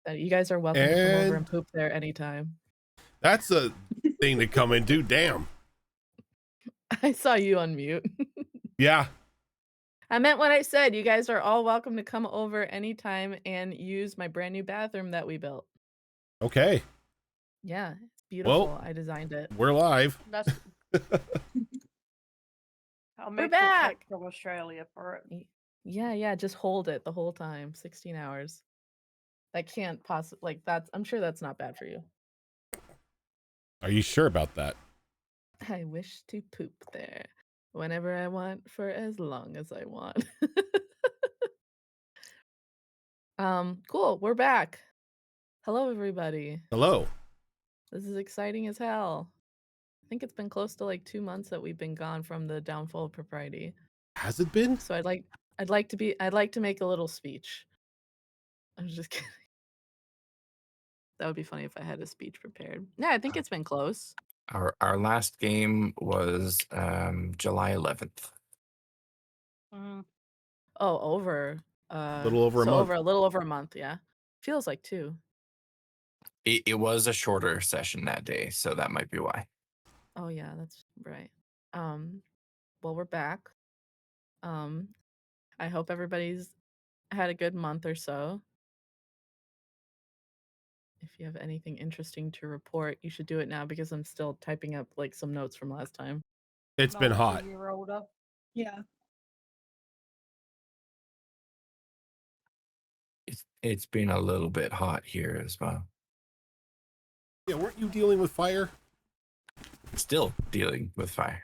excited. You guys are welcome to come over and poop there anytime. That's a thing to come into. Damn. I saw you unmute. Yeah. I meant what I said. You guys are all welcome to come over anytime and use my brand new bathroom that we built. Okay. Yeah, it's beautiful. Well, I designed it. We're live. That's I'll We're make back from Australia for it. Yeah, just hold it the whole time. 16 hours. That can't possibly, like, that's, I'm sure that's not bad for you. Are you sure about that? I wish to poop there whenever I want for as long as I want. Cool. We're back. Hello, everybody. Hello. This is exciting as hell. I think it's been close to like 2 months that we've been gone from the downfall of Propriety. Has it been? So I'd like to make a little speech. I'm just kidding. That would be funny if I had a speech prepared. Yeah, I think it's been close. Our last game was July 11th. Mm. Oh, over. A little over a month. A little over a month, yeah. Feels like 2. It was a shorter session that day, so that might be why. Oh yeah, that's right. Well, we're back. I hope everybody's had a good month or so. If you have anything interesting to report, you should do it now because I'm still typing up like some notes from last time. It's been hot. Yeah. It's been a little bit hot here as well. Yeah, weren't you dealing with fire? Still dealing with fire.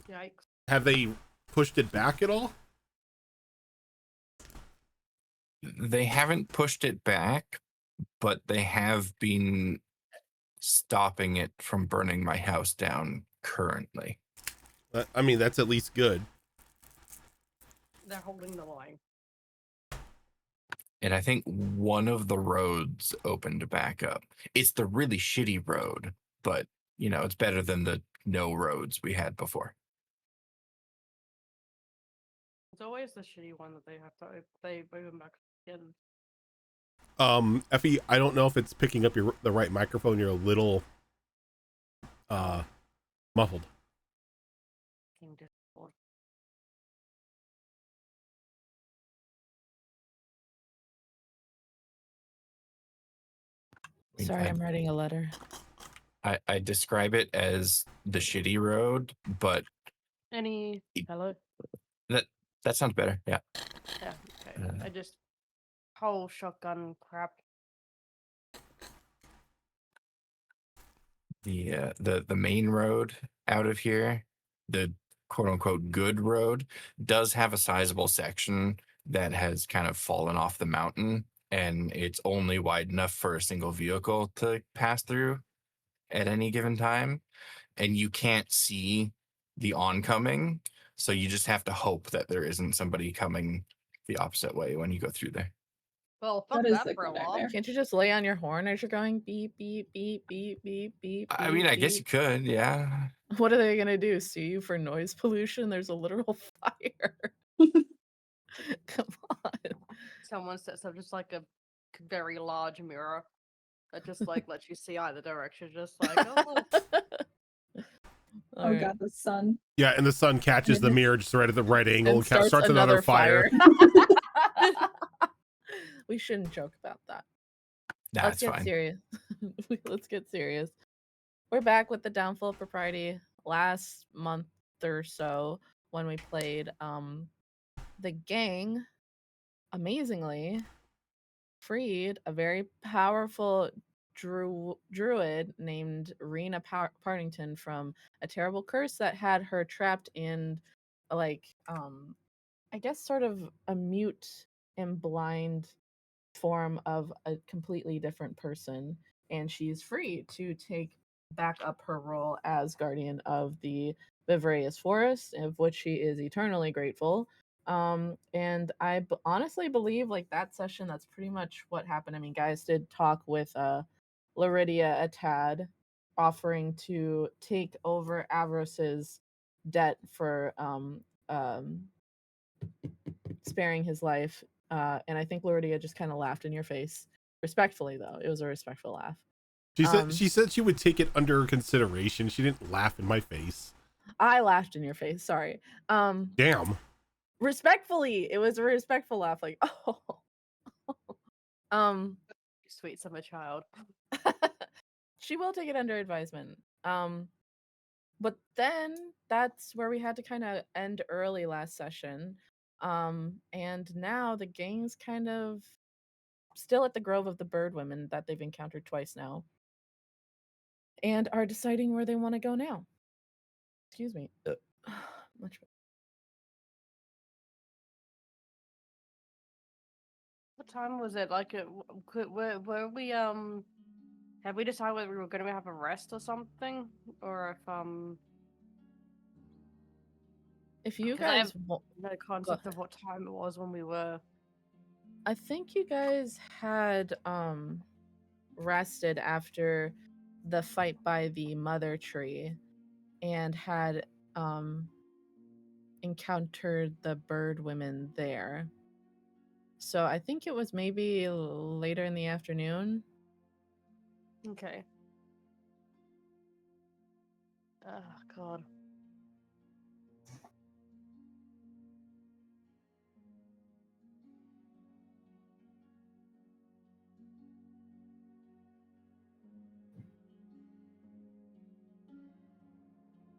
Yikes. Have they pushed it back at all? They haven't pushed it back, but they have been stopping it from burning my house down currently. I mean, that's at least good. They're holding the line. And I think one of the roads opened back up. It's the really shitty road, but, you know, it's better than the no roads we had before. It's always the shitty one that they have to, they bring them back in. Effie, I don't know if it's picking up the right microphone. You're a little muffled. Sorry, I'm writing a letter. I describe it as the shitty road, but Hello? That sounds better. Yeah. Yeah, okay. I just whole shotgun crap. The main road out of here, the quote unquote good road, does have a sizable section that has kind of fallen off the mountain, and it's only wide enough for a single vehicle to pass through at any given time, and you can't see the oncoming, so you just have to hope that there isn't somebody coming the opposite way when you go through there. Well, fuck that for a while. Can't you just lay on your horn as you're going beep, beep, beep, beep, beep, beep? I mean, I guess you could, yeah. What are they going to do? Sue you for noise pollution? There's a literal fire. Come on. Someone sets up just like a very large mirror that just like lets you see either direction, just like, oh, oh god, the sun. Yeah, and the sun catches the mirror just right at the right angle and starts another fire. We shouldn't joke about that. Nah, Let's get serious. Let's get serious. We're back with the downfall of Propriety. Last month or so, when we played, the gang amazingly freed a very powerful druid named Rena Partington from a terrible curse that had her trapped in, like, I guess sort of a mute and blind form of a completely different person, and she's free to take back up her role as guardian of the Vivarius Forest, of which she is eternally grateful. And I honestly believe like that session, that's pretty much what happened. I mean, guys did talk with Laridia a tad, offering to take over Avros's debt for sparing his life And I think Lordia just kind of laughed in your face. Respectfully, though. It was a respectful laugh. She said she would take it under consideration. She didn't laugh in my face. I laughed in your face. Sorry. Damn. Respectfully, it was a respectful laugh. Like, oh. Sweet summer child. She will take it under advisement. But then that's where we had to kind of end early last session. And now the gang's kind of still at the Grove of the Bird Women that they've encountered twice now. And are deciding where they want to go now. Excuse me. Much better. What time was it? Like, were we have we decided whether we were going to have a rest or something, or if you 'cause I guys have no concept of what time it was when we were. I think you guys had rested after the fight by the mother tree and had encountered the bird women there. So I think it was maybe later in the afternoon. Okay. Oh God.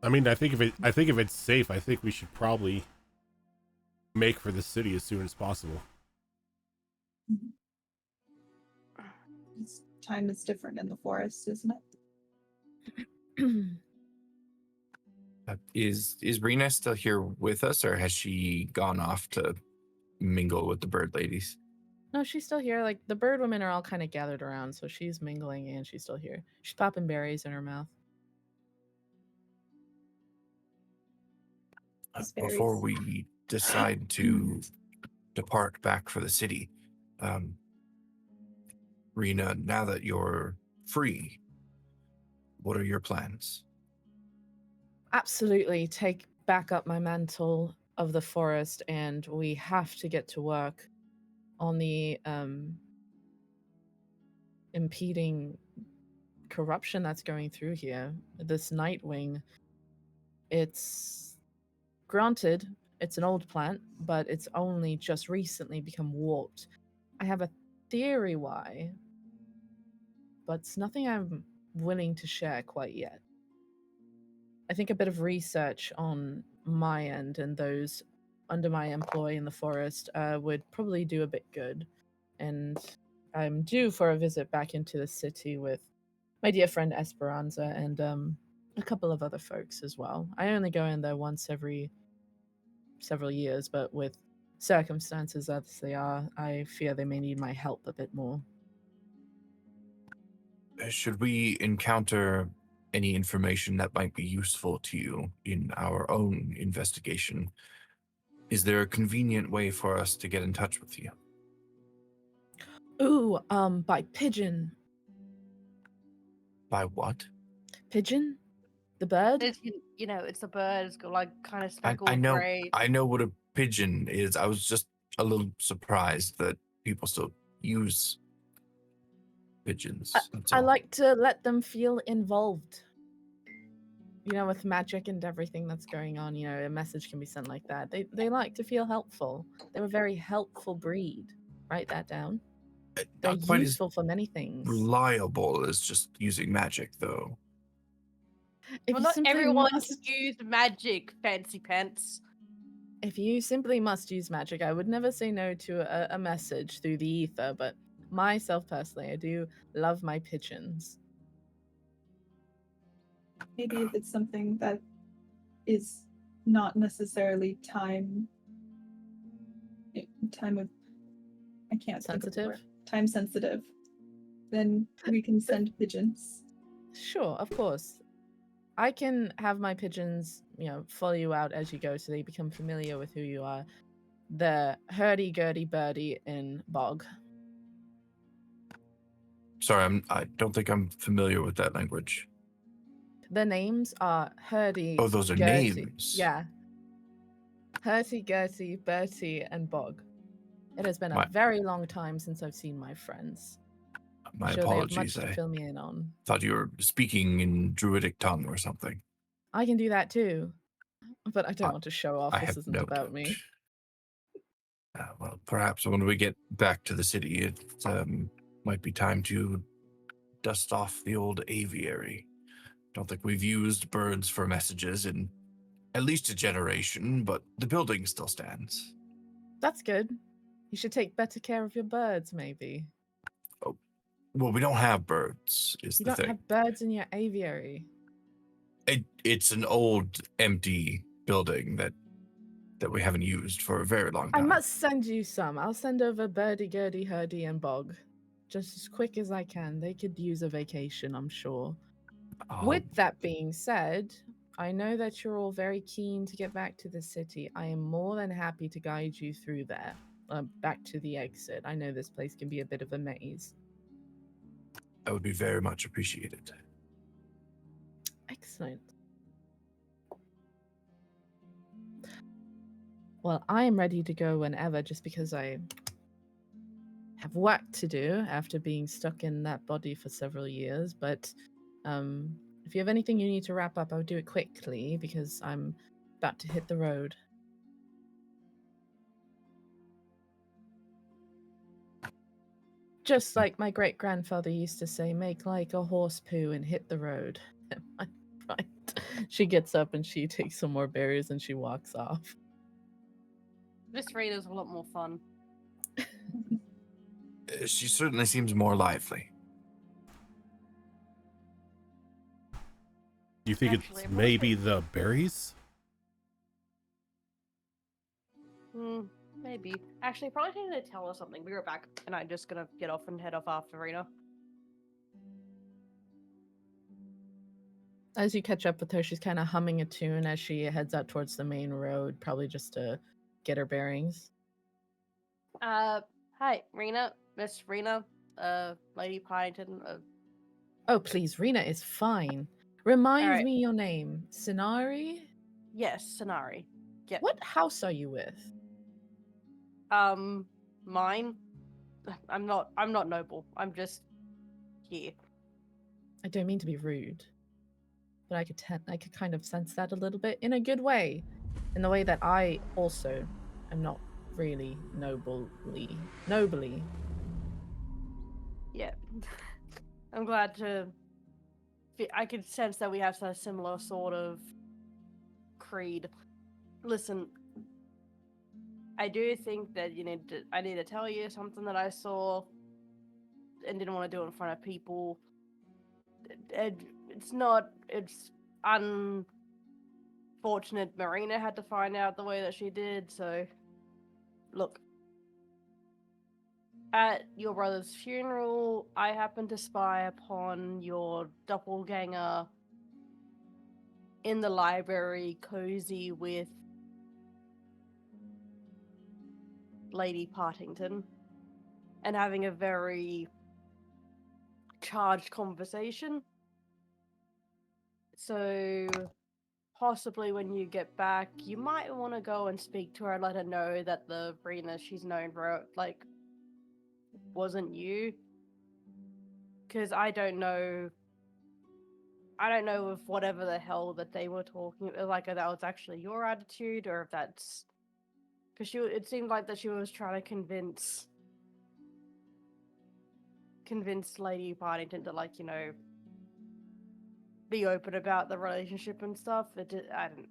I mean, I think if it's safe, I think we should probably make for the city as soon as possible. Time is different in the forest, isn't it? Is Rena still here with us, or has she gone off to mingle with the bird ladies? No, she's still here. Like, the bird women are all kind of gathered around, so she's mingling and she's still here. She's popping berries in her mouth. Before we decide to depart back for the city, Rena, now that you're free, what are your plans? Absolutely. Take back up my mantle of the forest, and we have to get to work on the impeding corruption that's going through here. This Nightwing, it's granted, it's an old plant, but it's only just recently become warped. I have a theory why, but it's nothing I'm willing to share quite yet. I think a bit of research on my end and those under my employ in the forest would probably do a bit good. And I'm due for a visit back into the city with my dear friend Esperanza and a couple of other folks as well. I only go in there once every several years, but with circumstances as they are, I fear they may need my help a bit more. Should we encounter any information that might be useful to you in our own investigation, is there a convenient way for us to get in touch with you? Ooh, by pigeon. By what? Pigeon? The bird? It's, it's a bird. It's got like kind of speckled I know. gray. I know what a pigeon is. I was just a little surprised that people still use pigeons. I like to let them feel involved. With magic and everything that's going on, a message can be sent like that. They like to feel helpful. They're a very helpful breed. Write that down. They're Not quite useful for many things. Reliable as just using magic, though. Well, not everyone use magic, fancy pants. If you simply must use magic, I would never say no to a message through the ether, but myself personally, I do love my pigeons. Maybe if it's something that is not necessarily time sensitive, then we can send pigeons. Sure, of course. I can have my pigeons, follow you out as you go so they become familiar with who you are. The hurdy-gurdy birdie in Bog. Sorry, I don't think I'm familiar with that language. The names are Hurdy. Oh, those are names. Yeah. Hurdy-gurdy, Bertie, and Bog. It has been a My- very long time since I've seen my friends. My Sure, they have much apologies. to I fill me in on. thought you were speaking in druidic tongue or something. I can do that too, but I don't I- want to show off. I This have isn't no about doubt. me. Well, perhaps when we get back to the city, it might be time to dust off the old aviary. Don't think we've used birds for messages in at least a generation, but the building still stands. That's good. You should take better care of your birds, maybe. Well, we don't have birds, is You the don't thing. have birds in your aviary. It's an old, empty building that we haven't used for a very long I time. must send you some. I'll send over Birdie, Gurdy, Hurdy, and Bog. Just as quick as I can. They could use a vacation, I'm sure. With that being said, I know that you're all very keen to get back to the city. I am more than happy to guide you through there, back to the exit. I know this place can be a bit of a maze. That would be very much appreciated. Excellent. Well, I am ready to go whenever, just because I have work to do after being stuck in that body for several years. But if you have anything you need to wrap up, I would do it quickly because I'm about to hit the road. Just like my great grandfather used to say, make like a horse poo and hit the road. Right. She gets up and she takes some more berries and she walks off. This raid is a lot more fun. She certainly seems more lively. Do you think Actually, it's I'm maybe wondering- the berries? Maybe. Actually, probably need to tell her something. Be right back. And I'm just gonna get off and head off after Rena. As you catch up with her, she's kind of humming a tune as she heads out towards the main road, probably just to get her bearings. Hi, Rena. Miss Rena. Lady Paddington. Oh, please, Rena is fine. Remind Alright. me your name. Sinari? Yes, Sonari. Yeah. What house are you with? Mine. I'm not noble. I'm just here. I don't mean to be rude, but I could kind of sense that a little bit in a good way, in the way that I also am not really nobly. Yeah. I'm glad to. I could sense that we have a similar sort of creed. Listen, I do think that I need to tell you something that I saw and didn't want to do in front of people. It's unfortunate Marina had to find out the way that she did, so look. At your brother's funeral, I happened to spy upon your doppelganger in the library, cozy with Lady Partington, and having a very charged conversation. So, possibly when you get back, you might want to go and speak to her and let her know that the Rena she's known for, wasn't you. Because I don't know if whatever the hell that they were talking about, that was actually your attitude, or if that's because it seemed like that she was trying to convince Lady Partington to be open about the relationship and stuff. I didn't.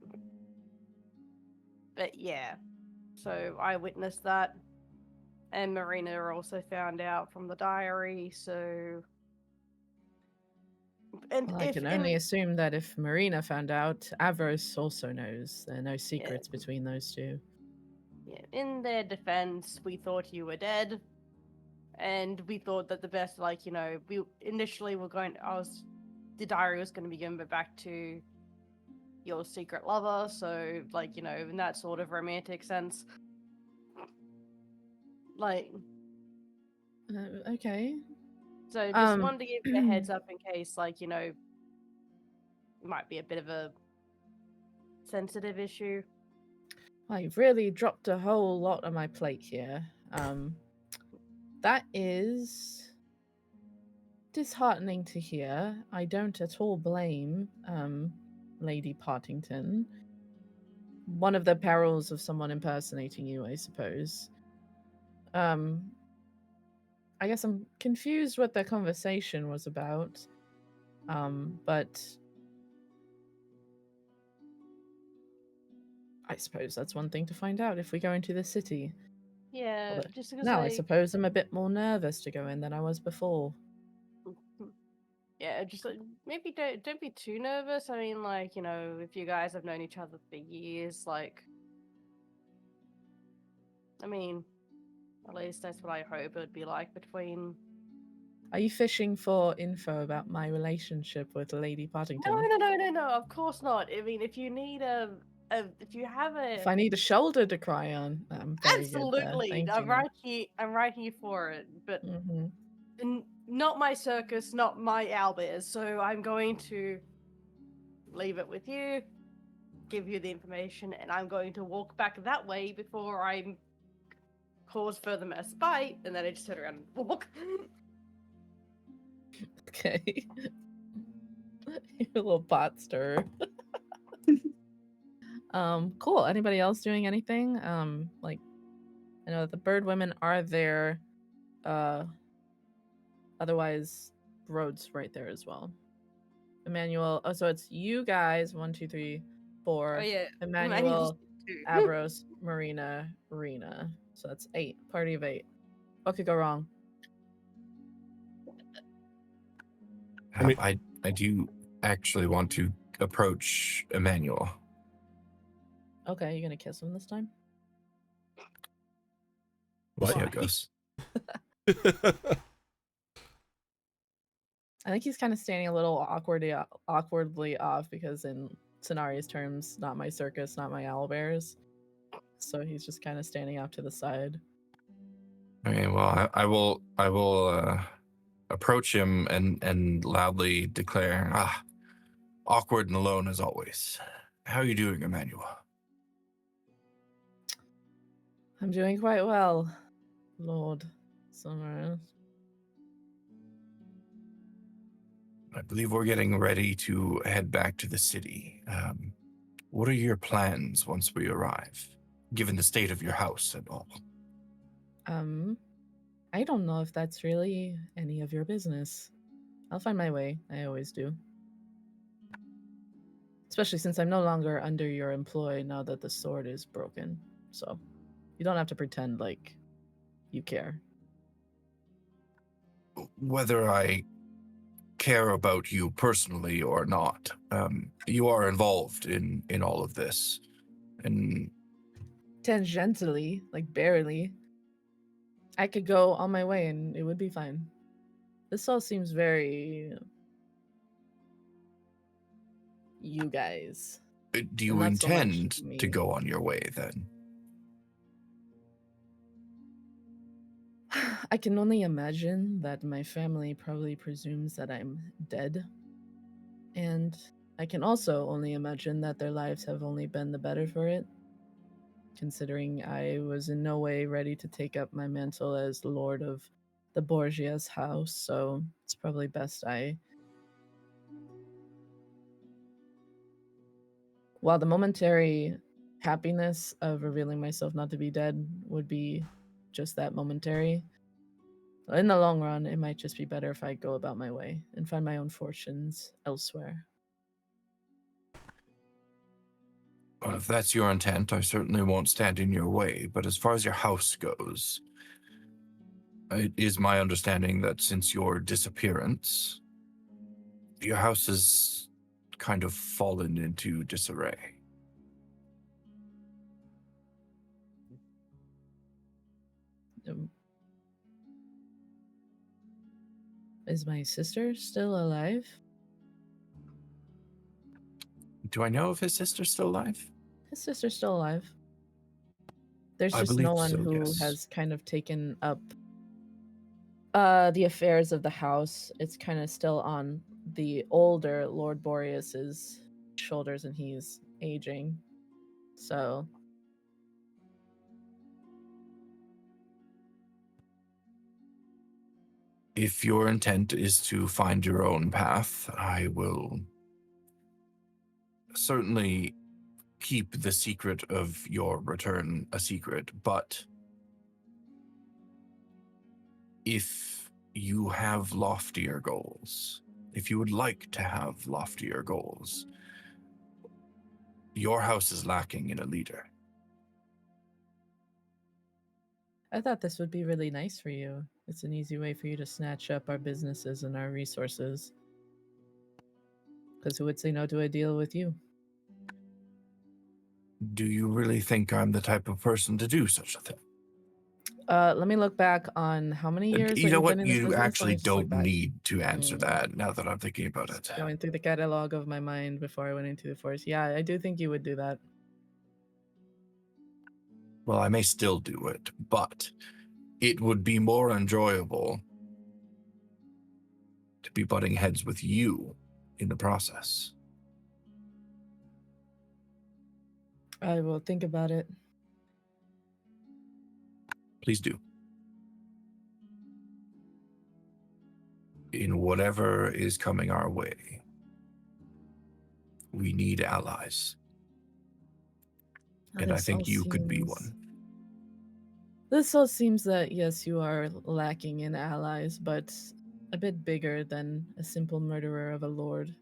But yeah, so I witnessed that, and Marina also found out from the diary. So. And Well, I can only assume that if Marina found out, Avros also knows. There are no secrets between those two. Yeah, in their defense, we thought you were dead, and we thought that the best, we initially were the diary was going to be given back to your secret lover, so, in that sort of romantic sense. Okay. So, just wanted to give you a heads up in case, it might be a bit of a sensitive issue. Well, you've really dropped a whole lot on my plate here. That is disheartening to hear. I don't at all blame Lady Partington. One of the perils of someone impersonating you, I suppose. I guess I'm confused what the conversation was about. But I suppose that's one thing to find out if we go into the city. Yeah, Although, just because now I suppose I'm a bit more nervous to go in than I was before. Yeah, just like, maybe don't be too nervous. I mean, like, if you guys have known each other for years, like, I mean, at least that's what I hope it would be like between. Are you fishing for info about my relationship with Lady Partington? No. Of course not. I mean, if you need if you have a, If I need a shoulder to cry on, I'm very good there. absolutely, Thank I'm you. right here. I'm right here for it. But not my circus, not my owlbears. So I'm going to leave it with you, give you the information, and I'm going to walk back that way before I cause further mess. Bye. And then I just turn around and walk. Okay. You little pot stirrer. Cool. Anybody else doing anything? Like, I know that the bird women are there. Otherwise, Rhodes right there as well. Emmanuel. Oh, so it's you guys. 1, 2, 3, 4. Oh yeah, Emmanuel, too. Avros, Marina, Rena. So that's 8. Party of 8. What could go wrong? I do actually want to approach Emmanuel. Okay, you gonna kiss him this time? We'll see What? how it goes. I think he's kind of standing a little awkwardly off because in Cenari's terms, not my circus, not my owlbears. So he's just kind of standing off to the side. Okay, well, I will approach him and loudly declare, awkward and alone as always. How are you doing, Emmanuel? I'm doing quite well, Lord Summer. I believe we're getting ready to head back to the city. What are your plans once we arrive, given the state of your house and all? I don't know if that's really any of your business. I'll find my way. I always do. Especially since I'm no longer under your employ now that the sword is broken. So you don't have to pretend like you care. Whether I care about you personally or not, you are involved in all of this. And Tangentially, like barely. I could go on my way and it would be fine. This all seems very you guys. do you not so much intend to me. go on your way then? I can only imagine that my family probably presumes that I'm dead. And I can also only imagine that their lives have only been the better for it, considering I was in no way ready to take up my mantle as Lord of the Borgia's house, so it's probably best while the momentary happiness of revealing myself not to be dead would be just that momentary, in the long run, it might just be better if I go about my way and find my own fortunes elsewhere. Well, if that's your intent, I certainly won't stand in your way. But as far as your house goes, it is my understanding that since your disappearance, your house has kind of fallen into disarray. Is my sister still alive? Do I know if his sister's still alive? His sister's still alive. There's I just believe no one so, who yes. has kind of taken up the affairs of the house. It's kind of still on the older Lord Boreas's shoulders, and he's aging. So If your intent is to find your own path, I will certainly keep the secret of your return a secret, but if you have loftier goals, if you would like to have loftier goals, your house is lacking in a leader. I thought this would be really nice for you. It's an easy way for you to snatch up our businesses and our resources. Because who would say no to a deal with you? Do you really think I'm the type of person to do such a thing? Let me look back on how many years You that know you've been what? in this You business. Let me actually just look don't back. need to answer Mm. that now that I'm thinking about it. Just going through the catalog of my mind before I went into the forest. Yeah, I do think you would do that. Well, I may still do it, but it would be more enjoyable to be butting heads with you in the process. I will think about it. Please do. In whatever is coming our way, we need allies. And I think you could be one. This all seems that, yes, you are lacking in allies, but a bit bigger than a simple murderer of a lord.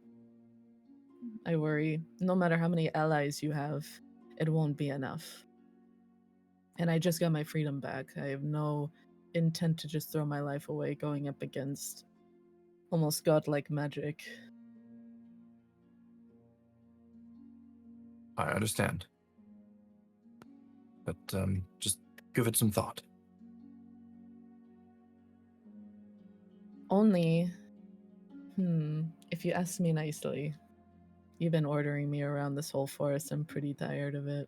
I worry, no matter how many allies you have, it won't be enough. And I just got my freedom back. I have no intent to just throw my life away going up against almost godlike magic. I understand. But just give it some thought. Only, if you ask me nicely, you've been ordering me around this whole forest. I'm pretty tired of it.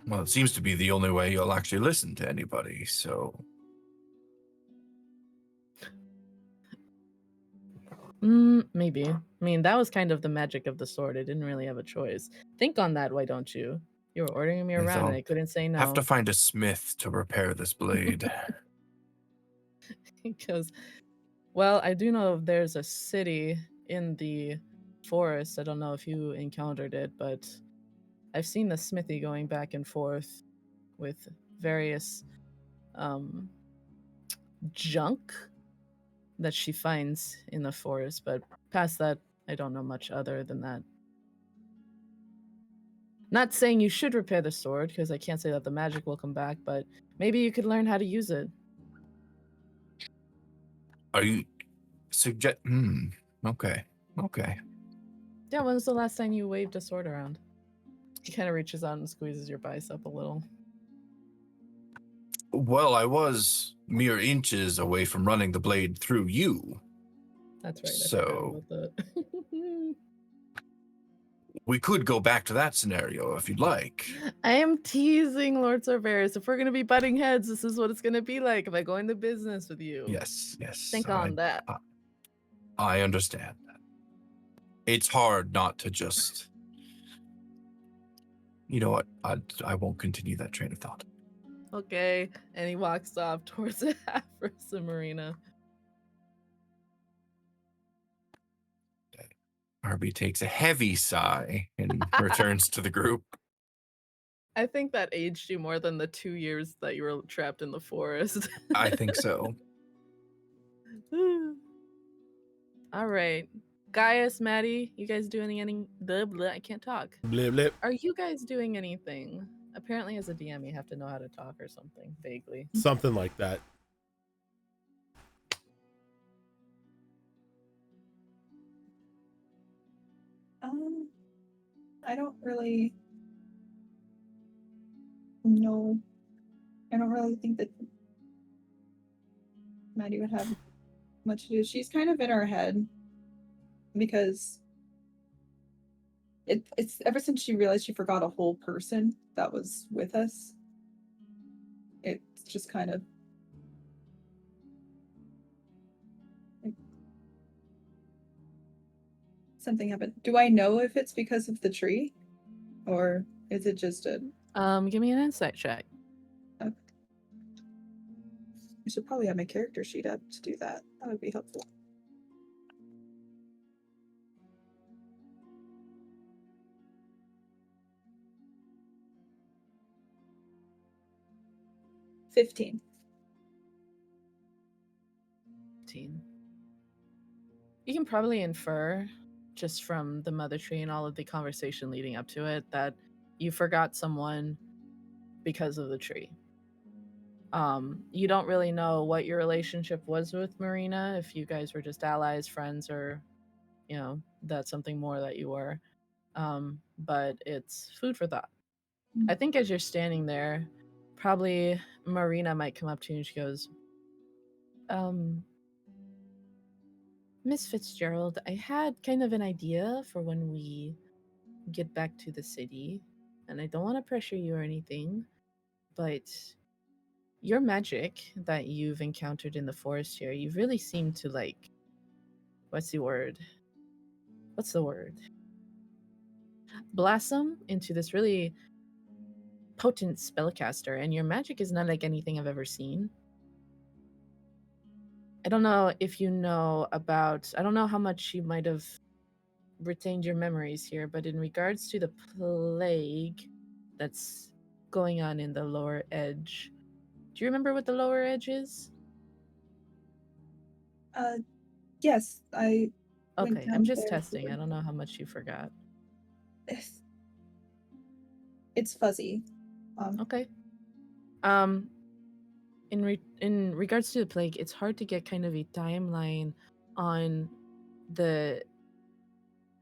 Well, it seems to be the only way you'll actually listen to anybody, so... Maybe. I mean, that was kind of the magic of the sword. I didn't really have a choice. Think on that, why don't you? You were ordering me around and I couldn't say no. Have to find a smith to repair this blade. Because, well, I do know there's a city in the forest. I don't know if you encountered it, but I've seen the smithy going back and forth with various junk that she finds in the forest, but past that, I don't know much other than that. Not saying you should repair the sword, because I can't say that the magic will come back, but maybe you could learn how to use it. Are you okay. Yeah, when was the last time you waved a sword around? He kind of reaches out and squeezes your bicep a little. Well, I was mere inches away from running the blade through you. That's right. So I forgot about that. we could go back to that scenario if you'd like. I am teasing, Lord Cerberus. If we're going to be butting heads, this is what it's going to be like if I go into business with you. Yes. Think on that. I understand. It's hard not to just... You know what? I won't continue that train of thought. Okay. And he walks off towards the Afrosa Marina. Arby takes a heavy sigh and returns to the group. I think that aged you more than the 2 years that you were trapped in the forest. I think so. All right. Gaius, Maddie, you guys doing any blah, blah, I can't talk. Blip, blip. Are you guys doing anything? Apparently as a DM you have to know how to talk or something, vaguely. Something like that. I don't really know. I don't really think that Maddie would have much to do. She's kind of in our head because it's ever since she realized she forgot a whole person that was with us. It's just kind of like something happened. Do I know if it's because of the tree, or is it just a? Give me an insight check. Okay. I should probably have my character sheet up to do that. That would be helpful. $15. 15. You can probably infer just from the mother tree and all of the conversation leading up to it that you forgot someone because of the tree. You don't really know what your relationship was with Marina, if you guys were just allies, friends, or that's something more that you were. But it's food for thought. I think as you're standing there, probably Marina might come up to you and she goes, Miss Fitzgerald, I had kind of an idea for when we get back to the city, and I don't want to pressure you or anything, but your magic that you've encountered in the forest here, you really seem to what's the word? Blossom into this really potent spellcaster, and your magic is not like anything I've ever seen. I don't know if you know about, I don't know how much you might have retained your memories here, but in regards to the plague that's going on in the lower edge, do you remember what the lower edge is? Yes, I went Okay, down I'm just there testing. I don't know how much you forgot. It's fuzzy. Okay. In regards to the plague, it's hard to get kind of a timeline on the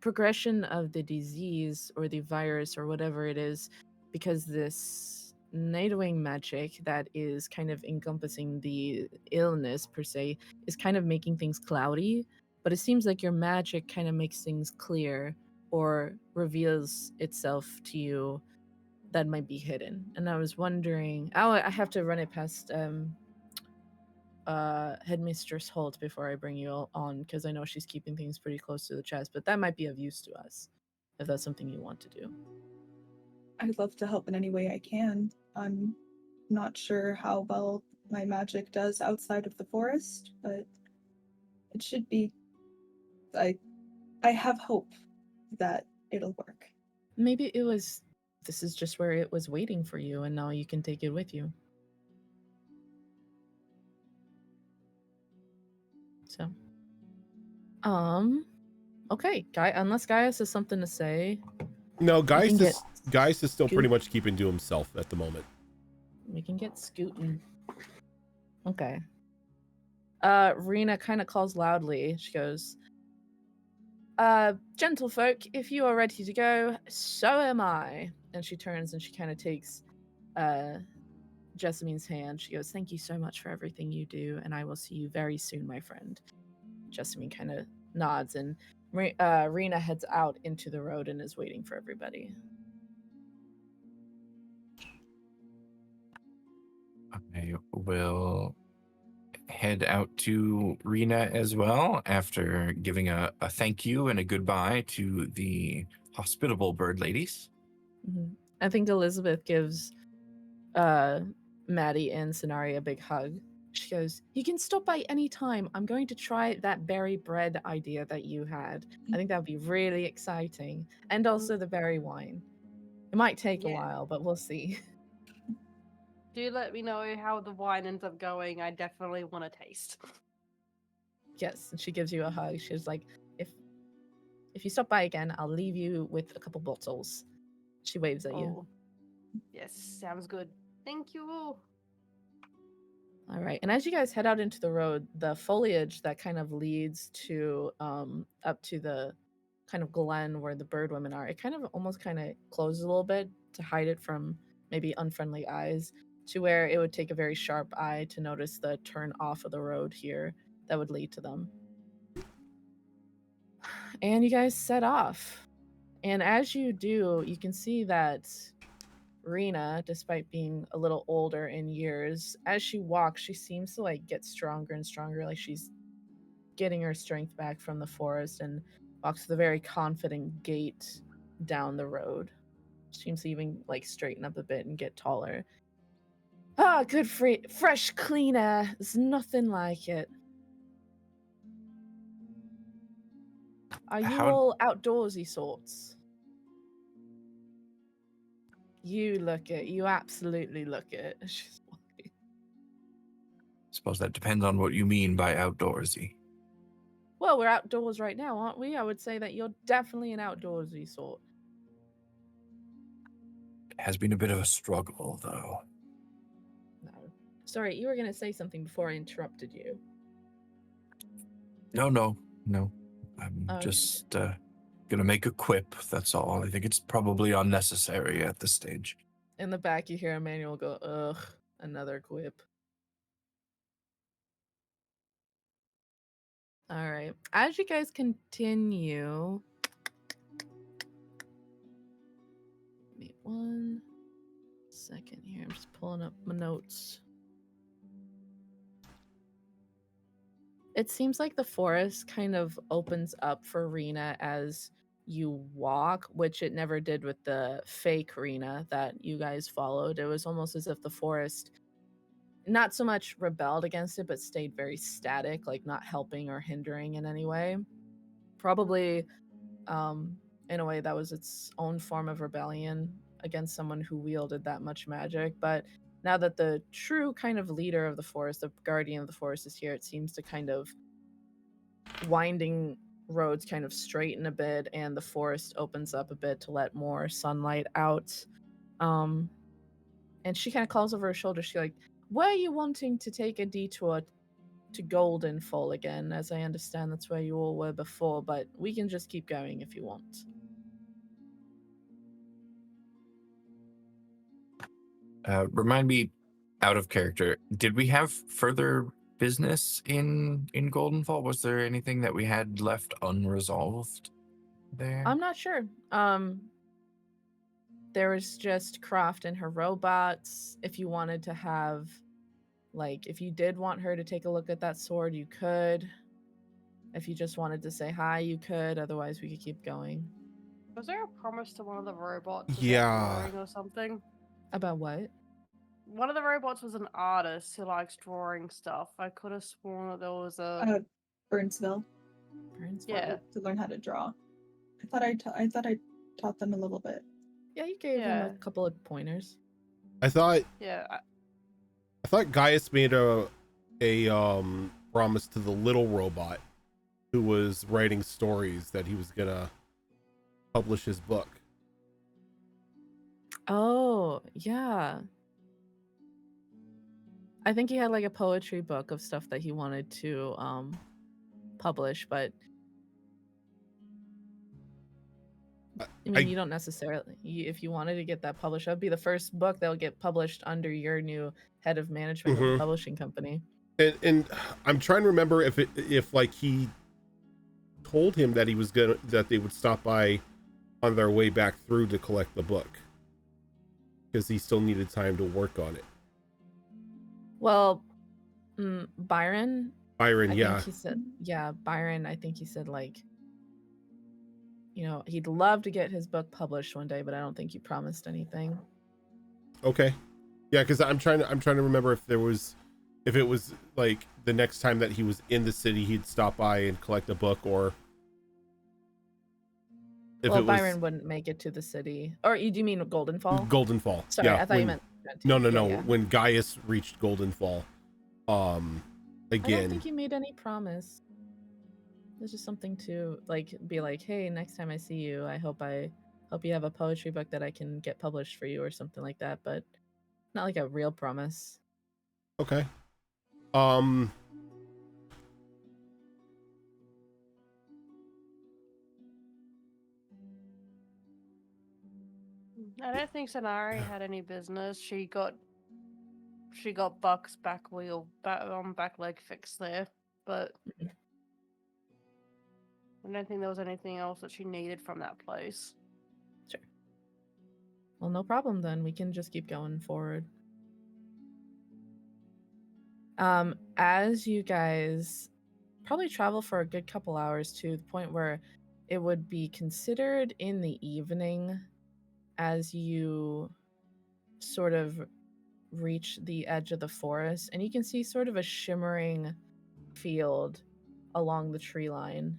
progression of the disease or the virus or whatever it is, because this Nightwing magic that is kind of encompassing the illness per se is kind of making things cloudy, but it seems like your magic kind of makes things clear or reveals itself to you that might be hidden. And I was wondering, I have to run it past Headmistress Holt before I bring you all on, because I know she's keeping things pretty close to the chest, but that might be of use to us if that's something you want to do. I'd love to help in any way I can. I'm not sure how well my magic does outside of the forest, but it should be. I have hope that it'll work. Maybe this is just where it was waiting for you, and now you can take it with you. So, okay, unless Gaius has something to say. No, Gaius is still pretty much keeping to himself at the moment. We can get scooting. Okay. Rena kind of calls loudly. She goes, gentlefolk, if you are ready to go, so am I. And she turns and she kind of takes Jessamine's hand. She goes, thank you so much for everything you do, and I will see you very soon, my friend. Jessamine kind of nods, and Rena heads out into the road and is waiting for everybody. I will head out to Rena as well after giving a thank you and a goodbye to the hospitable bird ladies. Mm-hmm. I think Elizabeth gives Maddie and Sonari a big hug. She goes, you can stop by any time. I'm going to try that berry bread idea that you had. I think that would be really exciting. And also the berry wine. It might take a while, but we'll see. Do let me know how the wine ends up going. I definitely want to taste. Yes, and she gives you a hug. She's like, if you stop by again, I'll leave you with a couple bottles. She waves at you. Yes, sounds good. Thank you. All right, and as you guys head out into the road, the foliage that kind of leads to up to the kind of glen where the bird women are, it kind of almost kind of closes a little bit to hide it from maybe unfriendly eyes, to where it would take a very sharp eye to notice the turn off of the road here that would lead to them. And you guys set off. And as you do, you can see that Rena, despite being a little older in years, as she walks, she seems to get stronger and stronger, like she's getting her strength back from the forest, and walks with a very confident gait down the road. She seems to even straighten up a bit and get taller. Ah, good fresh, clean air. There's nothing like it. Are you How all outdoorsy sorts? You look it. You absolutely look it. She's walking. suppose that depends on what you mean by outdoorsy. Well, we're outdoors right now, aren't we? I would say that you're definitely an outdoorsy sort. It has been a bit of a struggle, though. No. Sorry, you were going to say something before I interrupted you. No. I'm Okay. just gonna make a quip, that's all. I think it's probably unnecessary at this stage. In the back, you hear Emmanuel go, ugh, another quip. All right. As you guys continue, give me 1 second here. I'm just pulling up my notes. It seems like the forest kind of opens up for Rena as you walk, which it never did with the fake Rena that you guys followed. It was almost as if the forest not so much rebelled against it, but stayed very static, like not helping or hindering in any way. Probably in a way that was its own form of rebellion against someone who wielded that much magic. But now that the true kind of leader of the forest, the guardian of the forest, is here, it seems to kind of winding roads kind of straighten a bit and the forest opens up a bit to let more sunlight out. And she kind of calls over her shoulder. She's like, were you wanting to take a detour to Goldenfall again? As I understand, that's where you all were before, but we can just keep going if you want. Remind me, out of character, did we have further business in Goldenfall? Was there anything that we had left unresolved there? I'm not sure. There was just Croft and her robots. If you wanted to have, like, if you did want her to take a look at that sword, you could. If you just wanted to say hi, you could. Otherwise, we could keep going. Was there a promise to one of the robots about Yeah. drawing or something? About what? One of the robots was an artist who likes drawing stuff. I could have sworn that there was a Burnsville. yeah. To learn how to draw. I thought I taught them a little bit. Yeah, you gave him a Yeah. couple of pointers. I thought Yeah. Gaius made a promise to the little robot who was writing stories that he was gonna publish his book. Oh, yeah. I think he had like a poetry book of stuff that he wanted to publish, but I mean, you don't necessarily. If you wanted to get that published, that would be the first book that will get published under your new head of management of the publishing company. And I'm trying to remember if like he told him that that they would stop by on their way back through to collect the book because he still needed time to work on it. Well, Byron, I yeah. think he said, Byron, I think he said, like, you know, he'd love to get his book published one day, but I don't think he promised anything. Okay. Yeah, because I'm trying to remember if it was like the next time that he was in the city he'd stop by and collect a book, or if well, Byron wouldn't make it to the city. Or do you mean Goldenfall? Goldenfall. Sorry, yeah, I thought you meant No. Yeah. When Gaius reached Goldenfall, again, I don't think he made any promise. There's just something to like be like, hey, next time I see you, I hope you have a poetry book that I can get published for you or something like that, but not like a real promise. Okay. I don't think Sonari had any business. She got Buck's back leg fixed there, but I don't think there was anything else that she needed from that place. Sure. Well, no problem then. We can just keep going forward. As you guys probably travel for a good couple hours to the point where it would be considered in the evening as you sort of reach the edge of the forest, and you can see sort of a shimmering field along the tree line.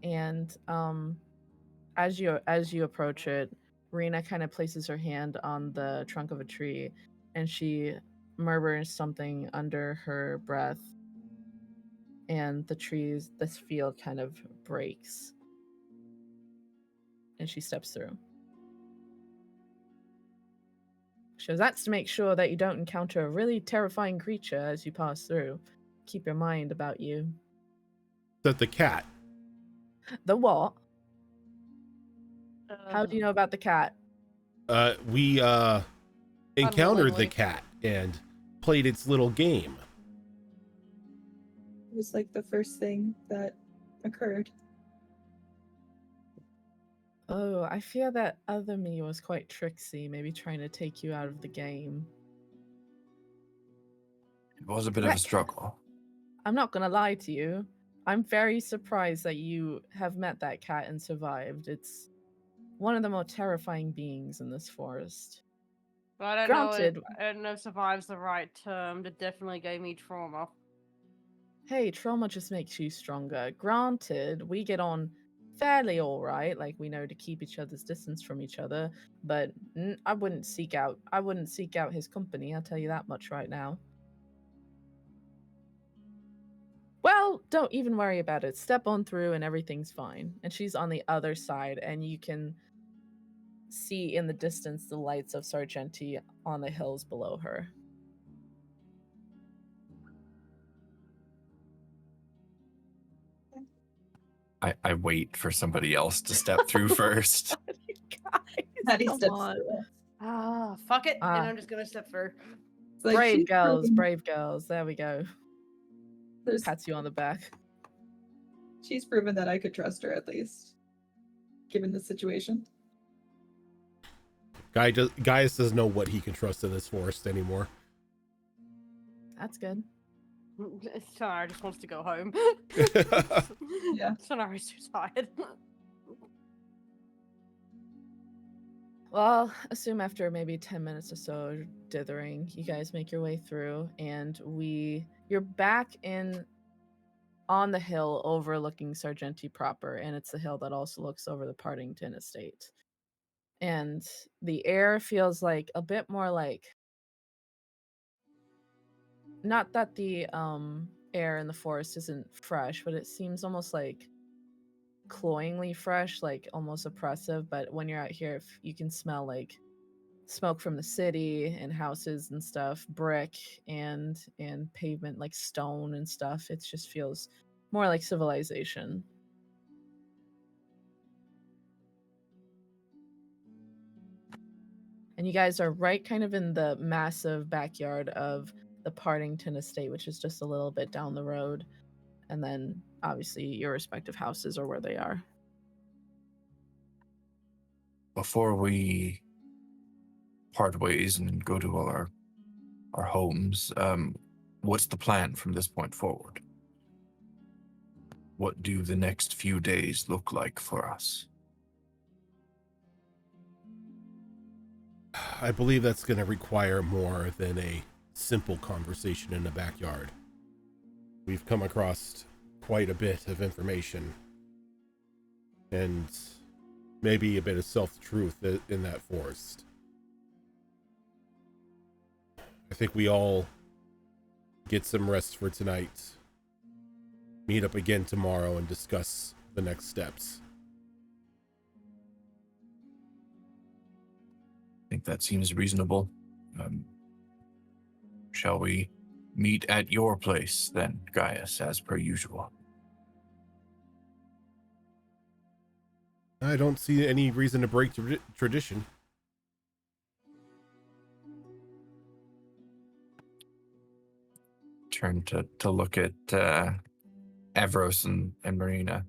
And as you approach it, Rena kind of places her hand on the trunk of a tree, and she murmurs something under her breath, and this field kind of breaks, and she steps through. She goes, "That's to make sure that you don't encounter a really terrifying creature as you pass through. Keep your mind about you." Is that the cat? The what? How do you know about the cat? We encountered the Unwillingly. cat and played its little game. It was like the first thing that occurred. Oh, I fear that other me was quite tricksy, maybe trying to take you out of the game. It was a bit of a Correct. struggle. I'm not gonna lie to you. I'm very surprised that you have met that cat and survived. It's one of the more terrifying beings in this forest. But I Granted- don't know if survive's the right term. It definitely gave me trauma. Hey, trauma just makes you stronger. Granted, we get on fairly alright, like we know to keep each other's distance from each other, but I wouldn't seek out his company, I'll tell you that much right now. Well, don't even worry about it. Step on through and everything's fine. And she's on the other side, and you can see in the distance the lights of Sargenty on the hills below her. I wait for somebody else to step through first. Guys, Maddie come steps on. through. Ah, fuck it. Ah. And I'm just gonna step through. It's like, she's proven- Brave girls. There we go. there's- Pats you on the back. She's proven that I could trust her at least, given the situation. Gaius doesn't know what he can trust in this forest anymore. That's good. Sonara just wants to go home. Yeah. Sonara's too tired. Well, assume after maybe 10 minutes or so dithering, you guys make your way through, and you're back on the hill overlooking Sargenty proper, and it's the hill that also looks over the Partington estate. And the air feels like a bit more like, not that the air in the forest isn't fresh, but it seems almost like cloyingly fresh, like almost oppressive. But when you're out here, you can smell like smoke from the city and houses and stuff, brick and pavement, like stone and stuff. It just feels more like civilization. And you guys are right kind of in the massive backyard of the Partington estate, which is just a little bit down the road. And then obviously your respective houses are where they are. Before we part ways and go to our homes, what's the plan from this point forward? What do the next few days look like for us? I believe that's going to require more than a simple conversation in the backyard. We've come across quite a bit of information and maybe a bit of self-truth in that forest. I think we all get some rest for tonight, meet up again tomorrow, and discuss the next steps. I think that seems reasonable. Shall we meet at your place then, Gaius, as per usual? I don't see any reason to break tradition. Turn to look at Evros and Marina.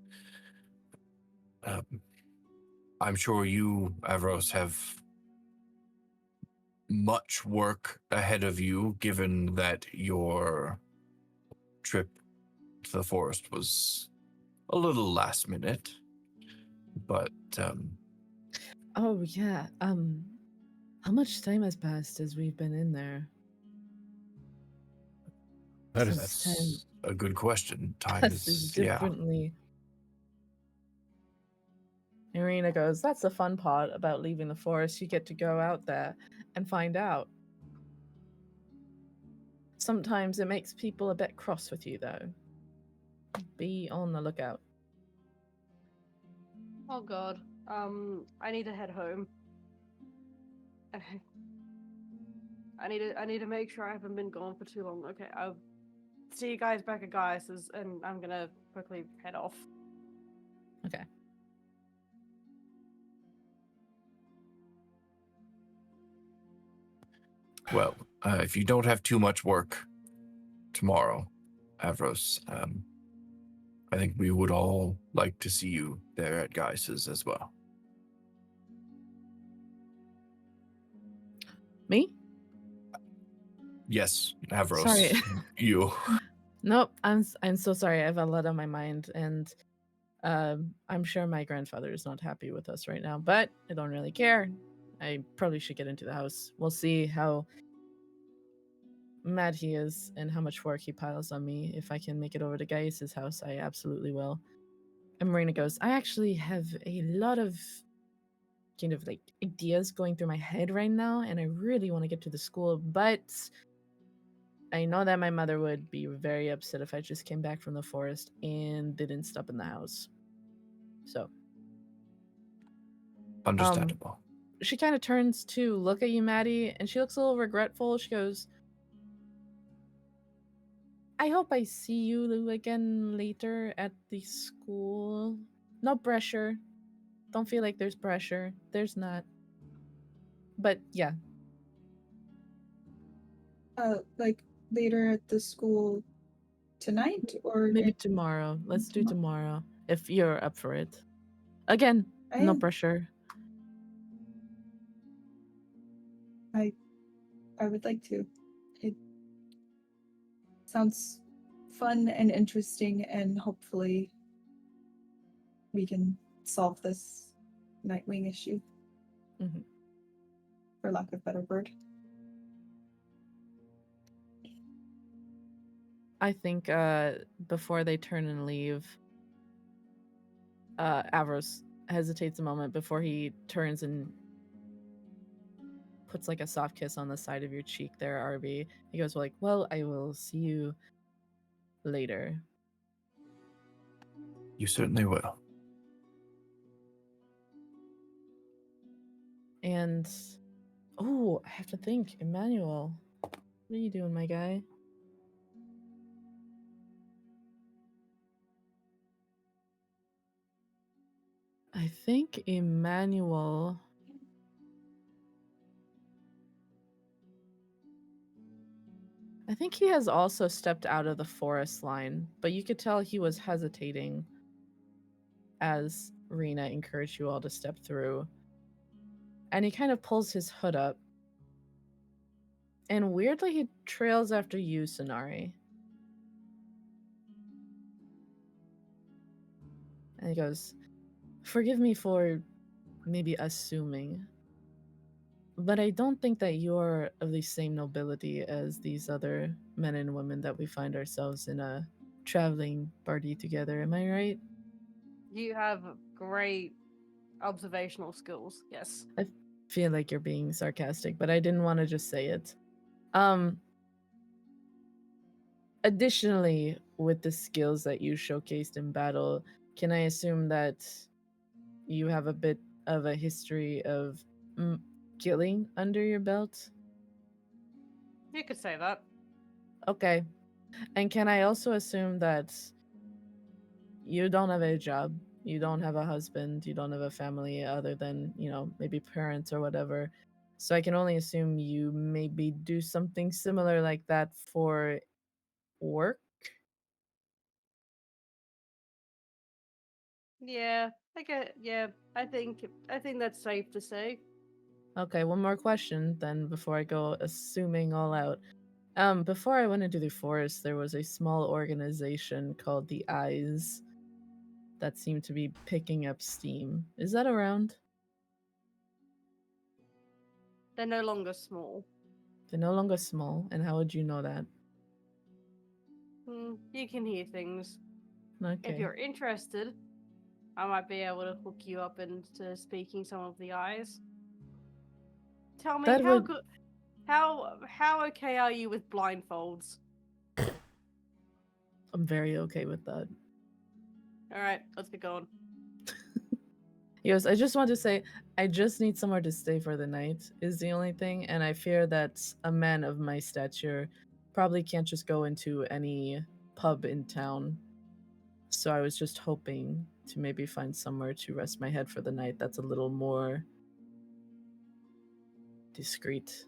I'm sure you, Evros, have much work ahead of you, given that your trip to the forest was a little last minute. But Oh yeah. How much time has passed as we've been in there? That Since time That's a good question. Time passes is, yeah. differently. Irina goes, that's the fun part about leaving the forest. You get to go out there and find out. Sometimes it makes people a bit cross with you, though. Be on the lookout. Oh god. I need to head home. I need to make sure I haven't been gone for too long. Okay, I'll see you guys back at Gaius's, and I'm gonna quickly head off. Okay. Well, if you don't have too much work tomorrow, Avros, I think we would all like to see you there at Geis's as well. Me? Yes, Avros. Sorry. You. Nope. I'm so sorry. I have a lot on my mind, and I'm sure my grandfather is not happy with us right now, but I don't really care. I probably should get into the house. We'll see how mad he is and how much work he piles on me. If I can make it over to Gaius's house, I absolutely will. And Marina goes, I actually have a lot of kind of like ideas going through my head right now, and I really want to get to the school, but I know that my mother would be very upset if I just came back from the forest and didn't stop in the house. So, Understandable. she kind of turns to look at you, Maddie, and she looks a little regretful. She goes, I hope I see you again later at the school. No pressure. Don't feel like there's pressure. There's not. But yeah. Like later at the school tonight, or Maybe tomorrow. Let's do tomorrow. If you're up for it. Again, no am. pressure. I would like to. It sounds fun and interesting, and hopefully we can solve this Nightwing issue, Mm-hmm. for lack of a better word. I think before they turn and leave, Avros hesitates a moment before he turns and puts like a soft kiss on the side of your cheek there, Arby. He goes like, well, I will see you later. You certainly will. And oh, I have to think, Emmanuel. What are you doing, my guy? I think Emmanuel. I think he has also stepped out of the forest line, but you could tell he was hesitating as Rena encouraged you all to step through. And he kind of pulls his hood up. And weirdly, he trails after you, Sonari. And he goes, forgive me for maybe assuming, but I don't think that you're of the same nobility as these other men and women that we find ourselves in a traveling party together. Am I right? You have great observational skills. Yes. I feel like you're being sarcastic, but I didn't want to just say it. Additionally, with the skills that you showcased in battle, can I assume that you have a bit of a history of killing under your belt? You could say that. Okay. And can I also assume that you don't have a job, you don't have a husband, you don't have a family other than, maybe parents or whatever? So I can only assume you maybe do something similar like that for work? Yeah, yeah. I think that's safe to say. Okay, one more question then before I go assuming all out. Before I went into the forest, there was a small organization called the Eyes that seemed to be picking up steam. Is that around? They're no longer small. They're no longer small, and how would you know that? You can hear things. If Okay. you're interested, I might be able to hook you up into speaking some of the eyes. Tell me, That how would good, how okay are you with blindfolds? I'm very okay with that. All right, let's get going. Yes, I just want to say I just need somewhere to stay for the night is the only thing, and I fear that a man of my stature probably can't just go into any pub in town. So I was just hoping to maybe find somewhere to rest my head for the night that's a little more discreet.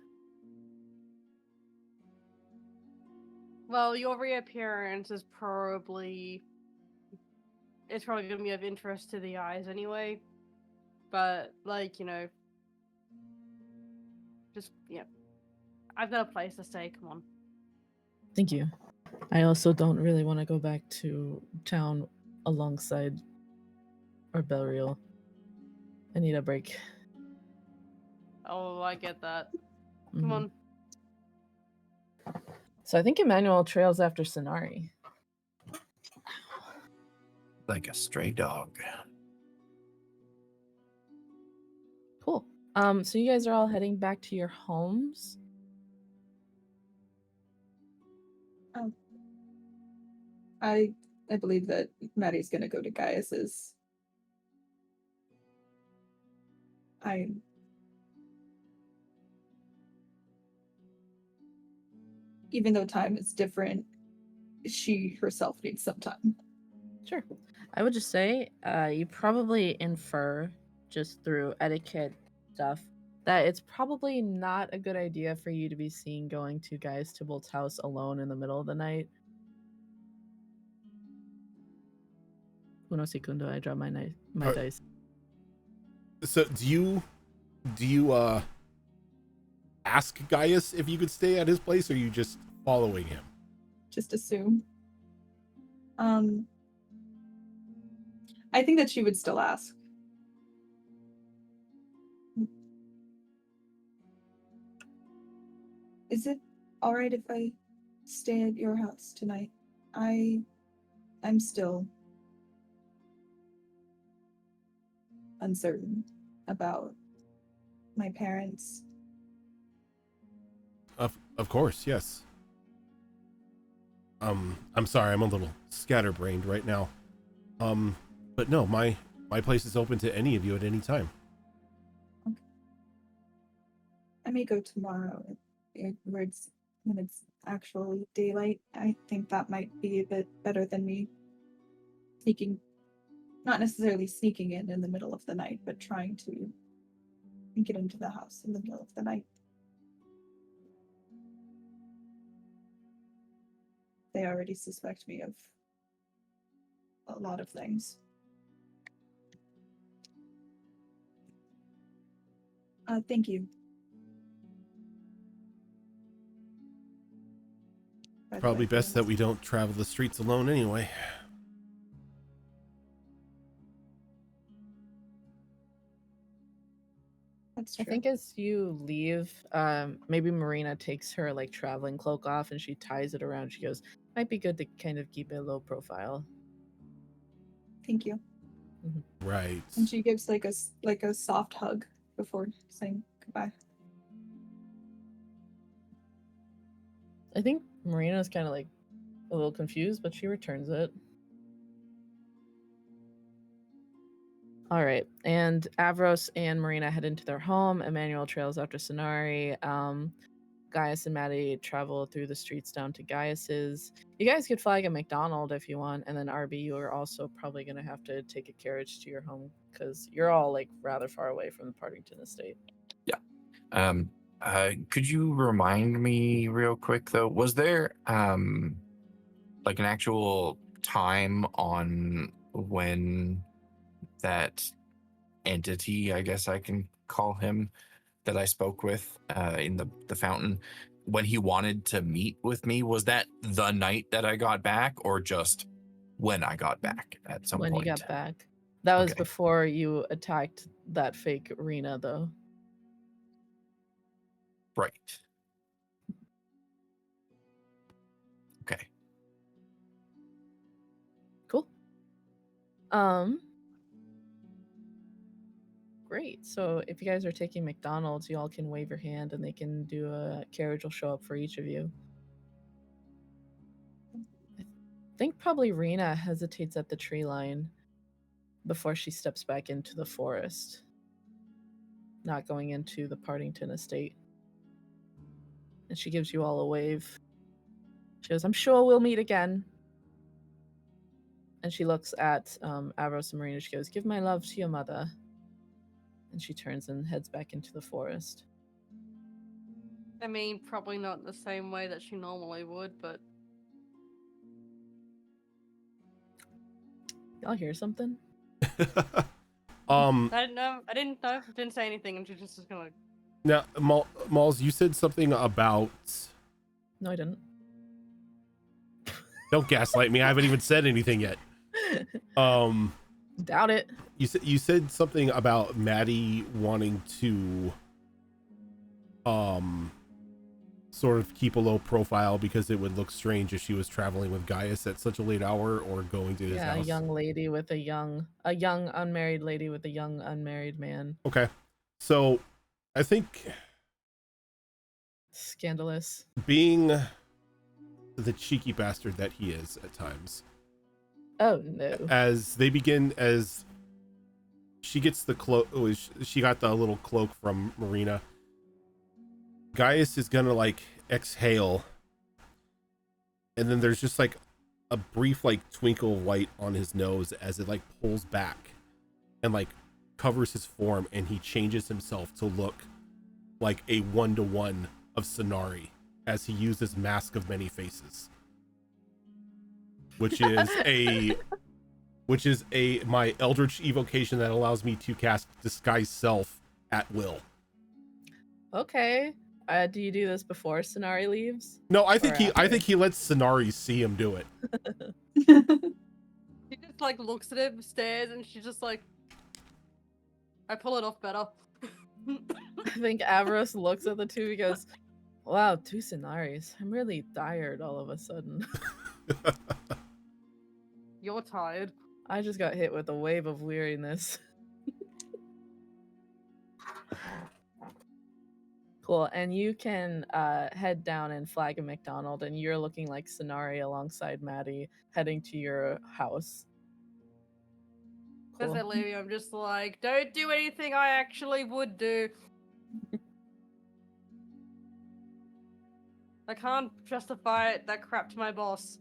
Well, your reappearance is probably going to be of interest to the eyes anyway. But like, just I've got a place to stay. Come on. Thank you. I also don't really want to go back to town alongside our burial. I need a break. Oh, I get that. Come Mhm. on. So I think Emmanuel trails after Sonari. Like a stray dog. Cool. So you guys are all heading back to your homes. I believe that Maddie's gonna go to Gaius's. Even though time is different, she herself needs some time. Sure. I would just say you probably infer just through etiquette stuff that it's probably not a good idea for you to be seen going to Gaius Tybalt's house alone in the middle of the night. Uno segundo, I draw my Uh, dice. So do you ask Gaius if you could stay at his place, or are you just following him? Just assume. I think that she would still ask. Is it all right if I stay at your house tonight? I'm still uncertain about my parents. Of course, yes. I'm sorry, I'm a little scatterbrained right now. But no, my place is open to any of you at any time. Okay. I may go tomorrow when it's actually daylight. I think that might be a bit better than me sneaking, not necessarily sneaking in the middle of the night, but trying to get into the house in the middle of the night. They already suspect me of a lot of things. Thank you. By the Probably way, best that we don't travel the streets alone anyway. That's true. I think as you leave, maybe Marina takes her like traveling cloak off and she ties it around. She goes, "Might be good to kind of keep it low profile." Thank you. Right. And she gives like a soft hug before saying goodbye. I think Marina's kind of like a little confused, but she returns it. All right, and Avros and Marina head into their home. Emmanuel trails after Sonari. Gaius and Maddie travel through the streets down to Gaius's. You guys could flag a McDonald if you want, and then RB, you are also probably going to have to take a carriage to your home because you're all like rather far away from the Partington estate. Yeah. Could you remind me real quick though? Was there like an actual time on when that entity, I guess I can call him, that I spoke with in the fountain, when he wanted to meet with me? Was that the night that I got back, or just when I got back at some When point? you got back. That was Okay. before you attacked that fake arena, though. Right. Okay. Um, Great. So if you guys are taking McDonald's, you all can wave your hand and they can do a carriage will show up for each of you. I think probably Rena hesitates at the tree line before she steps back into the forest, not going into the Partington estate. And she gives you all a wave. She goes, I'm sure we'll meet again. And she looks at Avros and Marina. She goes, give my love to your mother. And she turns and heads back into the forest. I mean, probably not the same way that she normally would, but Y'all hear something? Um, I didn't know. I didn't say anything, and she just was gonna. now, Malls, you said something about. No, I didn't. Don't gaslight me. I haven't even said anything yet. Doubt it. You said something about Maddie wanting to, sort of keep a low profile because it would look strange if she was traveling with Gaius at such a late hour or going to his house. A young lady with a young unmarried lady with a young unmarried man. Okay, so I think Scandalous. being the cheeky bastard that he is at times, Oh no. as she gets the cloak, she got the little cloak from Marina. Gaius is gonna like exhale, and then there's just like a brief like twinkle of light on his nose as it like pulls back and like covers his form, and he changes himself to look like a 1-to-1 of Sonari as he uses Mask of Many Faces, which is my eldritch evocation that allows me to cast Disguise Self at will. Okay. Do you do this before Sonari leaves? No, I think Or he lets Sonari see him do it. She just like looks at him, stares, and she's just like, "I pull it off better." I think Avros looks at the two. He goes, "Wow, 2 Sonaris. I'm really tired all of a sudden." You're tired. I just got hit with a wave of weariness. Cool. And you can head down and flag a McDonald, and you're looking like Sonari alongside Maddie, heading to your house. As I leave you, I'm just like, don't do anything I actually would do. I can't justify that crap to my boss.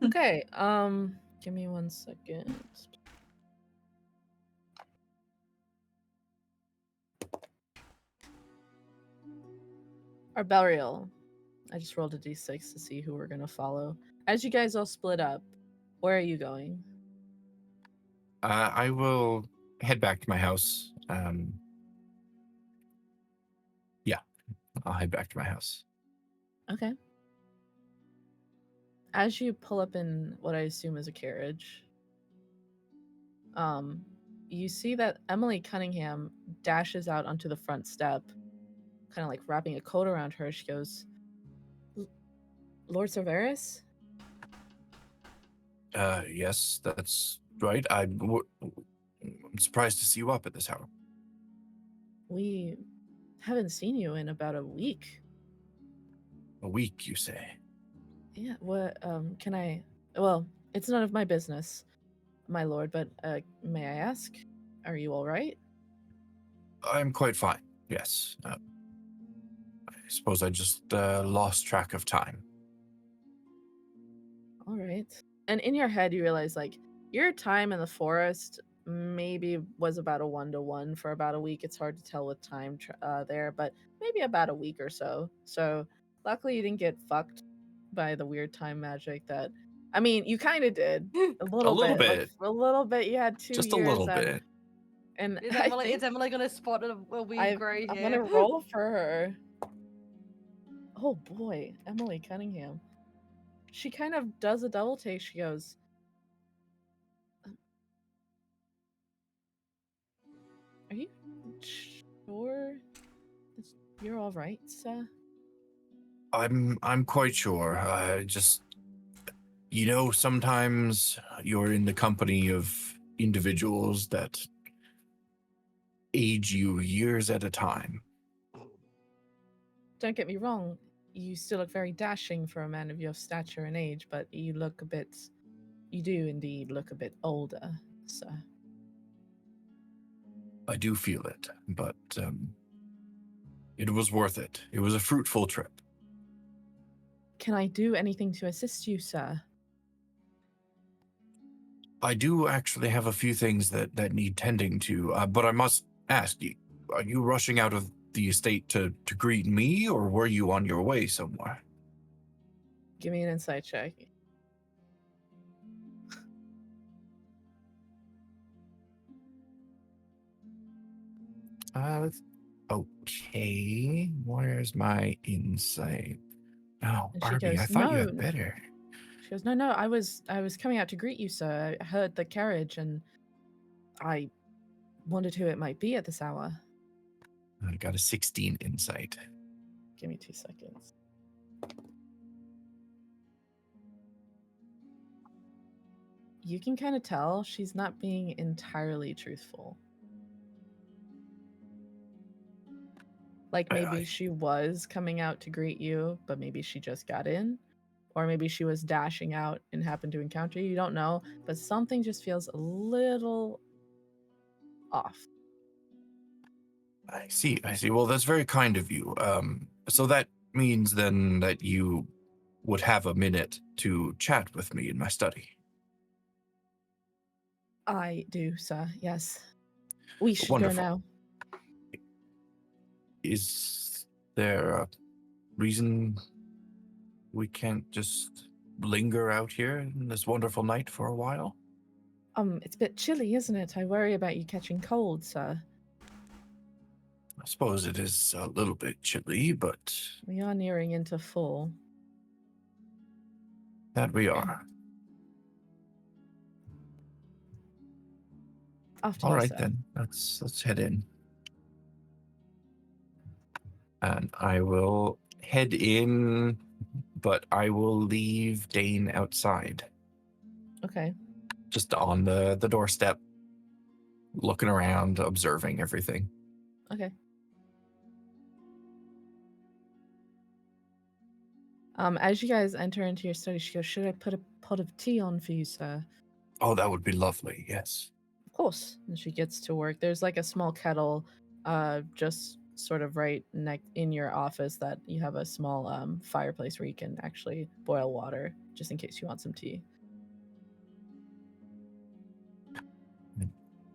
Okay. Give me 1 second. Arbariel. I just rolled a d6 to see who we're gonna follow. As you guys all split up, where are you going? I will head back to my house. Yeah, I'll head back to my house. Okay. As you pull up in what I assume is a carriage, you see that Emily Cunningham dashes out onto the front step, kind of like wrapping a coat around her. She goes, Lord Cerberus? Yes, that's right. I'm surprised to see you up at this hour. We haven't seen you in about a week. A week, you say? Yeah, what, can I... Well, it's none of my business, my lord, but, may I ask? Are you all right? I'm quite fine, yes. I suppose I just lost track of time. All right. And in your head, you realize, like, your time in the forest maybe was about a 1-to-1 for about a week. It's hard to tell with time there, but maybe about a week or so. So luckily you didn't get fucked by the weird time magic that... I mean, you kind of did. A little little bit. bit. Like, a little bit. You had 2 Just years. a little bit. And Is I Emily, think is Emily gonna spot a weird gray I'm hair? gonna roll for her. Oh boy, Emily Cunningham. She kind of does a double take. She goes, "Are you sure you're all right, sir?" I'm quite sure. You know, sometimes you're in the company of individuals that age you years at a time. Don't get me wrong, you still look very dashing for a man of your stature and age, but you do indeed look a bit older, sir. I do feel it, but it was worth it. It was a fruitful trip. Can I do anything to assist you, sir? I do actually have a few things that need tending to, but I must ask you, are you rushing out of the estate to greet me, or were you on your way somewhere? Give me an insight check. Okay, where's my insight? Oh, And she Barbie, I goes, thought you no. had better. She goes, no, I was coming out to greet you, sir. I heard the carriage and I wondered who it might be at this hour. I got a 16 insight. Give me 2 seconds. You can kind of tell she's not being entirely truthful. Like maybe she was coming out to greet you, but maybe she just got in. Or maybe she was dashing out and happened to encounter you. You don't know, but something just feels a little off. I see. Well, that's very kind of you. So that means then that you would have a minute to chat with me in my study. I do, sir. Yes. We should Wonderful. go now. Is there a reason we can't just linger out here in this wonderful night for a while? It's a bit chilly, isn't it? I worry about you catching cold, sir. I suppose it is a little bit chilly, but We are nearing into fall. that we are. After All you, right, sir. then. Let's head in. And I will head in, but I will leave Dane outside. Okay. Just on the doorstep, looking around, observing everything. Okay. As you guys enter into your study, she goes, should I put a pot of tea on for you, sir? Oh, that would be lovely, yes. Of course. And she gets to work. There's like a small kettle, just sort of right in your office that you have a small fireplace where you can actually boil water, just in case you want some tea.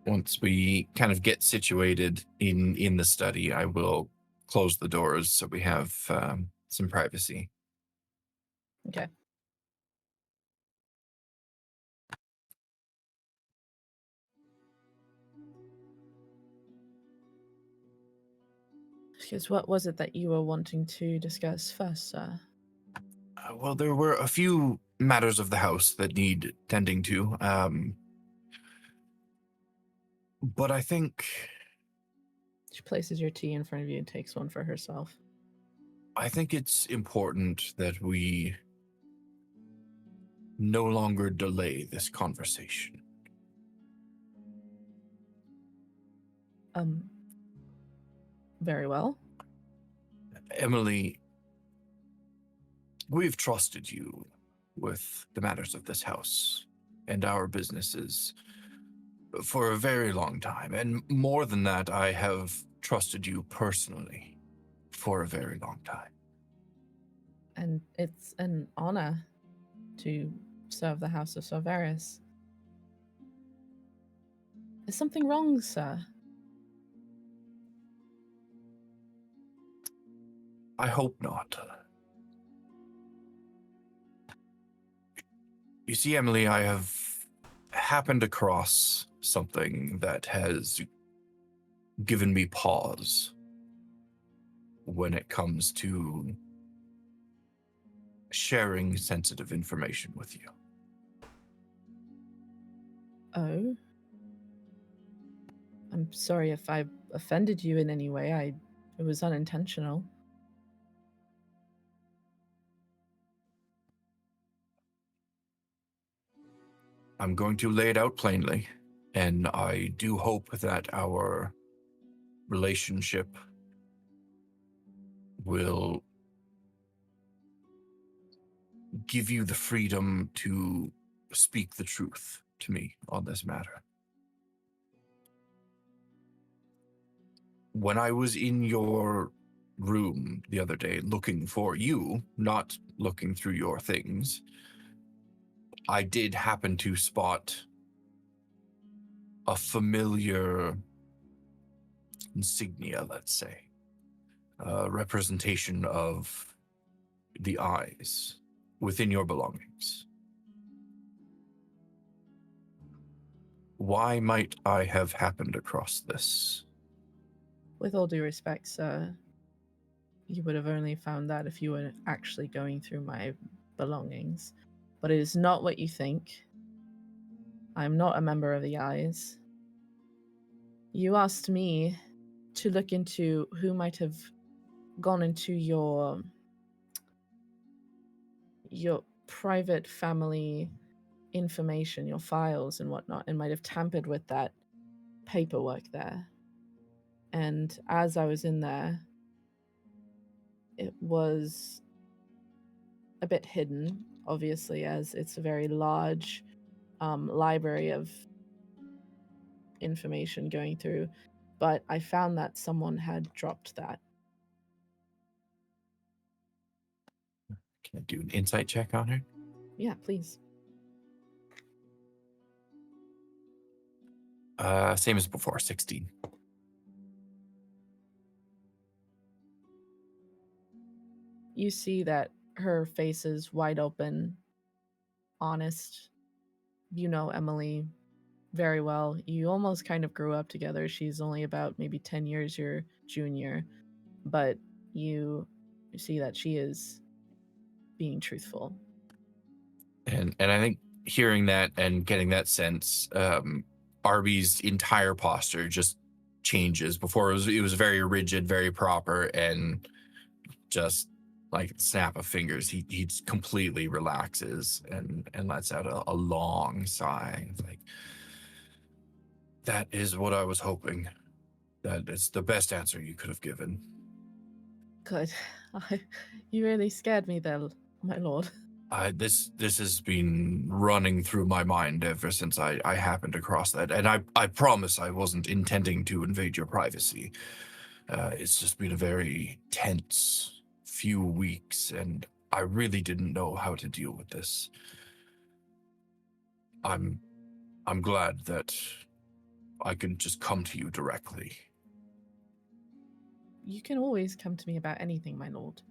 Once we kind of get situated in the study, I will close the doors so we have some privacy. Okay. She goes, what was it that you were wanting to discuss first, sir? Well, there were a few matters of the house that need tending to, but I think She places your tea in front of you and takes one for herself. it's important that we no longer delay this conversation. Very well. Emily, we've trusted you with the matters of this house and our businesses for a very long time. And more than that, I have trusted you personally for a very long time. And it's an honor to serve the House of Sargeras. Is something wrong, sir? I hope not. You see, Emily, I have happened across something that has given me pause when it comes to sharing sensitive information with you. Oh? I'm sorry if I offended you in any way. It was unintentional. I'm going to lay it out plainly, and I do hope that our relationship will give you the freedom to speak the truth to me on this matter. When I was in your room the other day looking for you, not looking through your things, I did happen to spot a familiar insignia, let's say, a representation of the eyes within your belongings. Why might I have happened across this? With all due respect, sir, you would have only found that if you were actually going through my belongings. But it is not what you think. I am not a member of the Eyes. You asked me to look into who might have gone into your private family information, your files and whatnot, and might have tampered with that paperwork there. And as I was in there, it was a bit hidden, obviously, as it's a very large library of information going through. But I found that someone had dropped that. Can I do an insight check on her? Yeah, please. Same as before, 16. You see that her face is wide open, honest. You know Emily very well. You almost kind of grew up together. She's only about maybe 10 years your junior, but you see that she is being truthful. And I think hearing that and getting that sense, Arby's entire posture just changes. Before it was very rigid, very proper, and just like snap of fingers, he completely relaxes and lets out a long sigh. It's like, that is what I was hoping. That is the best answer you could have given. Good. You really scared me there, my lord. This has been running through my mind ever since I happened across that, and I promise I wasn't intending to invade your privacy. It's just been a very tense few weeks, and I really didn't know how to deal with this. I'm glad that I can just come to you directly. You can always come to me about anything, my lord.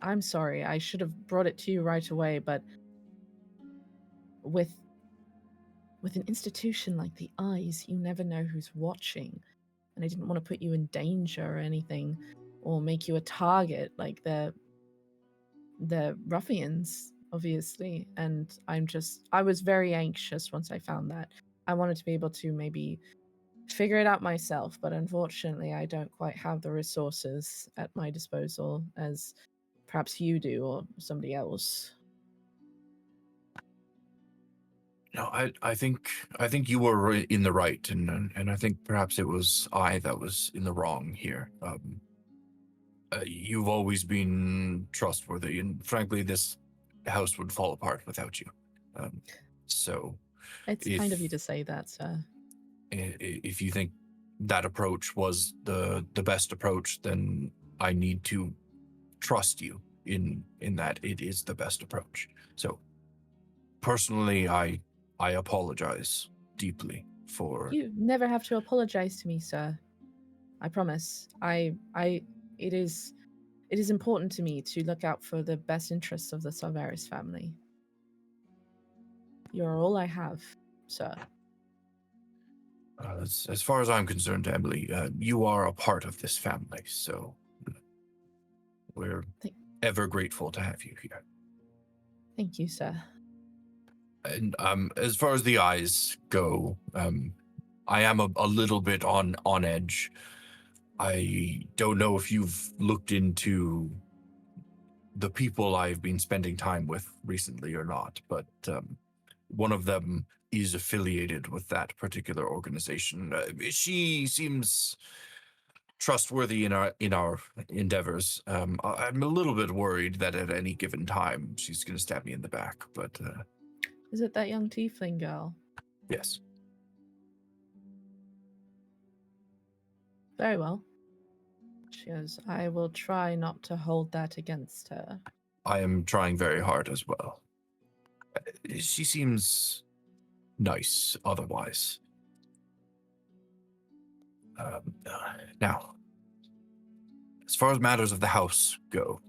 I'm sorry, I should have brought it to you right away, but with an institution like the Eyes, you never know who's watching. And I didn't want to put you in danger or anything, or make you a target like the ruffians, obviously. And I was very anxious once I found that. I wanted to be able to maybe figure it out myself, but unfortunately I don't quite have the resources at my disposal as perhaps you do or somebody else. No, I think you were in the right, and I think perhaps it was I that was in the wrong here. You've always been trustworthy, and frankly, this house would fall apart without you. So, It's kind of you to say that, sir. If you think that approach was the best approach, then I need to trust you in that it is the best approach. So, personally, I apologize deeply for... You never have to apologize to me, sir. I promise. It is important to me to look out for the best interests of the Sargeras family. You are all I have, sir. As far as I'm concerned, Emily, you are a part of this family, so we're ever grateful to have you here. Thank you, sir. And as far as the Eyes go, I am a little bit on edge. I don't know if you've looked into the people I've been spending time with recently or not, but one of them is affiliated with that particular organization. She seems trustworthy in our endeavors. I'm a little bit worried that at any given time she's going to stab me in the back, but Is it that young tiefling girl? yes. Very well. She goes, I will try not to hold that against her. I am trying very hard as well. She seems nice otherwise. Now, as far as matters of the house go,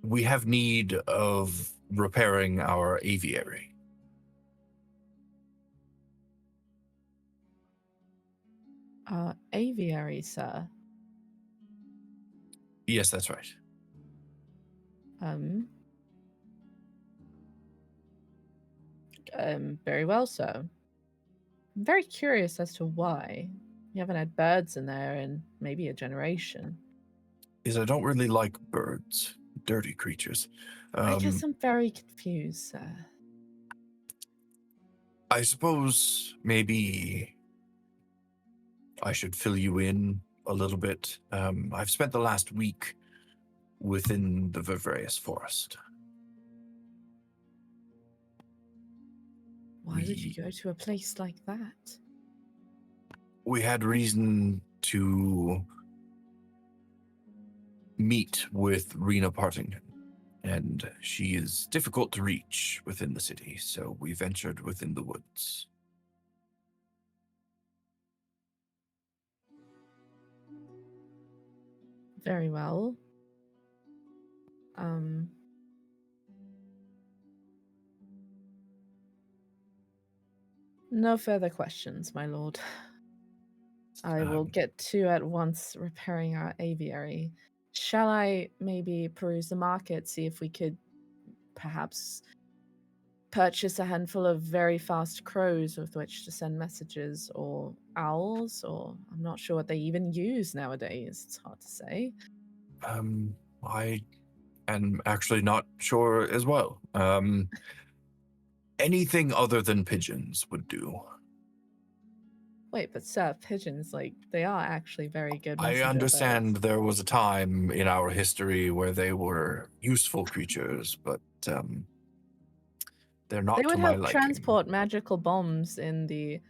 we have need of repairing our aviary. Aviary, sir. Yes, that's right. Very well, sir. I'm very curious as to why. You haven't had birds in there in maybe a generation. Is I don't really like birds, dirty creatures. I guess I'm very confused, sir. I suppose maybe I should fill you in a little bit. I've spent the last week within the Vivarius forest. Why would you go to a place like that? We had reason to meet with Rena Partington, and she is difficult to reach within the city, so we ventured within the woods. Very well. No further questions, my lord. I will get to at once repairing our aviary. Shall I maybe peruse the market, see if we could perhaps purchase a handful of very fast crows with which to send messages, or owls, or I'm not sure what they even use nowadays. It's hard to say. I am actually not sure as well. Anything other than pigeons would do. Wait, but sir, pigeons, like, they are actually very good I messenger understand birds. there was a time in our history where they were useful creatures, but they're not They to would my help liking. transport magical bombs in the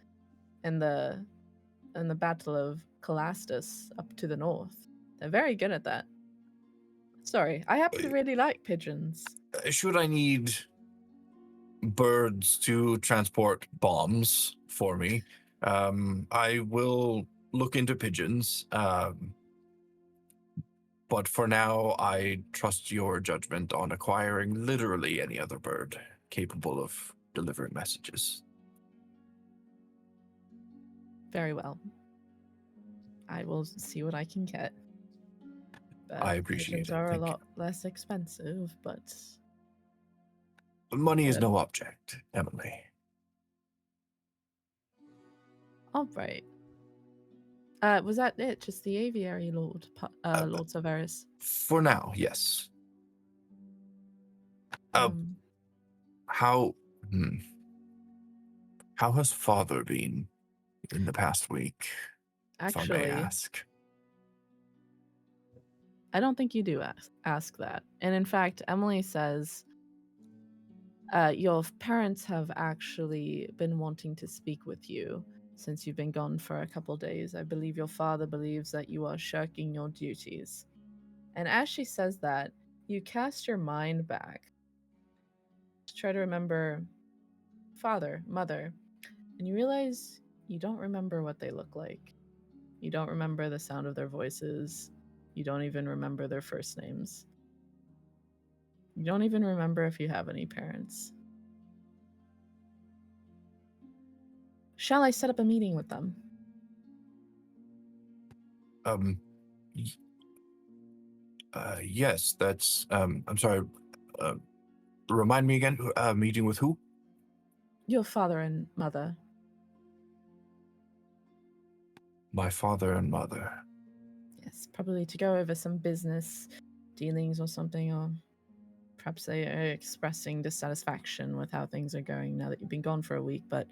Battle of Calastus up to the north. They're very good at that. Sorry, I happen to really like pigeons. Should I need birds to transport bombs for me, I will look into pigeons. But for now, I trust your judgment on acquiring literally any other bird capable of delivering messages. Very well. I will see what I can get. But I appreciate pigeons it. are a Thank you. lot less expensive, but Money is no object, Emily. all right. Was that it? Just the aviary, Lord Severus? For now, yes. How has father been in the past week? Actually, if I may ask. I don't think you do ask that. And in fact, Emily says, your parents have actually been wanting to speak with you since you've been gone for a couple days. I believe your father believes that you are shirking your duties. And as she says that, you cast your mind back to try to remember father, mother, and you realize you don't remember what they look like. You don't remember the sound of their voices. You don't even remember their first names. You don't even remember if you have any parents. Shall I set up a meeting with them? Yes, that's, I'm sorry, remind me again, meeting with who? Your father and mother. My father and mother. Yes, probably to go over some business dealings or something, or Perhaps they are expressing dissatisfaction with how things are going now that you've been gone for a week, but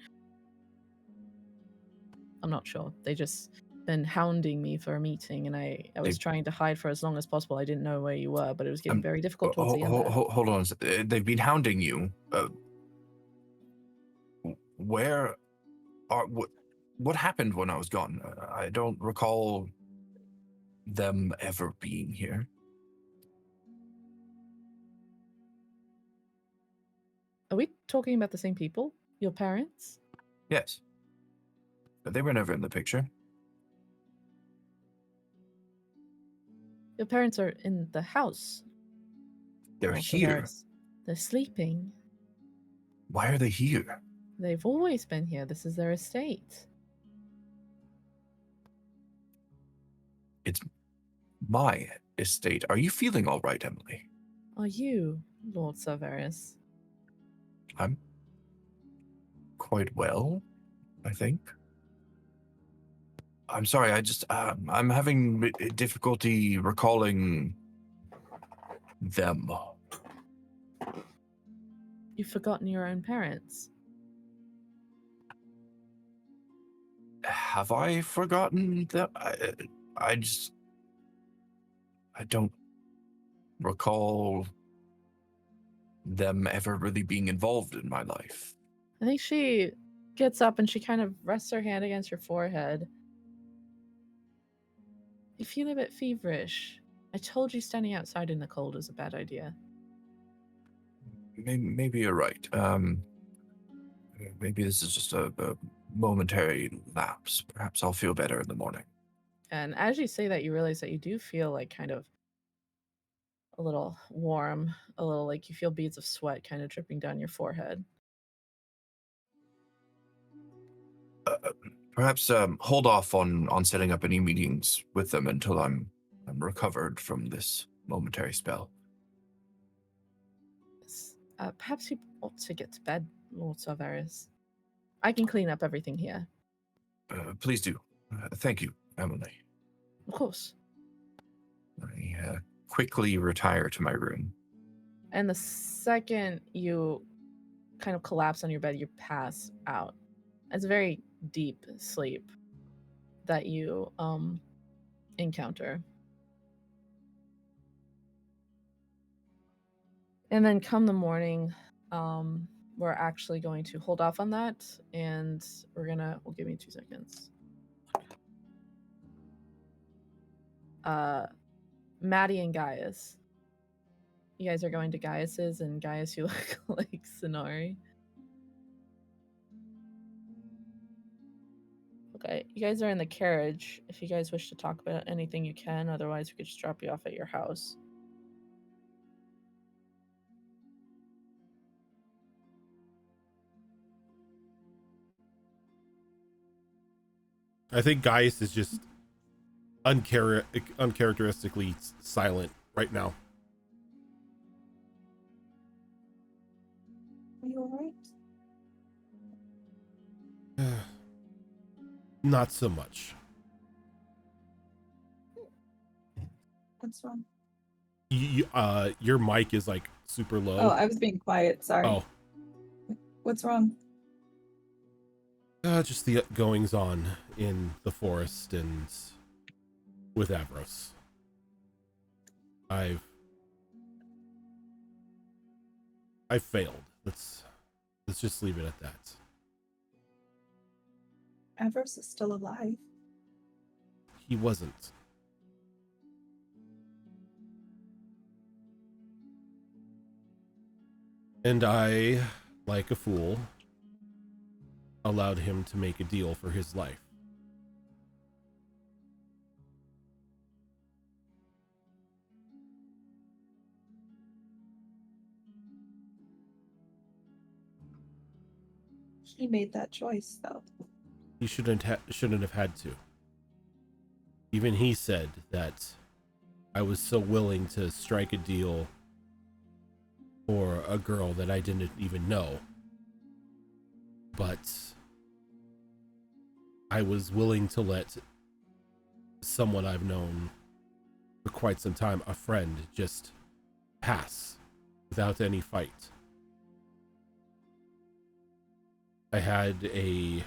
I'm not sure. They just been hounding me for a meeting, and I was trying to hide for as long as possible. I didn't know where you were, but it was getting very difficult towards the end there. Hold on. They've been hounding you. Where are what happened when I was gone? I don't recall them ever being here. Are we talking about the same people? Your parents? Yes. But they were never in the picture. Your parents are in the house. They're Also, here. They're sleeping. Why are they here? They've always been here. This is their estate. It's my estate. Are you feeling all right, Emily? Are you, Lord Cerberus? I'm quite well, I think. I'm sorry, I'm having difficulty recalling them. You've forgotten your own parents. Have I forgotten them? I don't recall them ever really being involved in my life. I think she gets up and she kind of rests her hand against your forehead. You feel a bit feverish. I told you standing outside in the cold is a bad idea. Maybe you're right. Maybe this is just a momentary lapse. Perhaps I'll feel better in the morning. And as you say that, you realize that you do feel like kind of a little warm, a little like you feel beads of sweat kind of dripping down your forehead. Perhaps hold off on setting up any meetings with them until I'm recovered from this momentary spell. Perhaps you ought to get to bed, Lord Cerberus. I can clean up everything here. Please do. Thank you, Emily. Of course. I quickly retire to my room. And the second you kind of collapse on your bed, you pass out. It's a very deep sleep that you encounter. And then come the morning, we're actually going to hold off on that, and we'll give me 2 seconds. Maddie and Gaius. You guys are going to Gaius's, and Gaius, you look like Sonari. Okay, you guys are in the carriage. If you guys wish to talk about anything, you can. Otherwise, we could just drop you off at your house. I think Gaius is just uncharacteristically silent right now. Are you alright? Not so much. What's wrong? Your mic is like super low. Oh, I was being quiet. Sorry. Oh. What's wrong? Just the goings on in the forest and with Avros. I've failed. Let's just leave it at that. Avros is still alive. He wasn't. And I, like a fool, allowed him to make a deal for his life. He made that choice, though. He shouldn't have had to. Even he said that I was so willing to strike a deal for a girl that I didn't even know. But I was willing to let someone I've known for quite some time, a friend, just pass without any fight. I had a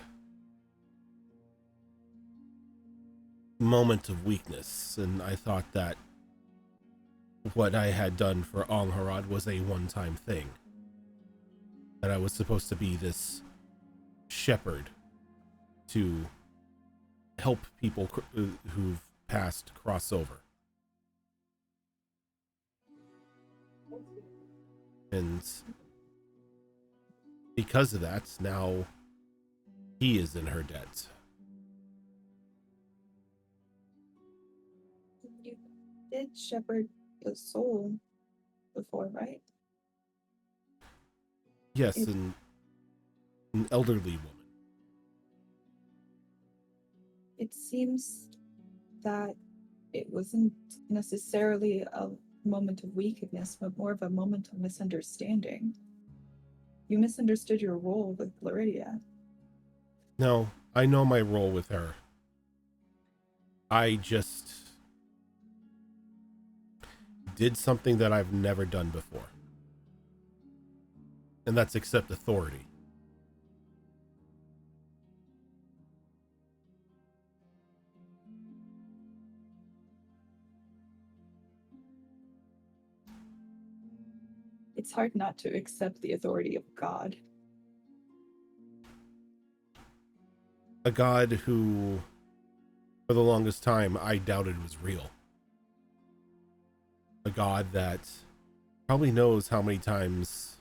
moment of weakness, and I thought that what I had done for Angharad was a one-time thing. That I was supposed to be this shepherd to help people who've passed cross over. And because of that, now he is in her debt. You did shepherd a soul before, right? Yes, an elderly woman. It seems that it wasn't necessarily a moment of weakness, but more of a moment of misunderstanding. You misunderstood your role with Floridia. No, I know my role with her. I just did something that I've never done before. And that's accept authority. It's hard not to accept the authority of God. A god who, for the longest time, I doubted was real. A god that probably knows how many times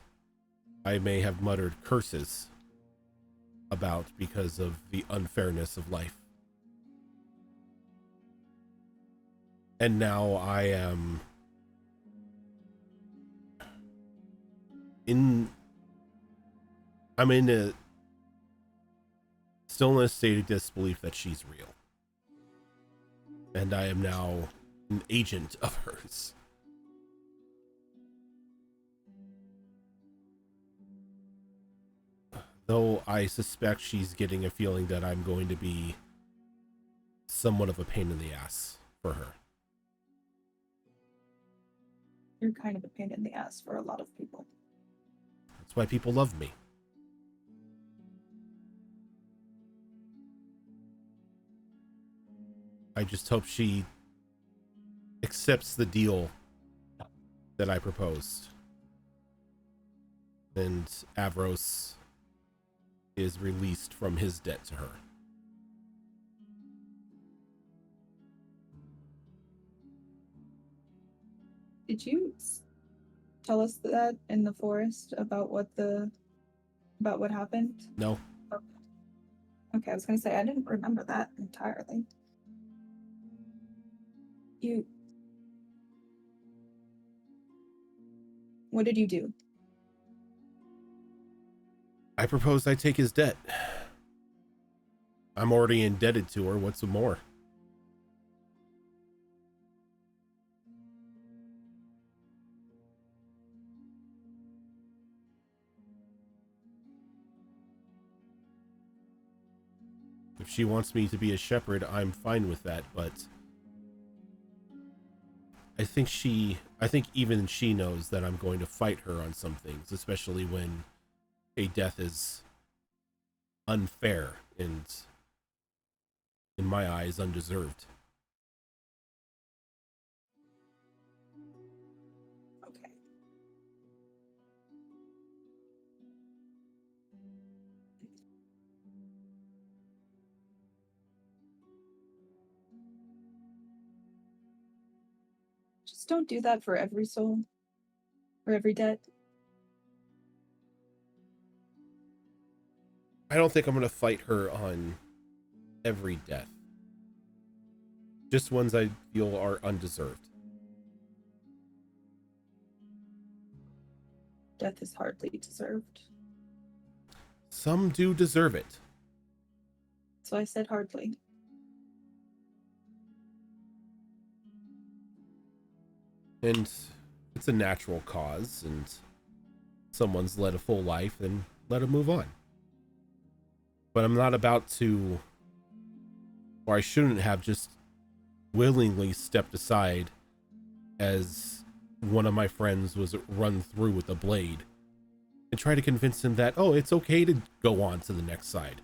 I may have muttered curses about because of the unfairness of life. And now I am I'm in a still in a state of disbelief that she's real. And I am now an agent of hers. Though I suspect she's getting a feeling that I'm going to be somewhat of a pain in the ass for her. You're kind of a pain in the ass for a lot of people. That's why people love me. I just hope she accepts the deal that I proposed. And Avros is released from his debt to her. Did you tell us that in the forest about what happened? No, Okay, I was gonna say I didn't remember that entirely. What did you do? I proposed I take his debt. I'm already indebted to her. What's more? If she wants me to be a shepherd, I'm fine with that, but I think even she knows that I'm going to fight her on some things, especially when a death is unfair and, in my eyes, undeserved. Okay. Just don't do that for every soul. For every debt. I don't think I'm going to fight her on every death. Just ones I feel are undeserved. Death is hardly deserved. Some do deserve it. So I said hardly. And it's a natural cause, and someone's led a full life, and let them move on. But I'm not about to, or I shouldn't have just willingly stepped aside as one of my friends was run through with a blade and try to convince him that, oh, it's okay to go on to the next side.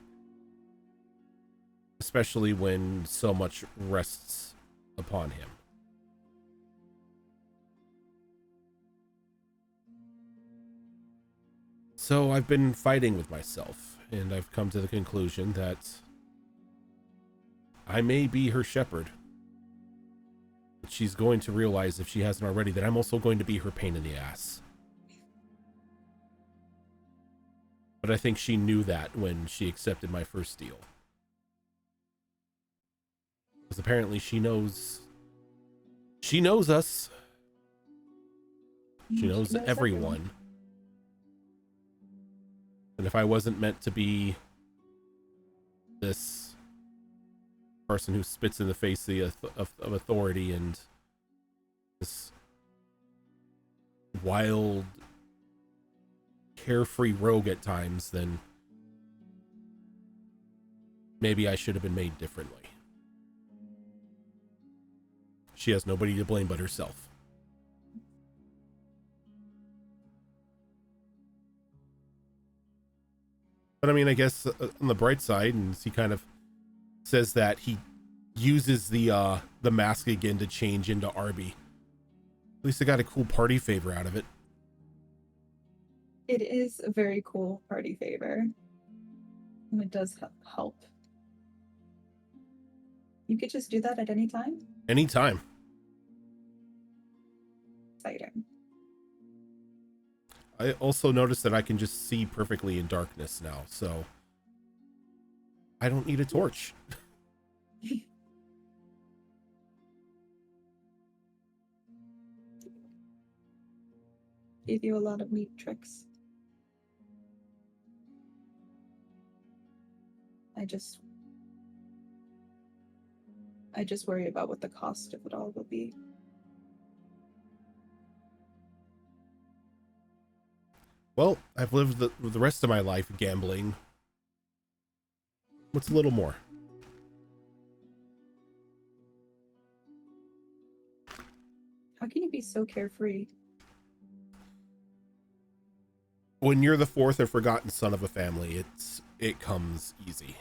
Especially when so much rests upon him. So I've been fighting with myself, and I've come to the conclusion that I may be her shepherd. But she's going to realize, if she hasn't already, that I'm also going to be her pain in the ass. But I think she knew that when she accepted my first deal. Because apparently she knows us. She knows everyone. And if I wasn't meant to be this person who spits in the face of authority and this wild, carefree rogue at times, then maybe I should have been made differently. She has nobody to blame but herself. But I mean, I guess on the bright side, and he kind of says that he uses the mask again to change into Arby. At least I got a cool party favor out of it. It is a very cool party favor. And it does help. You could just do that at any time? Anytime. Exciting. I also noticed that I can just see perfectly in darkness now, so I don't need a torch. Gave you a lot of neat tricks. I just worry about what the cost of it all will be. Well, I've lived the rest of my life gambling. What's a little more? How can you be so carefree? When you're the fourth or forgotten son of a family, it comes easy.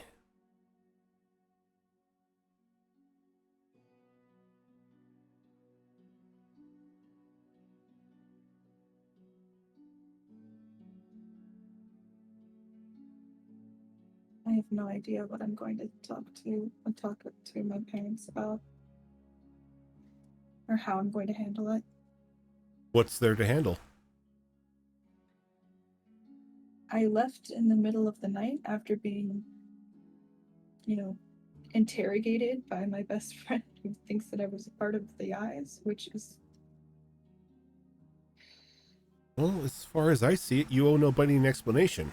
I have no idea what I'm going to talk to my parents about, or how I'm going to handle it. What's there to handle? I left in the middle of the night after being, interrogated by my best friend who thinks that I was a part of the eyes, which is... Well, as far as I see it, you owe nobody an explanation.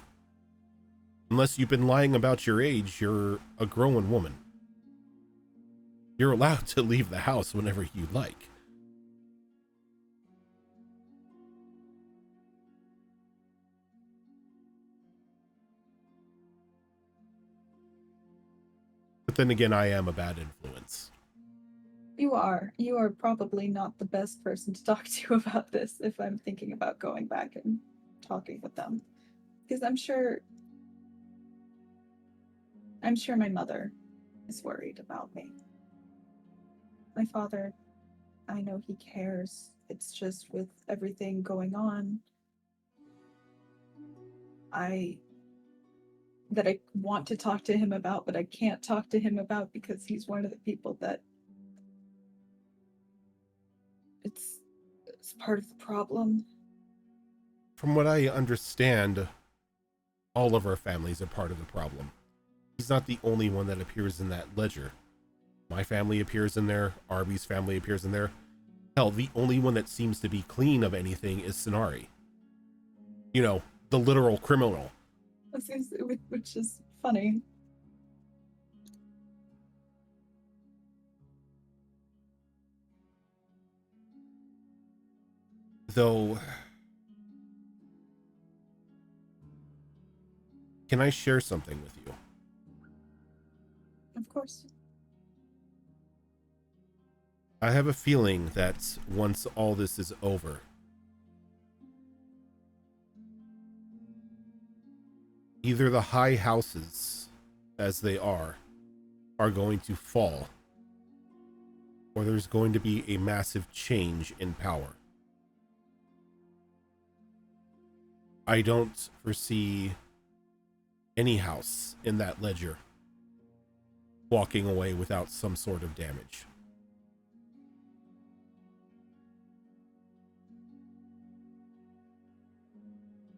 Unless you've been lying about your age, you're a grown woman. You're allowed to leave the house whenever you like. But then again, I am a bad influence. You are probably not the best person to talk to about this if I'm thinking about going back and talking with them. Because I'm sure my mother is worried about me. My father, I know he cares. It's just with everything going on, I want to talk to him about, but I can't talk to him about because he's one of the people that it's part of the problem. From what I understand, all of our families are part of the problem. He's not the only one that appears in that ledger. My family appears in there. Arby's family appears in there. Hell, the only one that seems to be clean of anything is Sonari. You know, the literal criminal. Which is funny. Though, can I share something with you? Of course. I have a feeling that once all this is over, either the high houses, as they are going to fall, or there's going to be a massive change in power. I don't foresee any house in that ledger walking away without some sort of damage.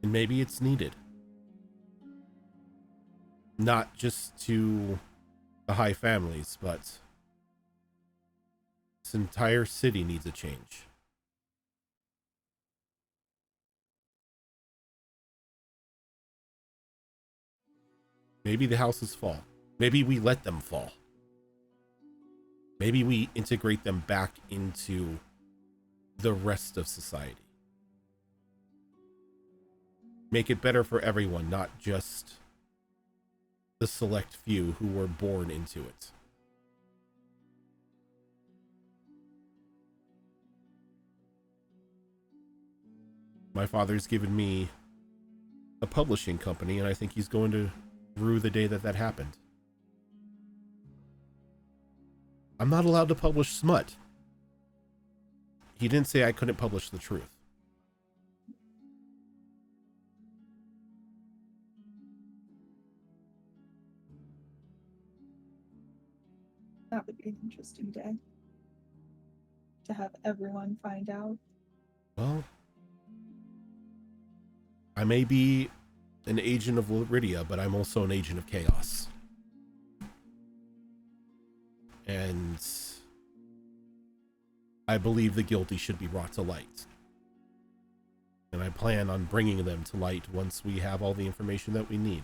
And maybe it's needed. Not just to the high families, but this entire city needs a change. Maybe the houses fall. Maybe we let them fall. Maybe we integrate them back into the rest of society. Make it better for everyone, not just the select few who were born into it. My father's given me a publishing company, and I think he's going to rue the day that happened. I'm not allowed to publish smut. He didn't say I couldn't publish the truth. That would be an interesting day. To have everyone find out. Well, I may be an agent of Lyria, but I'm also an agent of chaos. And I believe the guilty should be brought to light. And I plan on bringing them to light once we have all the information that we need.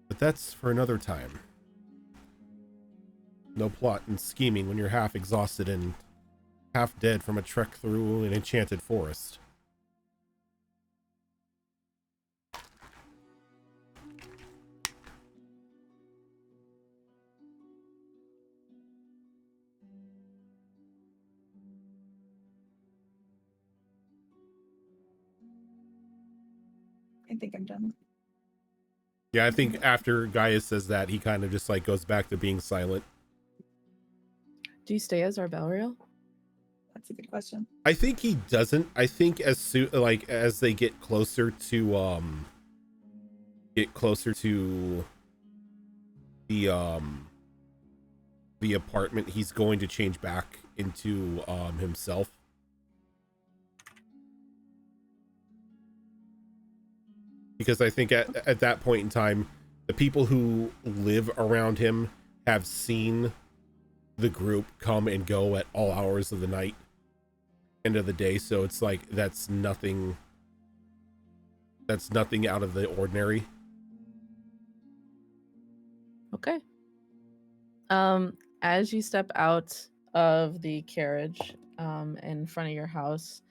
But that's for another time. No plot and scheming when you're half exhausted and half dead from a trek through an enchanted forest. I think I'm done. Yeah, I think after Gaius says that, he kind of just like goes back to being silent. Do you stay as Arbelriel? That's a good question. I think he doesn't. I think as soon as they get closer to the apartment, he's going to change back into himself. Because I think at that point in time, the people who live around him have seen the group come and go at all hours of the night, end of the day. So it's like, that's nothing out of the ordinary. Okay. As you step out of the carriage in front of your house,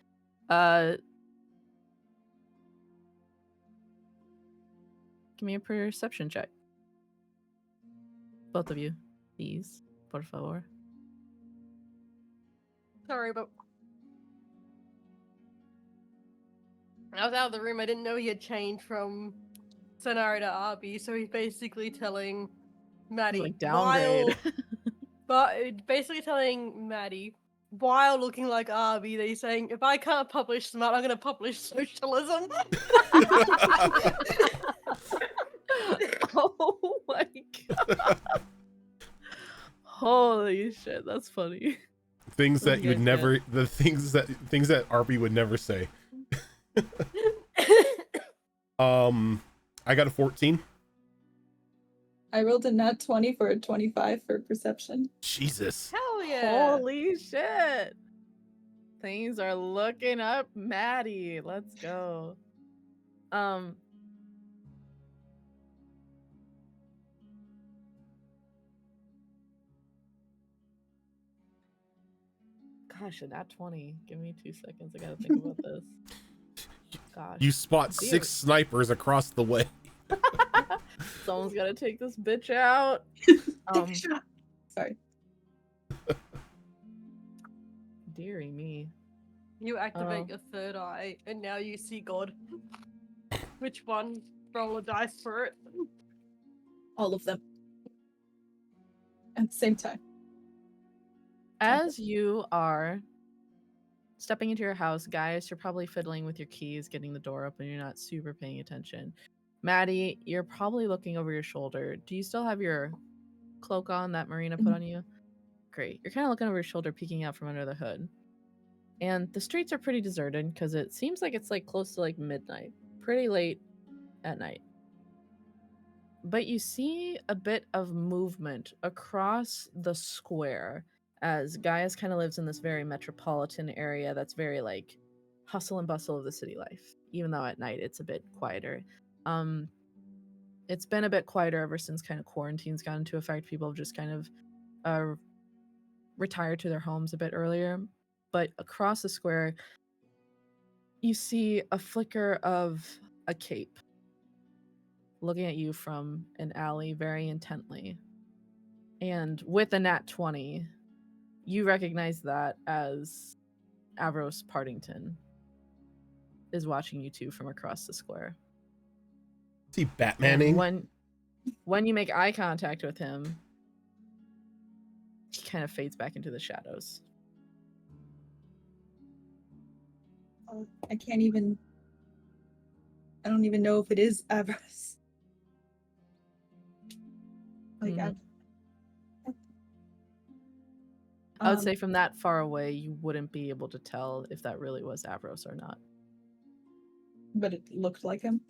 give me a perception check. Both of you, please, por favor. Sorry, but I was out of the room. I didn't know he had changed from Sonara to Arby, so he's basically telling Maddie Like downgrade. but basically telling Maddie while looking like Arby, that he's saying, if I can't publish smart, I'm going to publish socialism. Oh my god. Holy shit, that's funny. Things that Okay, you would never, the things that Arby would never say. I got a 14. I rolled a nat 20 for a 25 for perception. Jesus. Hell yeah. Holy shit. Things are looking up, Maddie. Let's go. Gosh, a nat 20. Give me 2 seconds. I gotta think about this. Gosh. You spot Dear. 6 snipers across the way. Someone's gotta take this bitch out. Take a shot. Sorry. Deary me. You activate your third eye, and now you see God. Which one? Roll a dice for it. All of them. At the same time. As you are stepping into your house, guys, you're probably fiddling with your keys, getting the door open. You're not super paying attention. Maddie, you're probably looking over your shoulder. Do you still have your cloak on that Marina put on you? Great. You're kind of looking over your shoulder, peeking out from under the hood. And the streets are pretty deserted because it seems like it's like close to like midnight, pretty late at night. But you see a bit of movement across the square as Gaius kind of lives in this very metropolitan area that's very like hustle and bustle of the city life, even though at night it's a bit quieter. It's been a bit quieter ever since kind of quarantine's gone into effect. People have just kind of retired to their homes a bit earlier. But across the square, you see a flicker of a cape looking at you from an alley very intently. And with a nat 20, you recognize that as Avros Partington is watching you two from across the square. Is he And Batmaning? when you make eye contact with him, he kind of fades back into the shadows. I don't even know if it is Avros. Like, Mhm. I would say um, from that far away, you wouldn't be able to tell if that really was Avros or not. but it looked like him.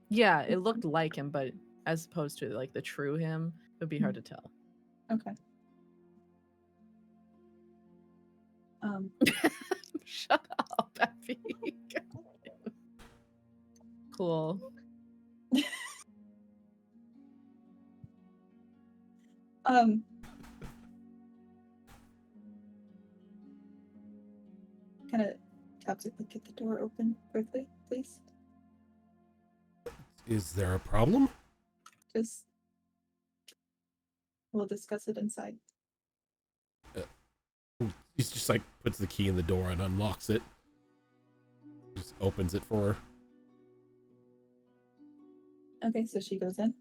Yeah, it looked like him, but as opposed to like the true him, it would be hard to tell. Okay. Shut up, Effie. Cool. Kind of taps it, like, get the door open quickly, please. Is there a problem? Just we'll discuss it inside. He's just like puts the key in the door and unlocks it. Just opens it for her. Okay, so she goes in.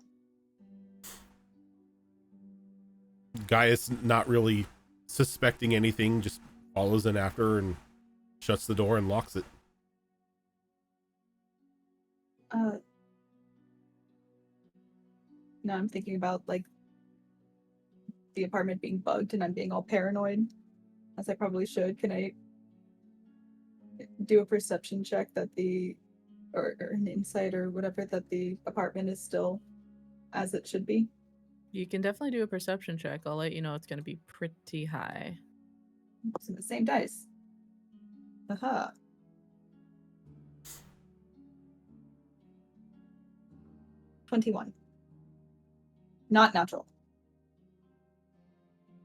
Gaius, not really suspecting anything, just follows in after her and shuts the door and locks it. Now I'm thinking about like the apartment being bugged and I'm being all paranoid, as I probably should. Can I do a perception check that or an insight or whatever, that the apartment is still as it should be? You can definitely do a perception check. I'll let you know it's going to be pretty high. Using the same dice. Aha. $21. Not natural.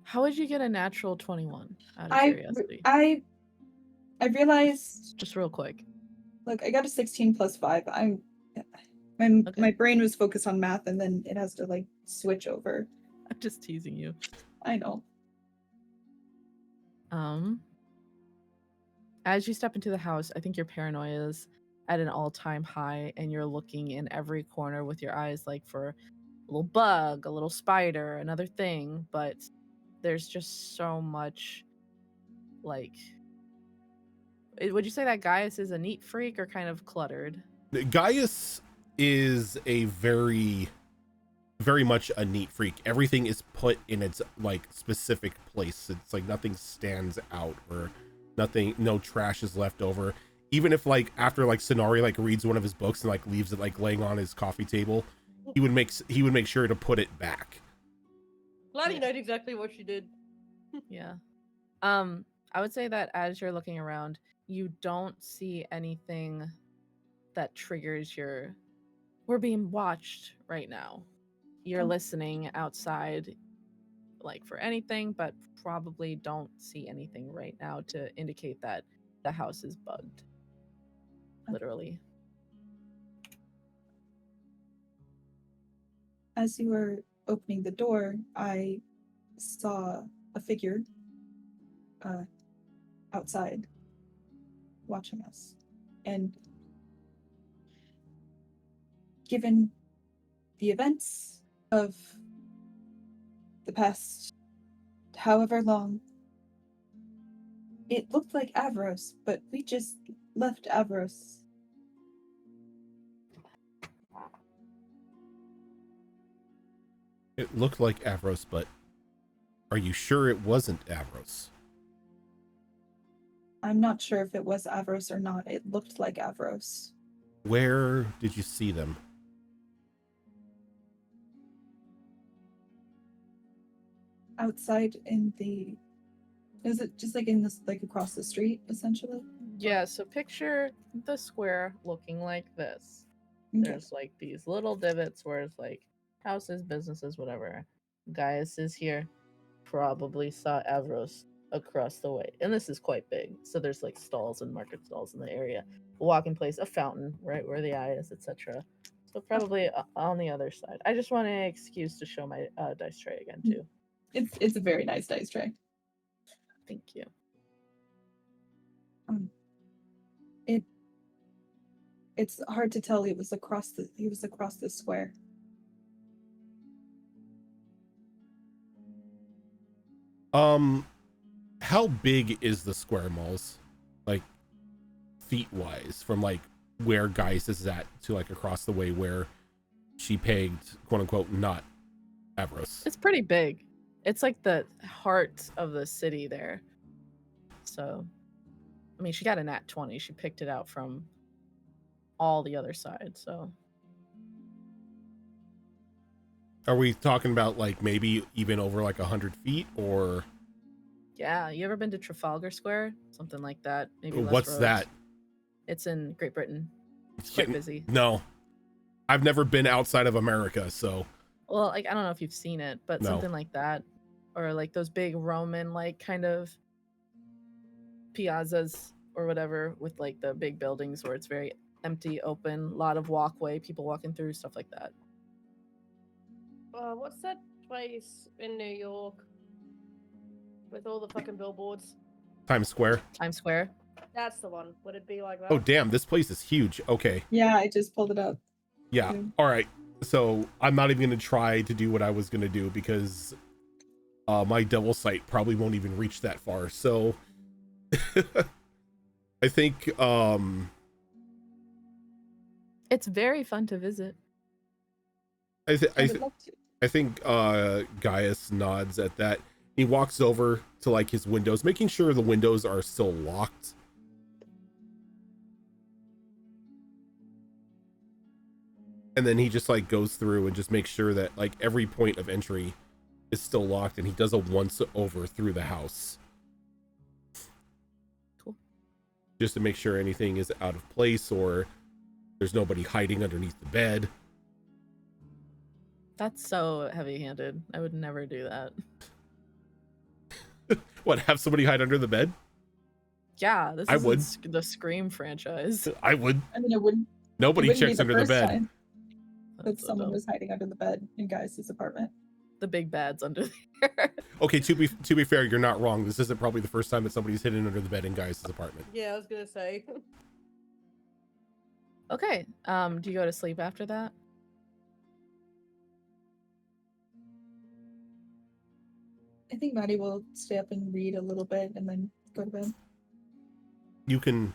How would you get a natural 21? Out of curiosity. I realized, Just real quick. like, I got a 16 plus 5. My brain was focused on math and then it has to like switch over. I'm just teasing you. I know. As you step into the house, I think your paranoia is at an all-time high and you're looking in every corner with your eyes like for a little bug, a little spider, another thing, but there's just so much like would you say that Gaius is a neat freak or kind of cluttered? Gaius is a very much a neat freak. Everything is put in its like specific place. It's like nothing stands out or no trash is left over. Even if like after like Sonari like reads one of his books and like leaves it like laying on his coffee table, he would make sure to put it back. Glad you know exactly what you did. Yeah. I would say that as you're looking around, you don't see anything that triggers we're being watched right now. You're listening outside, like for anything, but probably don't see anything right now to indicate that the house is bugged. Literally. As you were opening the door, I saw a figure outside watching us. And given the events of the past however long, it looked like Avros, but we just left Avros. It looked like Avros, but are you sure it wasn't Avros? I'm not sure if it was Avros or not. It looked like Avros. Where did you see them? Outside in the... Is it just like in this, like across the street, essentially? Yeah, so picture the square looking like this. Okay. There's like these little divots where it's like houses, businesses, whatever. Gaius is here. Probably saw Avros across the way. And this is quite big. So there's like stalls and market stalls in the area. A walking place, a fountain, right where the eye is, etc. So probably on the other side. I just want an excuse to show my dice tray again too. It's a very nice dice tray. Thank you. It's hard to tell. He was across the square. How big is the square, Malls? Like feet wise, from like where Gaius is at to like across the way where she pegged, quote unquote, not Avros. It's pretty big. It's like the heart of the city there. So, I mean, she got a nat 20. She picked it out from all the other side. So, Are we talking about like maybe even over like 100 feet or? yeah. You ever been to Trafalgar Square? Something like that. Maybe less What's roads. that? It's in Great Britain. It's quite busy. No, I've never been outside of America, so. Well, like I don't know if you've seen it, but No. something like that, or like those big Roman like kind of piazzas or whatever with like the big buildings where it's very empty, open, a lot of walkway, people walking through, stuff like that. What's that place in New York with all the fucking billboards? Times Square. Times Square. That's the one. Would it be like that? Oh damn, this place is huge. Okay. Yeah, I just pulled it up. Yeah. All right. So I'm not even gonna try to do what I was gonna do because my devil sight probably won't even reach that far. So I think It's very fun to visit. I would love to. think Gaius nods at that. He walks over to like his windows, making sure the windows are still locked. And then he just like goes through and just makes sure that like every point of entry is still locked, and he does a once over through the house. Cool. Just to make sure anything is out of place or there's nobody hiding underneath the bed. That's so heavy-handed. I would never do that. What, have somebody hide under the bed? Yeah, this I is would. the Scream franchise. I would. I mean, it wouldn't. Nobody it wouldn't be checks under the first bed. time that That's so someone dumb. was hiding under the bed in Gaius's apartment. The big bad's under there. Okay, to be fair, you're not wrong. This isn't probably the first time that somebody's hidden under the bed in Gaius' apartment. Yeah, I was gonna say. Okay. Do you go to sleep after that? I think Maddie will stay up and read a little bit and then go to bed. You can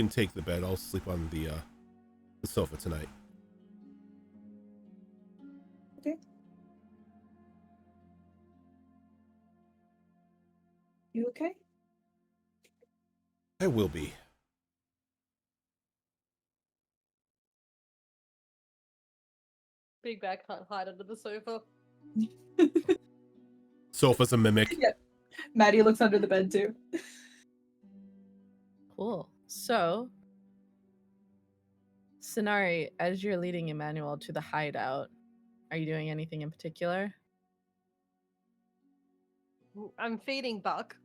take the bed. I'll sleep on the sofa tonight. Okay. You okay? I will be. Big bag can't hide under the sofa. Sofa's a mimic. Yeah. Maddie looks under the bed too. Cool. So, Sonari, as you're leading Emmanuel to the hideout, are you doing anything in particular? I'm feeding Buck.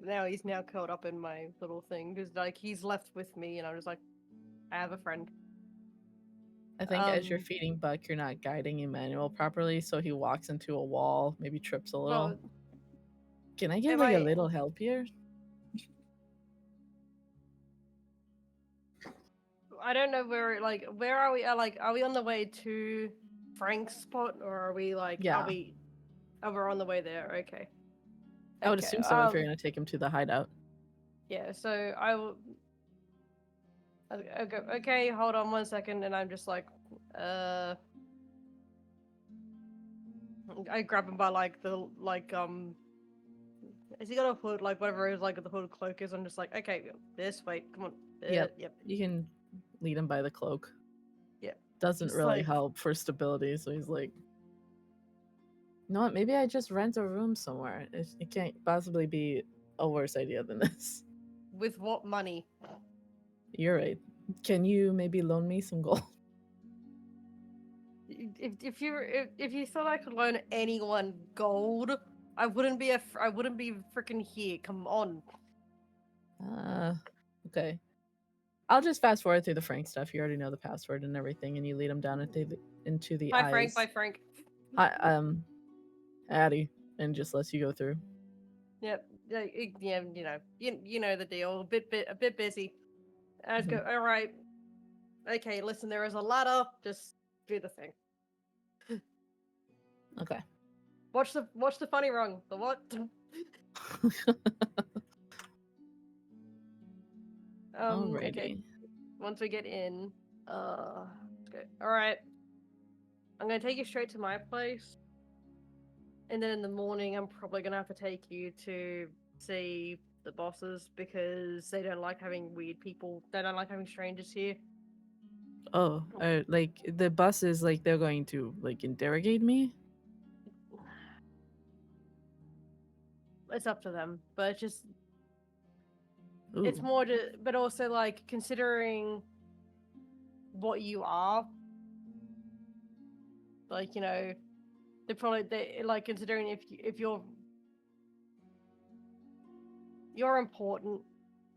Now he's curled up in my little thing because like he's left with me, and I'm just like, I have a friend. I think as you're feeding Buck, you're not guiding Emmanuel properly, so he walks into a wall, maybe trips a little. Well, Can I get am like a I- little help here? I don't know where are we? Are we on the way to Frank's spot, or are we Yeah. we're on the way there. Okay. I would Okay, assume so if you're gonna take him to the hideout. Yeah, so I will. I go, okay, hold on 1 second, and I'm just like, I grab him by has he got a hood, like whatever his the hood cloak is? I'm just like, okay, this way, come on. Yep. Yep. You can lead him by the cloak. Yep. Doesn't Just really like- help for stability, so he's like, you know what, maybe I just rent a room somewhere. It can't possibly be a worse idea than this. With what money? You're right. Can you maybe loan me some gold? If you thought I could loan anyone gold, I wouldn't be freaking here. Come on. Okay. I'll just fast forward through the Frank stuff. You already know the password and everything, and you lead him down into the Bye, eyes. Frank. Bye, Frank. Hi, Addie, and just lets you go through. Yep. Yeah. You know the deal. A bit busy. I just go. All right. Okay. Listen, there is a ladder. Just do the thing. Okay. Watch the funny rung. The what? Alrighty. Okay. Once we get in, okay. All right. I'm gonna take you straight to my place, and then in the morning, I'm probably gonna have to take you to see the bosses because they don't like having weird people. They don't like having strangers here. Oh, like the bus is like they're going to like interrogate me? It's up to them, but it's just Ooh. it's more to, but also like considering what you are, like they like considering if you're important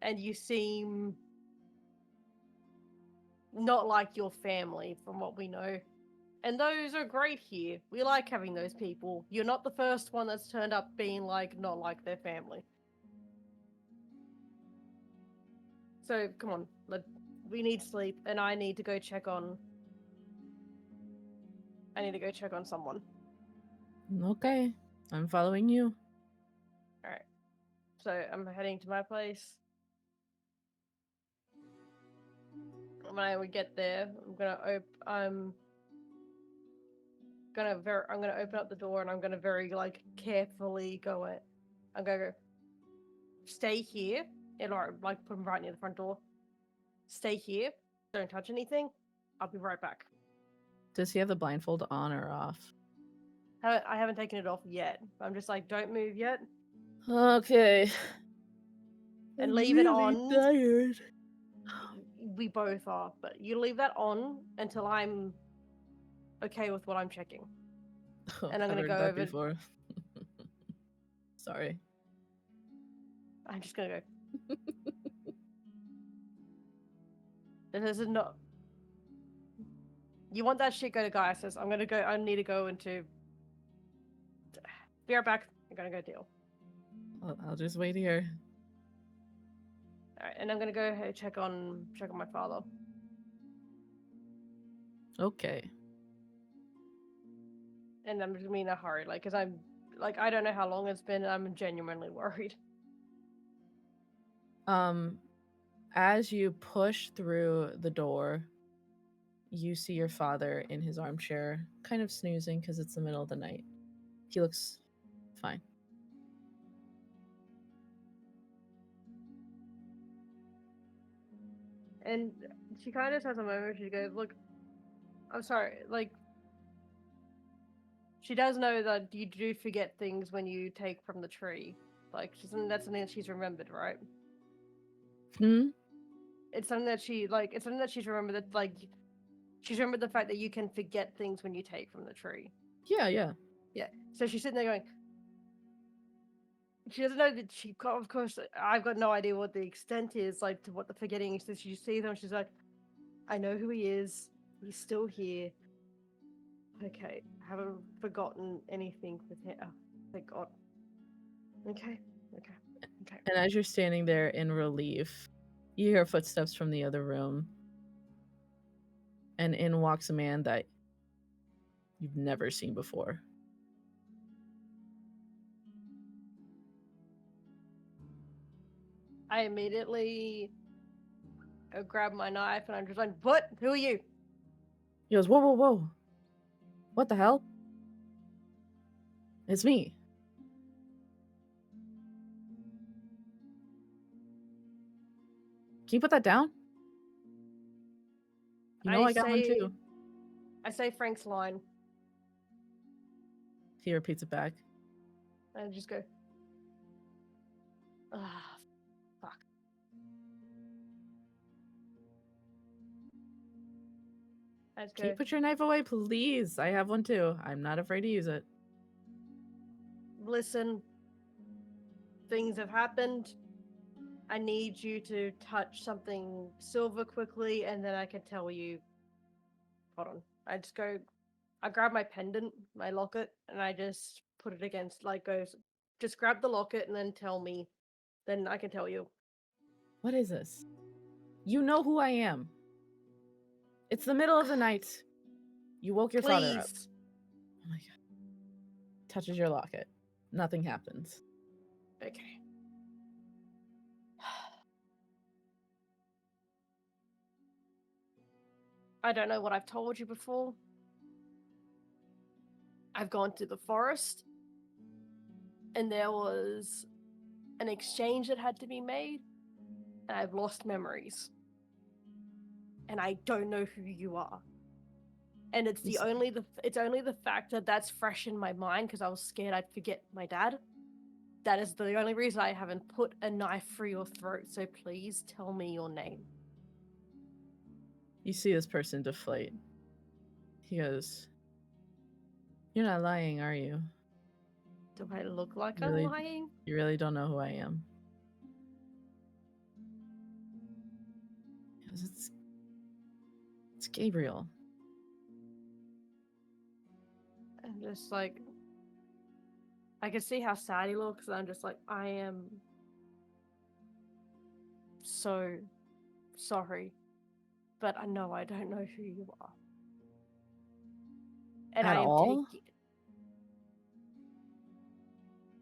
and you seem not like your family from what we know. And those are great here. We like having those people. You're not the first one that's turned up being like not like their family. So come on, we need sleep, and I need to go check on someone. Okay. I'm following you. Alright. So I'm heading to my place. When I would get there, I'm gonna open up the door, and I'm gonna very carefully go it. I'm gonna go stay here, and put him right near the front door. Stay here. Don't touch anything. I'll be right back. Does he have the blindfold on or off? I haven't taken it off yet. I'm just like, don't move yet. Okay. And I'm leave it really on. Tired. We both are, but you leave that on until I'm okay with what I'm checking. Oh, And I'm I've gonna heard go that over. before. Sorry. I'm just gonna go. This is not. You want that shit? Go to Gaia. Says I'm gonna go. I need to go into. Be right back. I'm gonna go deal. I'll just wait here. All right, and I'm gonna go ahead check on my father. Okay. And I'm just gonna be in a hurry, because I'm I don't know how long it's been. And I'm genuinely worried. As you push through the door, you see your father in his armchair, kind of snoozing because it's the middle of the night. He looks fine. And she kind of has a moment. She goes, "Look, I'm sorry. She does know that you do forget things when you take from the tree. That's something that she's remembered, right? Hmm? It's something that it's something that she's remembered that she's remembered the fact that you can forget things when you take from the tree. Yeah. Yeah. So she's sitting there going, She doesn't know that she. Of course, I've got no idea what the extent is, like to what the forgetting is. So she sees him. She's like, I know who he is. He's still here. Okay, I haven't forgotten anything with him. Oh, thank God. Okay. And as you're standing there in relief, you hear footsteps from the other room. And in walks a man that you've never seen before. I immediately grab my knife and I'm just like, what? Who are you? He goes, whoa, whoa, whoa. What the hell? It's me. Can you put that down? You know I got one too. I say Frank's line. He repeats it back. And I just go, ah, fuck. I just Can go, you put your knife away, please? I have one too. I'm not afraid to use it. listen, things have happened. I need you to touch something silver quickly, and then I can tell you. Hold on. I just go, I grab my pendant, my locket, and I just put it against, like, goes, just grab the locket and then tell me. Then I can tell you. What is this? You know who I am. It's the middle of the night. You woke your father up. Please. Oh my God. Touches your locket. Nothing happens. Okay. I don't know what I've told you before. I've gone to the forest, and there was an exchange that had to be made, and I've lost memories. And I don't know who you are. And it's only the fact that that's fresh in my mind because I was scared I'd forget my dad. That is the only reason I haven't put a knife through your throat. So please tell me your name. You see this person deflate. He goes, "You're not lying, are you? Do I look like Really? I'm lying? You really don't know who I am?" He goes, it's Gabriel. And just like, I can see how sad he looks, and I'm just like, I am so sorry, but I know I don't know who you are. And At I am all? taking.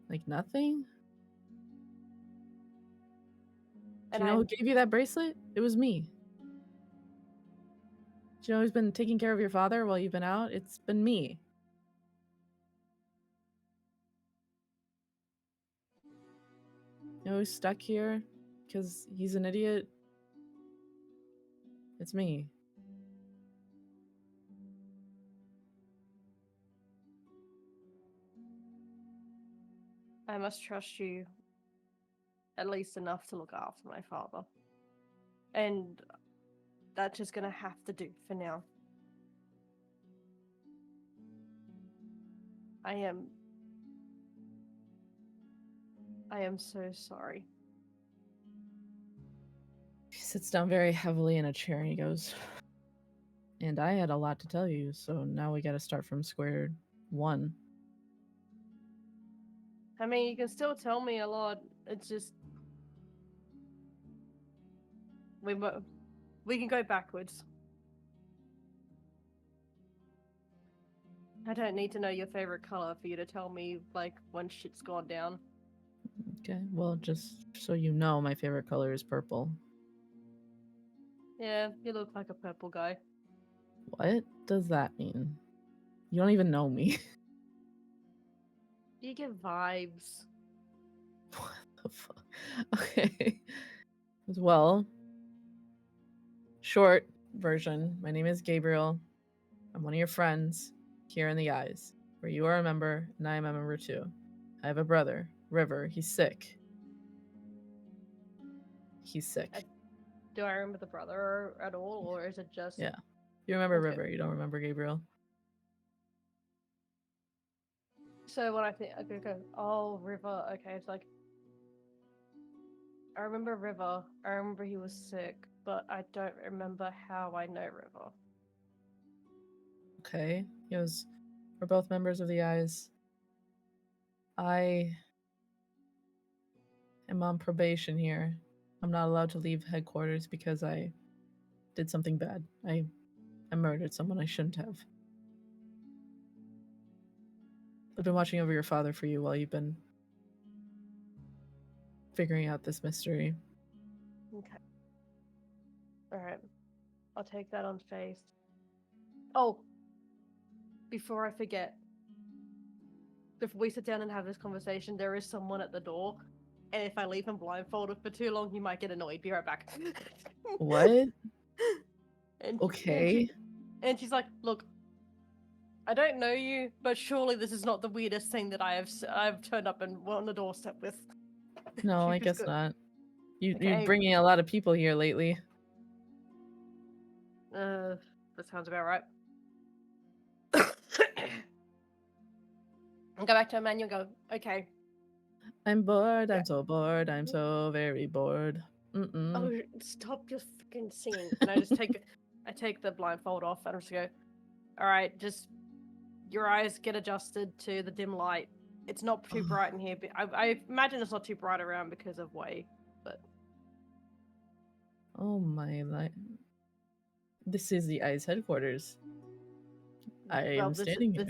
Like nothing? Do And you know who gave you that bracelet? It was me. Do you know who's been taking care of your father while you've been out? It's been me. You know who's stuck here because he's an idiot? It's me. I must trust you at least enough to look after my father. And that's just gonna have to do for now. I am so sorry. He sits down very heavily in a chair and he goes, "And I had a lot to tell you, so now we gotta start from square one." I mean, you can still tell me a lot. It's just we can go backwards. I don't need to know your favorite color for you to tell me, like, when shit's gone down. Okay, well, just so you know, my favorite color is purple. Yeah, you look like a purple guy. What does that mean? You don't even know me. You get vibes. What the fuck? Okay. Well, short version, my name is Gabriel. I'm one of your friends here in the eyes, where you are a member and I am a member too. I have a brother, River. He's sick. He's sick. Do I remember the brother at all, or is it just... Yeah. You remember Okay. River, you don't remember Gabriel. So when I think, okay, oh, River, okay, it's like, I remember River. I remember he was sick, but I don't remember how I know River. Okay. We're both members of the Eyes. I am on probation here. I'm not allowed to leave headquarters because I did something bad. I murdered someone I shouldn't have. I've been watching over your father for you while you've been figuring out this mystery. Okay. Alright. I'll take that on faith. Oh! Before I forget, before we sit down and have this conversation, there is someone at the door, and if I leave him blindfolded for too long, he might get annoyed. Be right back. What? And, Okay. and she's like, look, I don't know you, but surely this is not the weirdest thing that I've turned up and on the doorstep with. No, She I just guess go- not. You're Okay. bringing a lot of people here lately. That sounds about right. And go back to Emmanuel and go, okay. I'm bored. Yeah. I'm so bored. I'm so very bored. Mm-mm. Oh, stop just fucking singing. And I just take the blindfold off and I just go, all right, just your eyes get adjusted to the dim light. It's not too bright in here, but I imagine it's not too bright around because of Way, but Oh my life. This is the Eyes headquarters. I am standing here.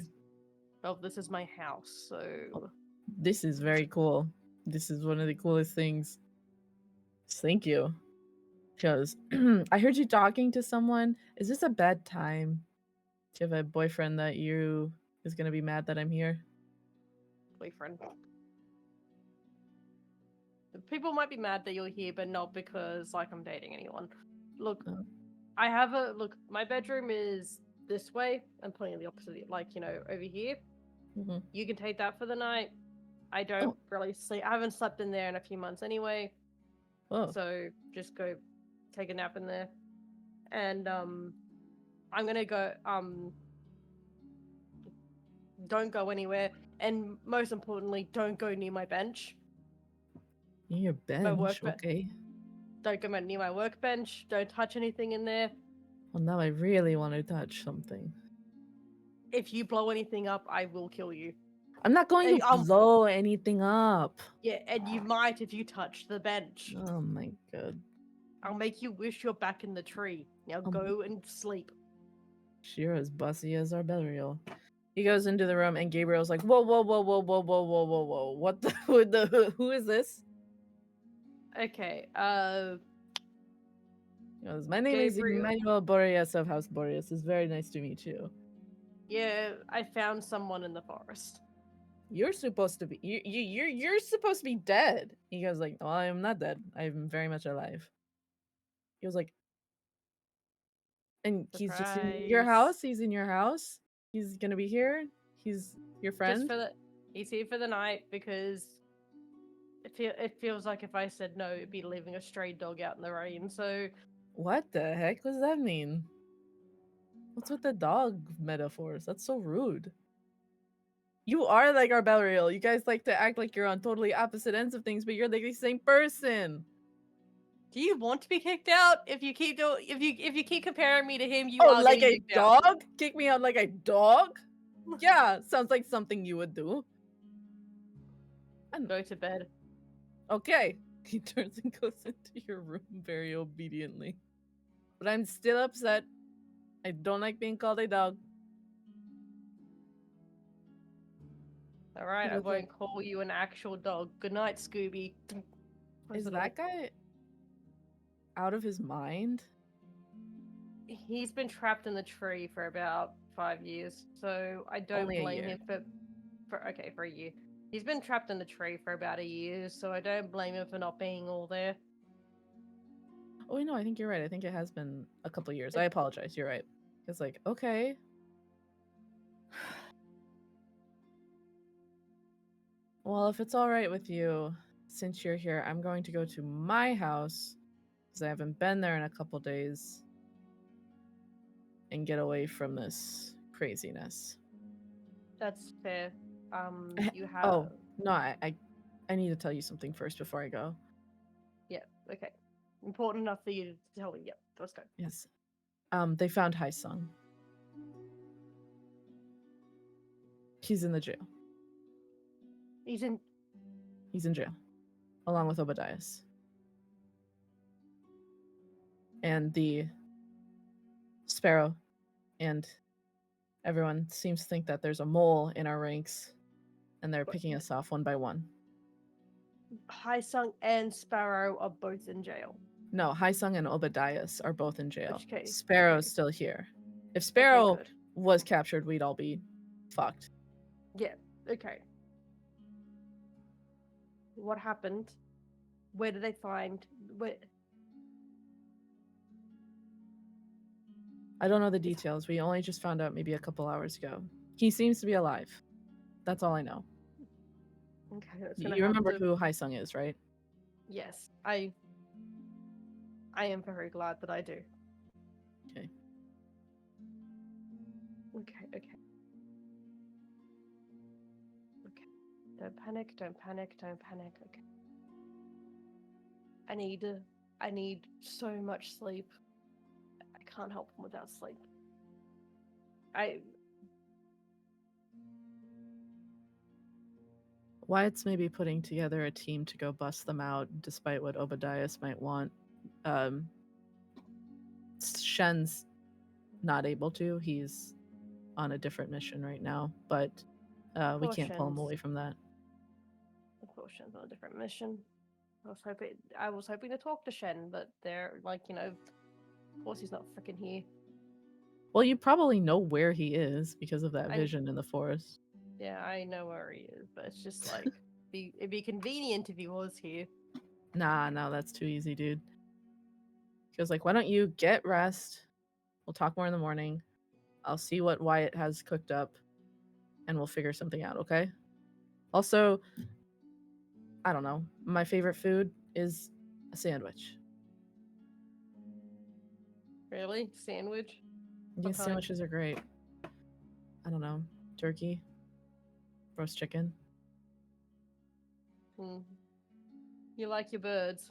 This is my house, so This is very cool. This is one of the coolest things. Thank you. Because I heard you talking to someone. Is this a bad time? Do you have a boyfriend that you is gonna be mad that I'm here? boyfriend. People might be mad that you're here, but not because like I'm dating anyone. Look, Oh. my bedroom is this way. I'm pointing the opposite, like, over here. Mhm. You can take that for the night. I don't really sleep. I haven't slept in there in a few months anyway. Oh. So just go take a nap in there. And I'm gonna go don't go anywhere. And most importantly, don't go near my bench. Your bench, okay. Don't go near my workbench. Don't touch anything in there. Well, now I really want to touch something. If you blow anything up, I will kill you. I'm not going to blow anything up. Yeah, and you might if you touch the bench. Oh my god. I'll make you wish you're back in the tree. Now go and sleep. You're as bossy as our burial. He goes into the room and Gabriel's like, whoa, whoa, whoa, whoa, whoa, whoa, whoa, whoa, whoa. What the who is this? Okay, He goes, my name is Emmanuel Boreas of House Boreas. It's very nice to meet you. Yeah, I found someone in the forest. You're supposed to be you're supposed to be dead. He goes like, no, I'm not dead. I'm very much alive. He was like, and Surprise. he's just in your house. He's in your house. He's gonna be here. He's your friend. He's here for the night because it feels like if I said no, it'd be leaving a stray dog out in the rain. So what the heck does that mean? What's with the dog metaphors? That's so rude. You are like our burial. You guys like to act like you're on totally opposite ends of things, but you're like the same person. Do you want to be kicked out? If you keep comparing me to him, you are like a dog? Out. Kick me out like a dog? Yeah, sounds like something you would do. And go to bed. Okay. He turns and goes into your room very obediently. But I'm still upset. I don't like being called a dog. Alright, I won't call you an actual dog. Good night, Scooby. Is that guy out of his mind? He's been trapped in the tree for about 5 years, so I don't blame him for a year. He's been trapped in the tree for about a year, so I don't blame him for not being all there. Oh, no, I think you're right. I think it has been a couple years. I apologize. You're right. It's like, okay. Well, if it's all right with you, since you're here, I'm going to go to my house because I haven't been there in a couple days and get away from this craziness. That's fair. You have. Oh no, I need to tell you something first before I go. Yeah. Okay. Important enough for you to tell me. Yep, let's go. Yes. They found Hai Sung. He's in the jail. He's in. He's in jail, along with Obadiah's. And the Sparrow and everyone seems to think that there's a mole in our ranks, and they're picking us off one by one. Hai Sung and Sparrow are both in jail. No, Hai Sung and Obadiah's are both in jail. Okay. Sparrow's Okay. still here. If Sparrow Okay, good. was captured, we'd all be fucked. Yeah. Okay. What happened? Where did they find? Where? I don't know the details. We only just found out maybe a couple hours ago. He seems to be alive. That's all I know. Okay, that's gonna You have remember to... who Hai Sung is, right? Yes, I am very glad that I do. Okay. Okay. Don't panic. Okay. I need so much sleep. I can't help him without sleep. Wyatt's maybe putting together a team to go bust them out, despite what Obadiah's might want. Shen's not able to. He's on a different mission right now, but we can't pull him Shen's- away from that. Of course, Shen's on a different mission. I was hoping to talk to Shen, but they're like, of course he's not freaking here. Well, you probably know where he is because of that I- vision in the forest. Yeah, I know where he is, but it's just like it'd be convenient if he was here. Nah, no, that's too easy, dude. He goes like, why don't you get rest? We'll talk more in the morning. I'll see what Wyatt has cooked up, and we'll figure something out, okay? Also, I don't know. My favorite food is a sandwich. Really? Sandwich? These What kind? sandwiches are great. I don't know. Turkey, roast chicken. You like your birds.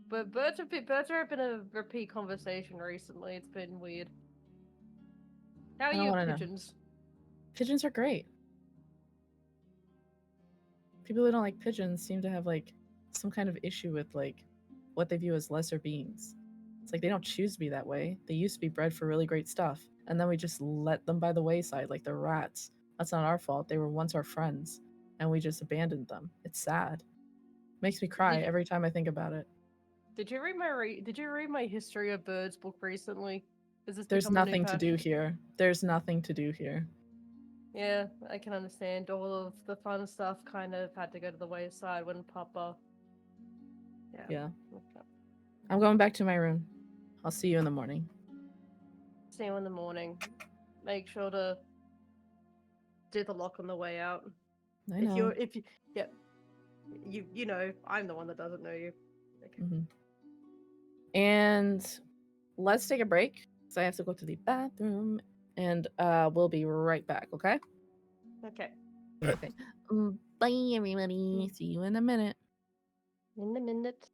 But birds have been a repeat conversation recently. It's been weird. How are I don't you wanna know. pigeons? Pigeons are great. People who don't like pigeons seem to have like some kind of issue with like what they view as lesser beings. It's like they don't choose to be that way. They used to be bred for really great stuff, and then we just let them by the wayside like they're rats. That's not our fault. They were once our friends, and we just abandoned them. It's sad. Makes me cry every time I think about it. Did you read my history of birds book recently? Is this There's become a new nothing to do passion? here. There's nothing to do here. Yeah, I can understand. All of the fun stuff kind of had to go to the wayside when Papa. Yeah. Okay. I'm going back to my room. I'll see you in the morning. See you in the morning. Make sure to do the lock on the way out. I know. You know, I'm the one that doesn't know you. Okay. Mm-hmm. And let's take a break because I have to go to the bathroom, and we'll be right back. Okay. Okay. Okay. Bye, everybody. See you in a minute. In a minute.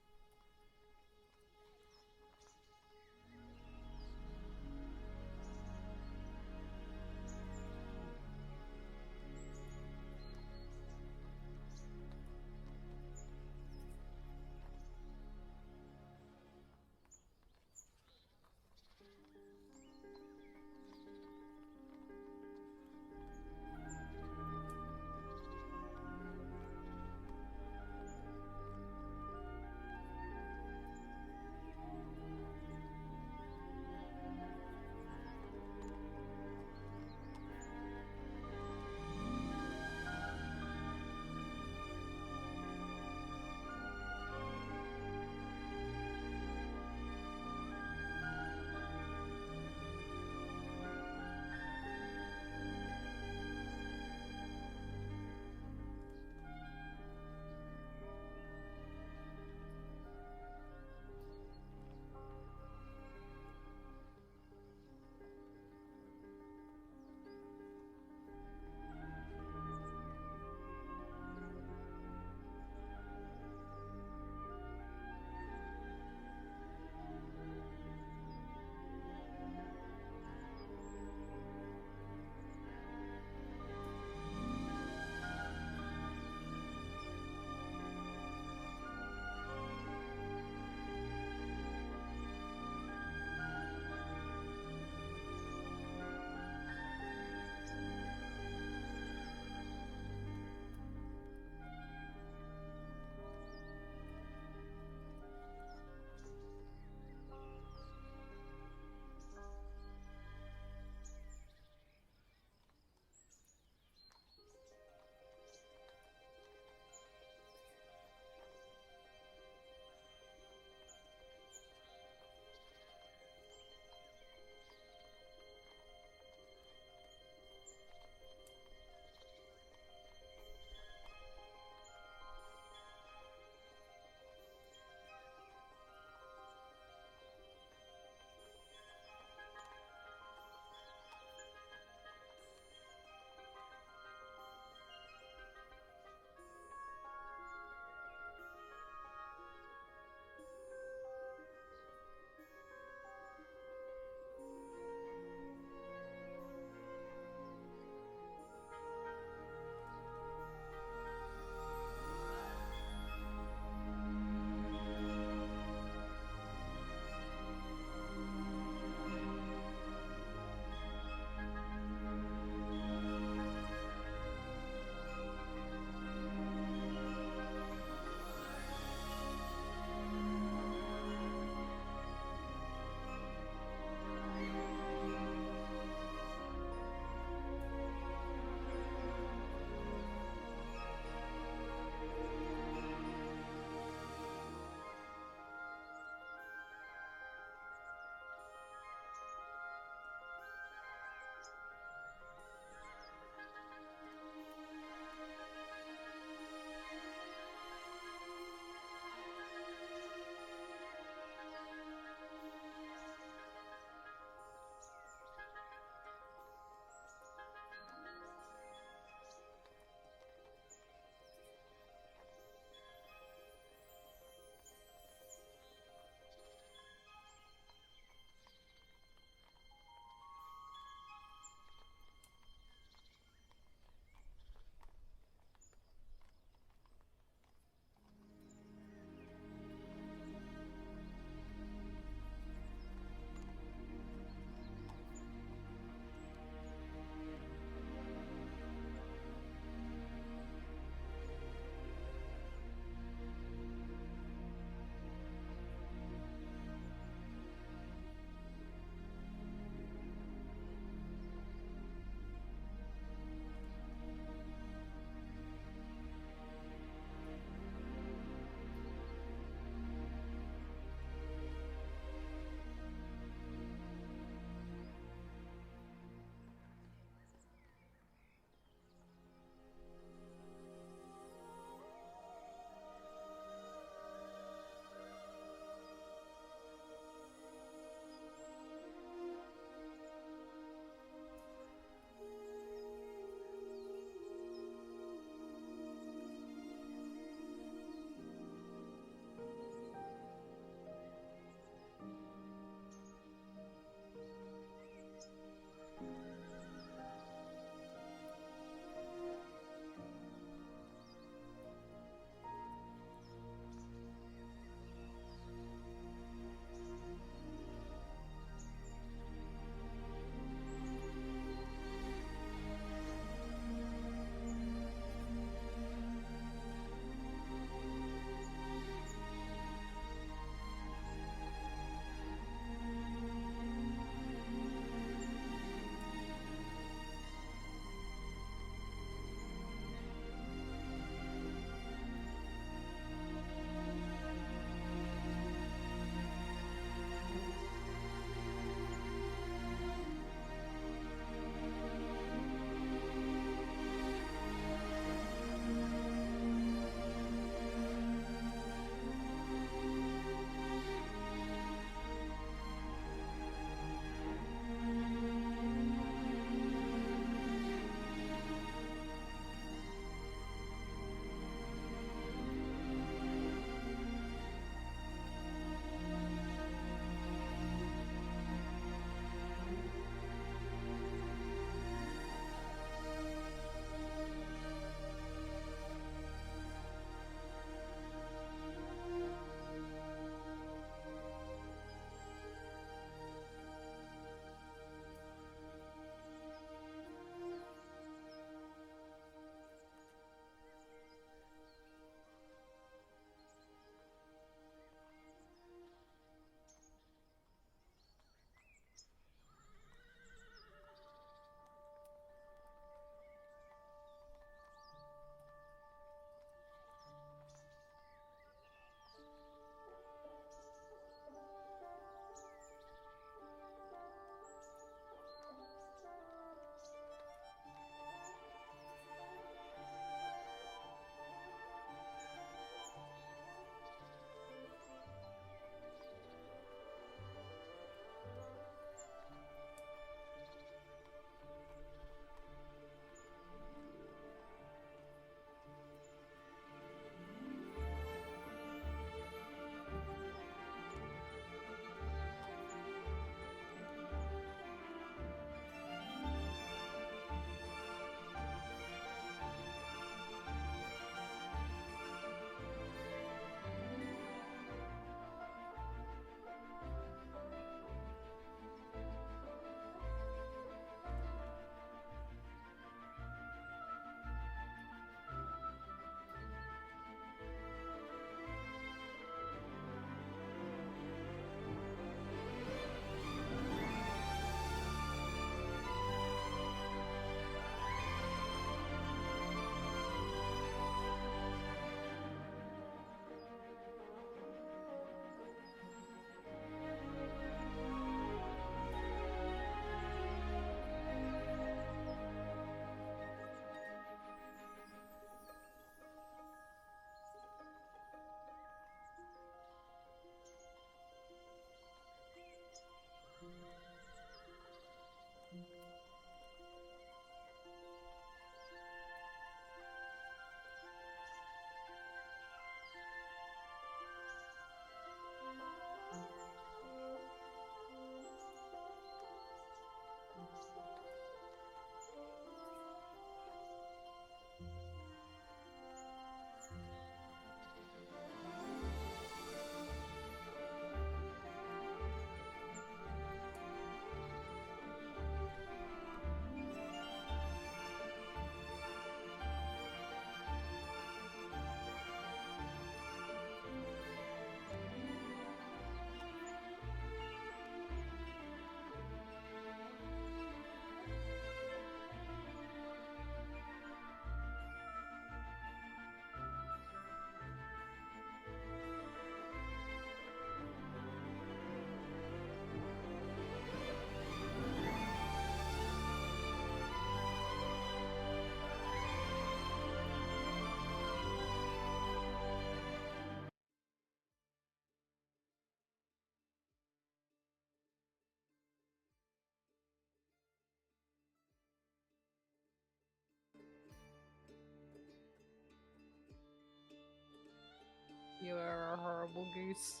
horrible goose.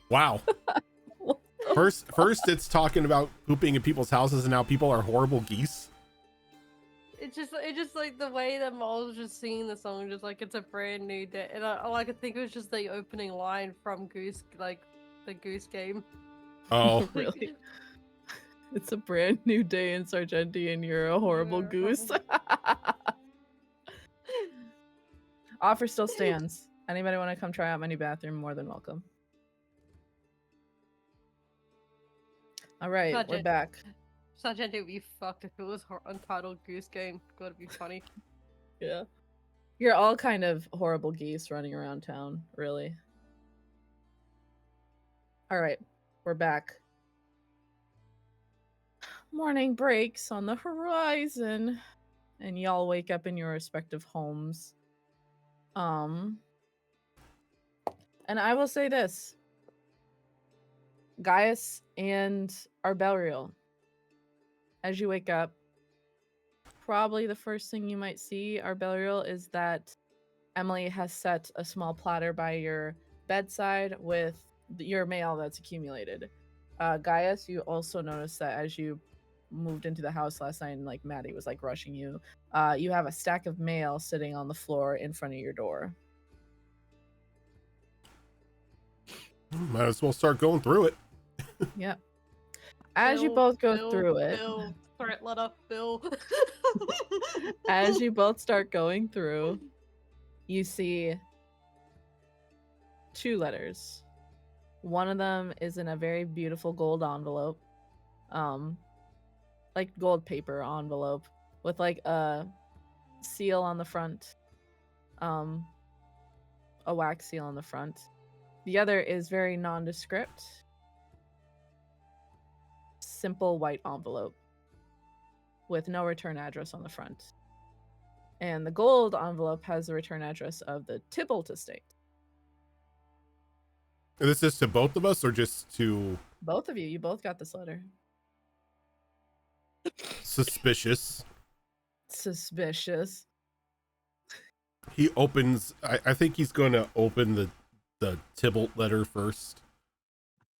Wow. What the First it's talking about pooping in people's houses, and now people are horrible geese. It's just like the way that Miles was just singing the song, just like it's a brand new day, and all I could think was just the opening line from Goose, like the Goose Game. Oh, Really? It's a brand new day in Sargenty and you're a horrible You're a goose. Offer still stands. Anybody want to come try out my new bathroom? More than welcome. All right, we're Sargent- back. Sargenty would be fucked if it was Untitled Goose Game. Gotta be funny. Yeah. You're all kind of horrible geese running around town, really. All right, we're back. Morning breaks on the horizon, and y'all wake up in your respective homes. And I will say this. Gaius and Arbelriel, as you wake up, probably the first thing you might see, Arbelriel, is that Emily has set a small platter by your bedside with your mail that's accumulated. Gaius, you also notice that as you moved into the house last night and like Maddie was like rushing you, you have a stack of mail sitting on the floor in front of your door. might as well start going through it. Yep. As you both go through it, Bill, threat letter, Bill. as you both start going through, you see 2 letters. One of them is in a very beautiful gold envelope, like gold paper envelope with like a seal on the front, a wax seal on the front. The other is very nondescript, simple white envelope with no return address on the front. And the gold envelope has the return address of the Tybalt estate. This is to both of us, or just to Both of you, you both got this letter. suspicious? Suspicious. He opens. I think he's going to open the Tybalt letter first.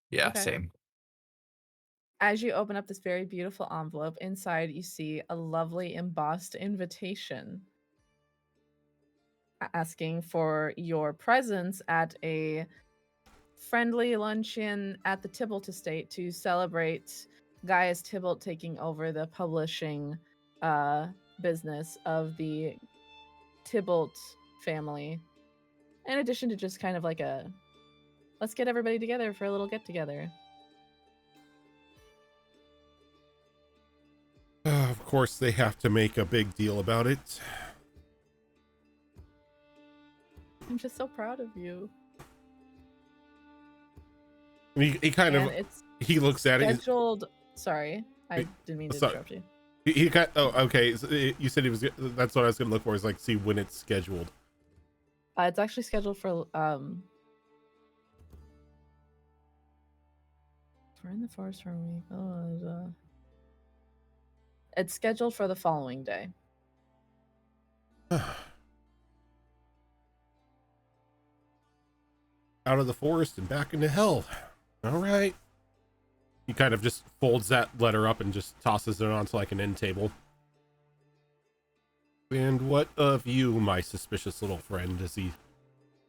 Yeah, Okay. same. As you open up this very beautiful envelope, inside you see a lovely embossed invitation asking for your presence at a friendly luncheon at the Tybalt estate to celebrate Gaius Tybalt taking over the publishing business of the Tybalt family. In addition to just kind of like a, let's get everybody together for a little get together. Of course, they have to make a big deal about it. I'm just so proud of you. He kind And of it's he looks at it. scheduled. Sorry, I Wait, didn't mean to sorry. interrupt you. He got. Oh, okay. So you said he was. That's what I was going to look for. Is like see when it's scheduled. It's actually scheduled for we're in the forest for a week. It's scheduled for the following day. Out of the forest and back into hell. All right. He kind of just folds that letter up and just tosses it onto like an end table. And what of you, my suspicious little friend, as he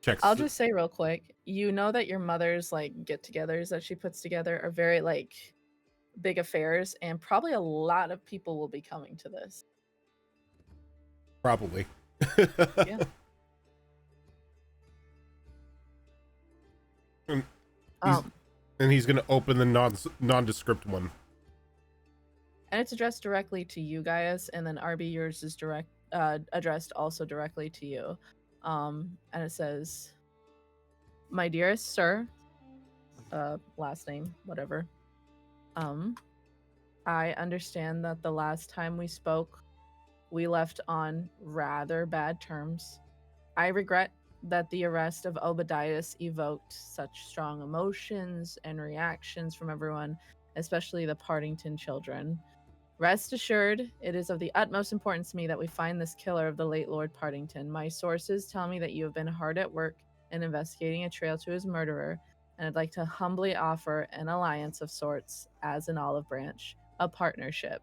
checks? I'll just say real quick, you know that your mother's like get-togethers that she puts together are very like big affairs, and probably a lot of people will be coming to this. Probably. Yeah. And he's going to open the nondescript one. And it's addressed directly to you, Gaius, and then RB, yours is addressed also directly to you. And it says, "My dearest sir," last name, whatever. I understand that the last time we spoke, we left on rather bad terms. I regret that the arrest of Obadias evoked such strong emotions and reactions from everyone, especially the Partington children. Rest assured, it is of the utmost importance to me that we find this killer of the late Lord Partington. My sources tell me that you have been hard at work in investigating a trail to his murderer, and I'd like to humbly offer an alliance of sorts as an olive branch, a partnership.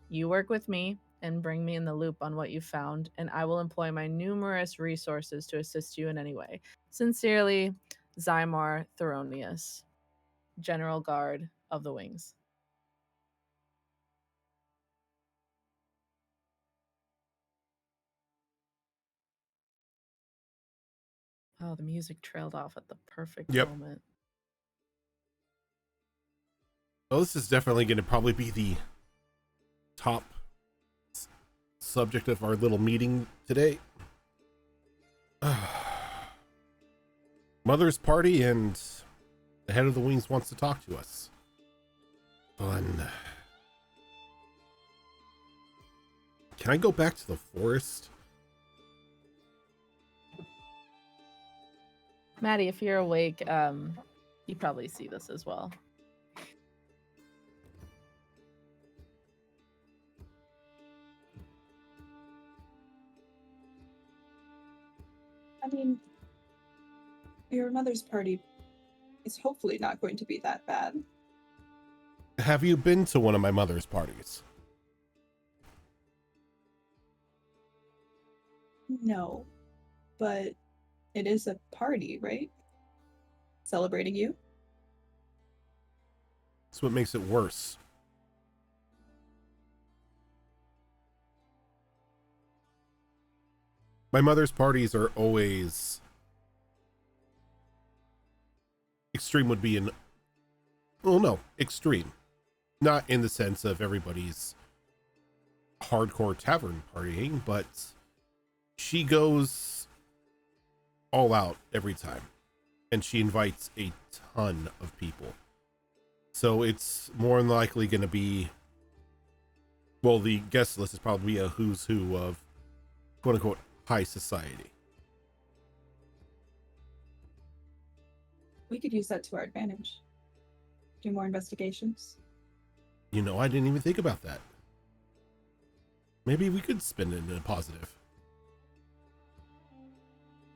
You work with me and bring me in the loop on what you found, and I will employ my numerous resources to assist you in any way. Sincerely, Zymar Theronius, General Guard of the Wings. Oh, the music trailed off at the perfect moment. Well, this is definitely going to probably be the top subject of our little meeting today. Mother's party, and the head of the Wings wants to talk to us. Fun. Can I go back to the forest? Maddie, if you're awake, you probably see this as well. I mean, your mother's party is hopefully not going to be that bad. Have you been to one of my mother's parties? No, but it is a party, right? Celebrating you? That's what makes it worse. My mother's parties are always... Extreme would be an... Well, no, extreme. Not in the sense of everybody's hardcore tavern partying, but she goes all out every time. And she invites a ton of people. So it's more than likely going to be... Well, the guest list is probably a who's who of quote-unquote high society. We could use that to our advantage. Do more investigations. You know, I didn't even think about that. Maybe we could spin it in a positive.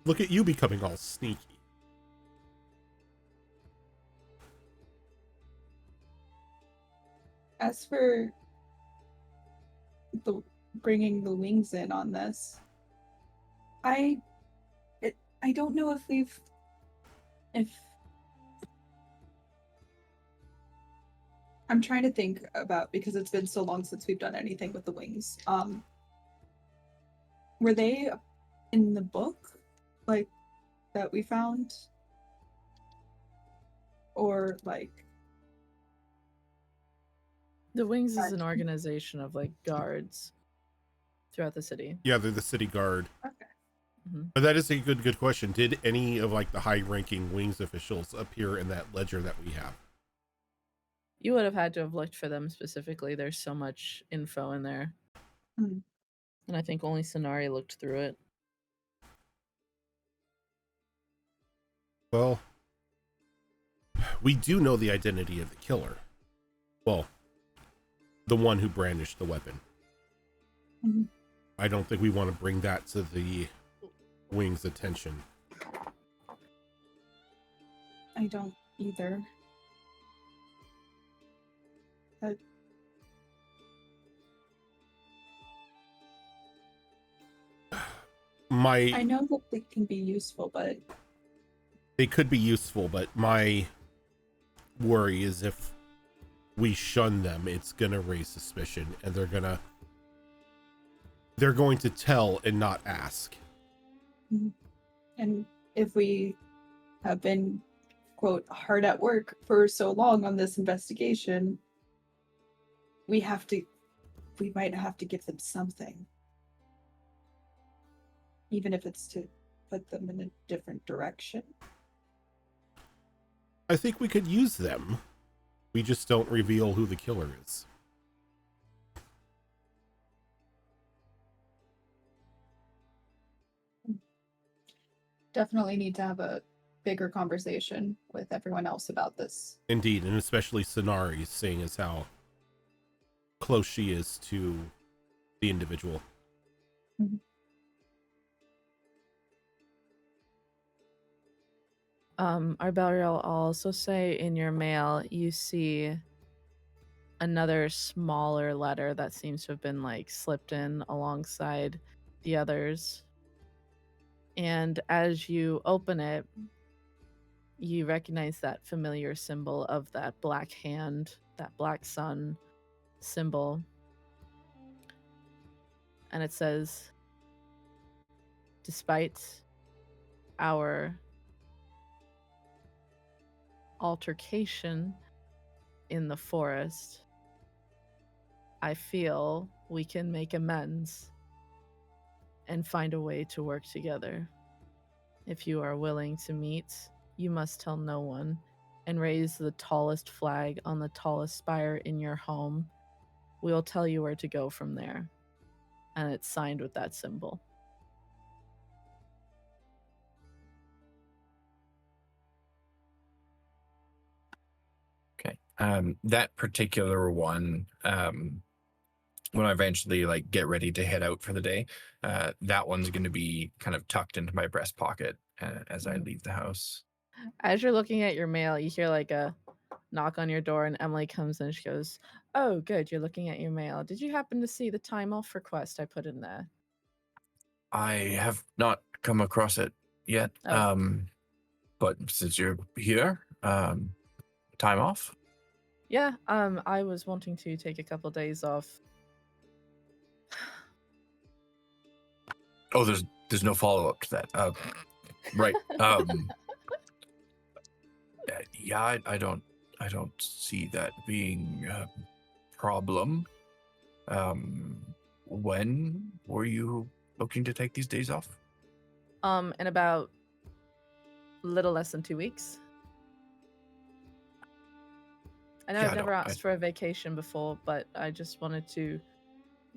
Look at you becoming all sneaky. As for the bringing the Wings in on this, I don't know if I'm trying to think about, because it's been so long since we've done anything with the Wings. Were they in the book, like, that we found? Or, like... The Wings is an organization of, like, guards throughout the city. Yeah, they're the city guard. Okay. Mm-hmm. But that is a good question. Did any of, like, the high-ranking Wings officials appear in that ledger that we have? You would have had to have looked for them specifically. There's so much info in there. Mm. And I think only Sonari looked through it. Well, we do know the identity of the killer. Well, the one who brandished the weapon. Mm-hmm. I don't think we want to bring that to the Wings' attention. I don't either. I know that they can be useful, but... They could be useful, but my worry is if we shun them, it's going to raise suspicion, and they're going to tell and not ask. And if we have been, quote, hard at work for so long on this investigation, we might have to give them something. Even if it's to put them in a different direction. I think we could use them. We just don't reveal who the killer is. Definitely need to have a bigger conversation with everyone else about this. Indeed, and especially Sonari, seeing as how close she is to the individual. Mm-hmm. Arberia, I'll also say in your mail you see another smaller letter that seems to have been like slipped in alongside the others. And as you open it, you recognize that familiar symbol of that black hand, that black sun symbol. And it says, despite our altercation in the forest, I feel we can make amends and find a way to work together. If you are willing to meet, you must tell no one and raise the tallest flag on the tallest spire in your home. We'll tell you where to go from there. And it's signed with that symbol. Okay. That particular one, when I eventually like get ready to head out for the day, that one's going to be kind of tucked into my breast pocket as I leave the house. As you're looking at your mail, you hear like a knock on your door, and Emily comes in. She goes, "Oh, good, you're looking at your mail. Did you happen to see the time off request I put in there?" I have not come across it yet. Oh. But since you're here, time off? Yeah, I was wanting to take a couple days off. Oh, there's no follow up to that. Right. Yeah, I don't see that being a problem. When were you looking to take these days off? In about little less than 2 weeks. I know I've never asked for a vacation before, but I just wanted to,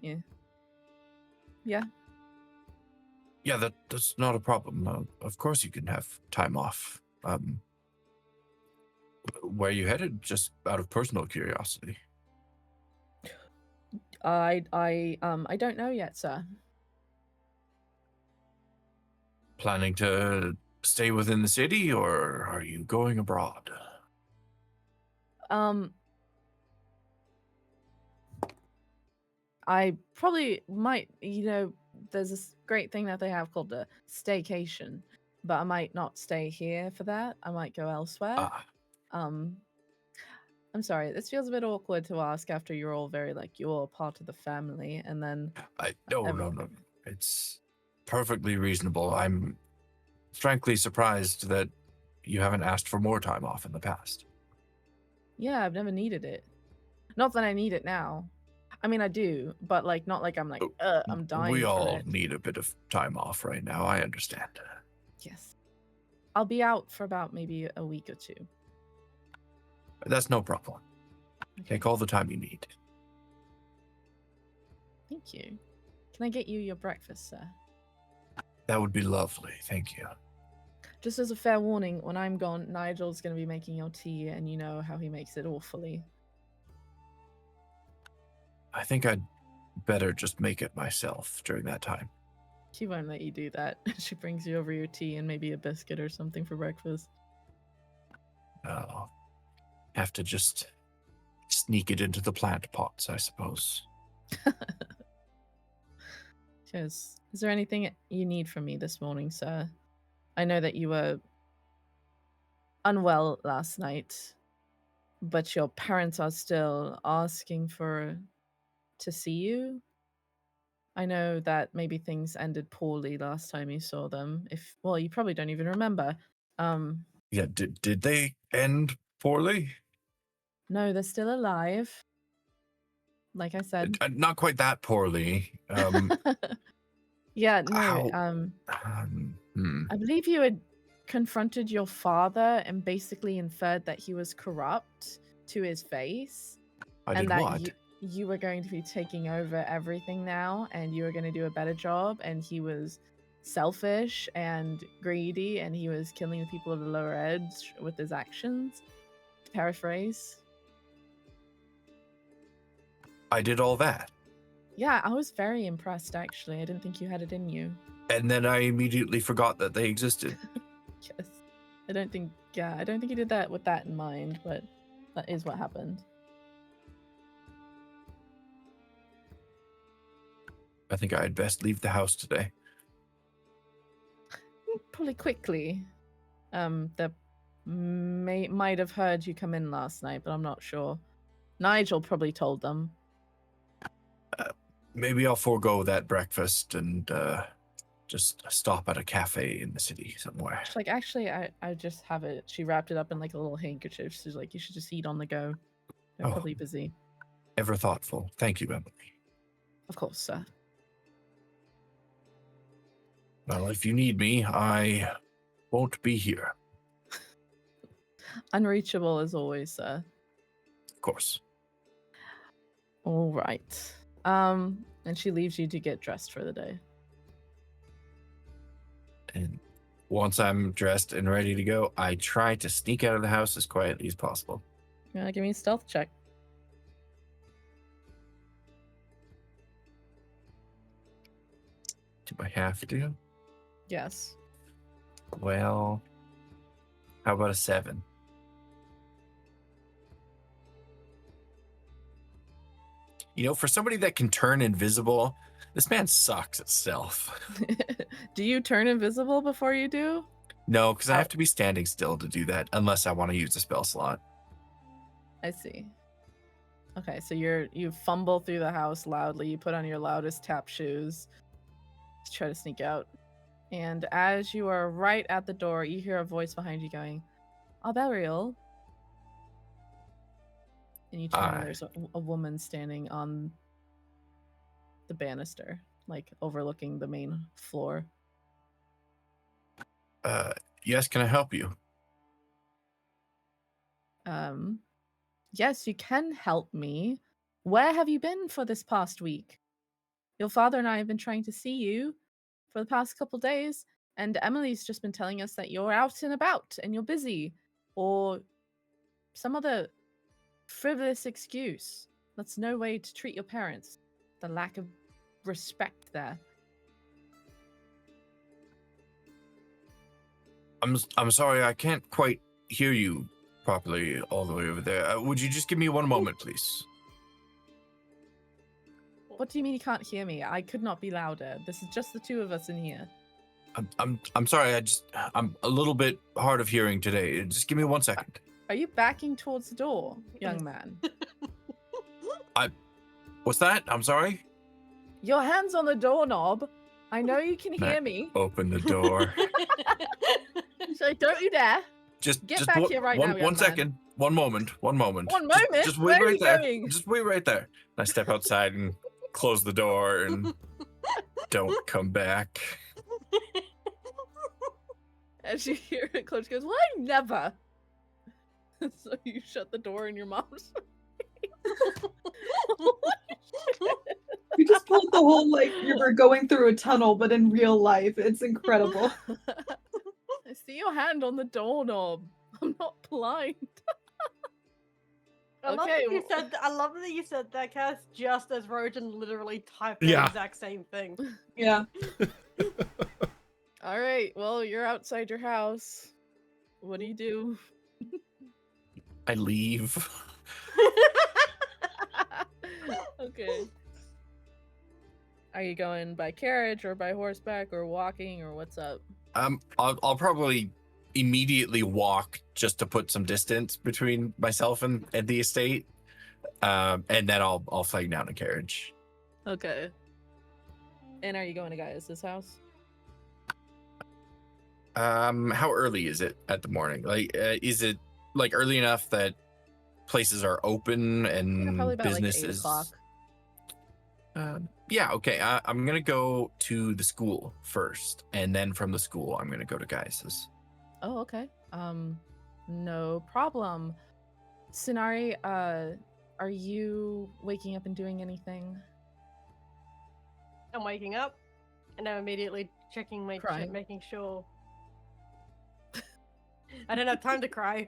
yeah. Yeah, that's not a problem. Of course you can have time off. Where are you headed? Just out of personal curiosity. I don't know yet, sir. Planning to stay within the city, or are you going abroad? I probably might, there's this great thing that they have called a staycation, but I might not stay here for that. I might go elsewhere. I'm sorry, this feels a bit awkward to ask after you're all very you're part of the family, and then No. It's perfectly reasonable. I'm frankly surprised that you haven't asked for more time off in the past. Yeah, I've never needed it. Not that I need it now. I mean, I do, but not like I'm I'm dying. We all it. need a bit of time off right now. I understand. Yes. I'll be out for about maybe a week or two. That's no problem. Okay. Take all the time you need. Thank you. Can I get you your breakfast, sir? That would be lovely. Thank you. Just as a fair warning, when I'm gone, Nigel's going to be making your tea, and you know how he makes it awfully. I think I'd better just make it myself during that time. She won't let you do that. She brings you over your tea and maybe a biscuit or something for breakfast. Oh, have to just sneak it into the plant pots, I suppose. Cheers. Is there anything you need from me this morning, sir? I know that you were unwell last night, but your parents are still asking to see you. I know that maybe things ended poorly last time you saw them. You probably don't even remember. Yeah, did they end poorly? No, they're still alive. Like I said. Not quite that poorly. Yeah, no. I believe you had confronted your father and basically inferred that he was corrupt to his face. I did what? You were going to be taking over everything now, and you were going to do a better job, and he was selfish and greedy, and he was killing the people of the lower edge with his actions. To paraphrase. I did all that. Yeah, I was very impressed, actually. I didn't think you had it in you. And then I immediately forgot that they existed. Yes. I don't think he did that with that in mind, but that is what happened. I think I'd best leave the house today. Probably quickly. They might have heard you come in last night, but I'm not sure. Nigel probably told them. Maybe I'll forego that breakfast and just stop at a cafe in the city somewhere. She's like, actually, I just have it. She wrapped it up in like a little handkerchief. She's like, you should just eat on the go. They're probably busy. Ever thoughtful. Thank you, Emily. Of course, sir. Well, if you need me, I won't be here. Unreachable as always, sir. Of course. All right. And she leaves you to get dressed for the day. And once I'm dressed and ready to go, I try to sneak out of the house as quietly as possible. You wanna give me a stealth check? Do I have to? Yes. Well, how about a 7? You know, for somebody that can turn invisible, this man sucks at stealth. Do you turn invisible before you do? No, because I have to be standing still to do that, unless I want to use a spell slot. I see. Okay, so you fumble through the house loudly. You put on your loudest tap shoes to try to sneak out. And as you are right at the door, you hear a voice behind you going, Alberiel. And you turn and there's a woman standing on the banister, like overlooking the main floor. Yes, can I help you? Yes, you can help me. Where have you been for this past week? Your father and I have been trying to see you for the past couple days, and Emily's just been telling us that you're out and about and you're busy, or some other frivolous excuse. That's no way to treat your parents. The lack of respect there. I'm sorry, I can't quite hear you properly all the way over there. Would you just give me one moment, please? What do you mean you can't hear me? I could not be louder. This is just the two of us in here. I'm sorry. I'm a little bit hard of hearing today. Just give me 1 second. Are you backing towards the door, young man? What's that? I'm sorry. Your hand's on the doorknob. I know you can hear me. Open the door. So don't you dare. Just Get back here right now, young 1 man. second. One moment. One moment? Just wait Where are right you there. going? Just wait right there. I step outside and close the door and don't come back. As you hear it close, she goes, "Why never?" So you shut the door in your mom's face. We just pulled the whole you were going through a tunnel, but in real life. It's incredible. I see your hand on the doorknob. I'm not blind. I love that you said that, Cass, just as Rojan literally typed the exact same thing. Yeah. All right. Well, you're outside your house. What do you do? I leave. Okay. Are you going by carriage or by horseback or walking or what's up? I'll probably immediately walk just to put some distance between myself and the estate, and then I'll flag down a carriage. Okay. And are you going to Gaius's house? How early is it at the morning? Is it early enough that places are open and probably about businesses? Like 8 o'clock. Yeah, okay. I'm gonna go to the school first, and then from the school, I'm gonna go to Gaius's. Oh, okay. No problem. Sinari, are you waking up and doing anything? I'm waking up, and I'm immediately checking my shit, making sure. I don't have time to cry.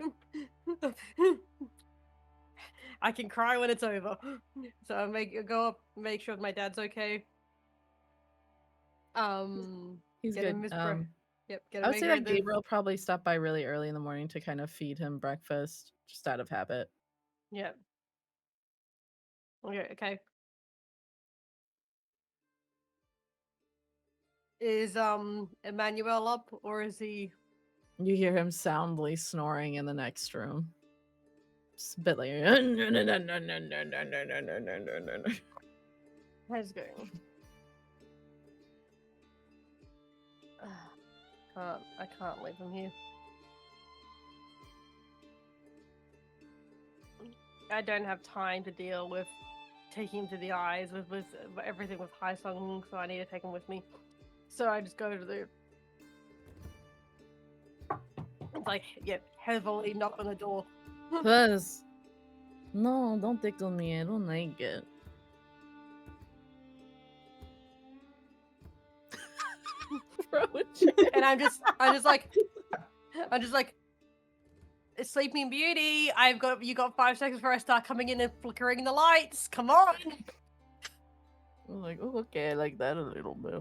I can cry when it's over. So I go up, make sure my dad's okay. He's get good. him his Yep, I gotta would make say sure that the Gabriel probably stopped by really early in the morning to kind of feed him breakfast, just out of habit. Yep. Okay. Is Emmanuel up or is he? You hear him soundly snoring in the next room. Just a bit like How's it going? I can't leave him here. I don't have time to deal with taking him to the eyes with everything with high sung, so I need to take him with me. So I just go to the heavily knock on the door. Plus, no, don't tickle me. I don't like it. And I'm just like, Sleeping Beauty, you got 5 seconds before I start coming in and flickering the lights. Come on. I'm like, oh, okay, I like that a little bit.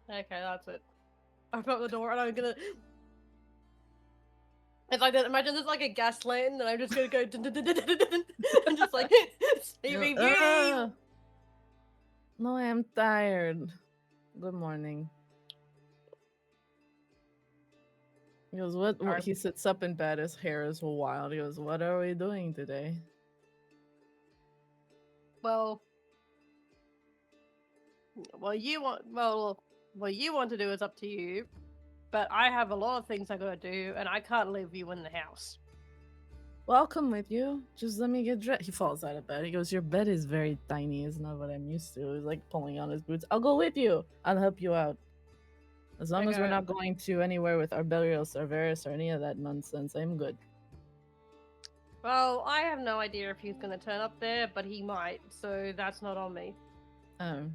Okay, that's it. I open up the door and I'm gonna. It's like that. Imagine there's like a gas lantern, and I'm just gonna go. I'm just like Sleeping Beauty. No, I'm tired. Good morning. He goes, what? Alright. He sits up in bed. His hair is wild. He goes, what are we doing today? Well, what you want to do is up to you. But I have a lot of things I gotta do, and I can't leave you in the house. Well, I'll come with you. Just let me get dressed. He falls out of bed. He goes, your bed is very tiny. It's not what I'm used to. He's like pulling on his boots. I'll go with you. I'll help you out. As long as we're Okay. not going to anywhere with Arbelios or Varus or any of that nonsense, I'm good. Well, I have no idea if he's gonna turn up there, but he might, so that's not on me. I'll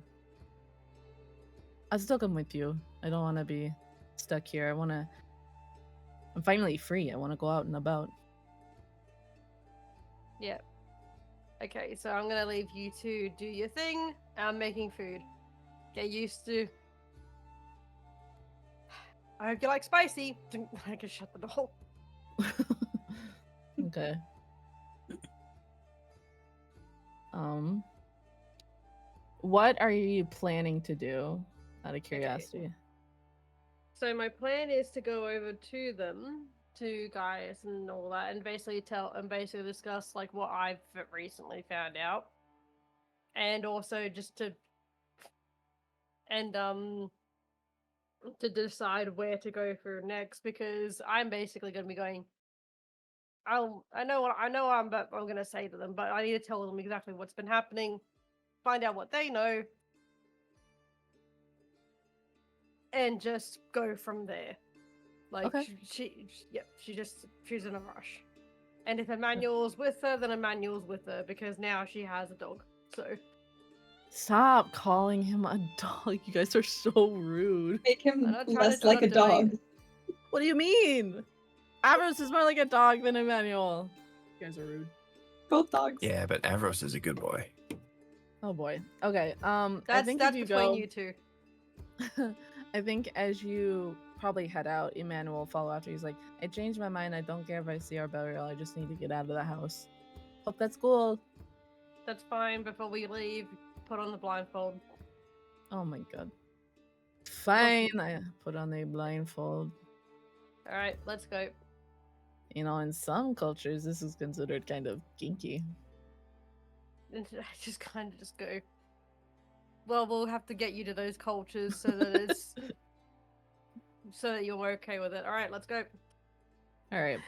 still come with you. I don't want to be stuck here. I'm finally free. I want to go out and about. Yeah. Okay, so I'm gonna leave you to do your thing. I'm making food. Get used to. I hope you like spicy. I can shut the door. Okay. What are you planning to do? Out of curiosity. So my plan is to go over to them, to Gaius and all that, and basically discuss like what I've recently found out, and also just to decide where to go for next, because I'm basically going to be going. I know what I'm going to say to them, but I need to tell them exactly what's been happening, find out what they know, and just go from there. Like, Okay. she's in a rush. And if Emmanuel's with her, then Emmanuel's with her, because now she has a dog. So Stop calling him a dog. You guys are so rude. Make him I'm not trying less to like a do anything. dog. What do you mean? Avros is more like a dog than Emmanuel. You guys are rude. Both dogs. Yeah, but Avros is a good boy. Oh boy. Okay. I That's think that's if you between go, you two. I think as you probably head out, Emmanuel will follow after. He's like, I changed my mind. I don't care if I see our burial. I just need to get out of the house. Hope that's cool. That's fine. Before we leave, put on the blindfold. Oh my god. Fine. I put on a blindfold. All right, let's go. You know, in some cultures, this is considered kind of kinky. And I just kind of just go. Well, we'll have to get you to those cultures so that it's so that you're okay with it. All right, let's go. All right.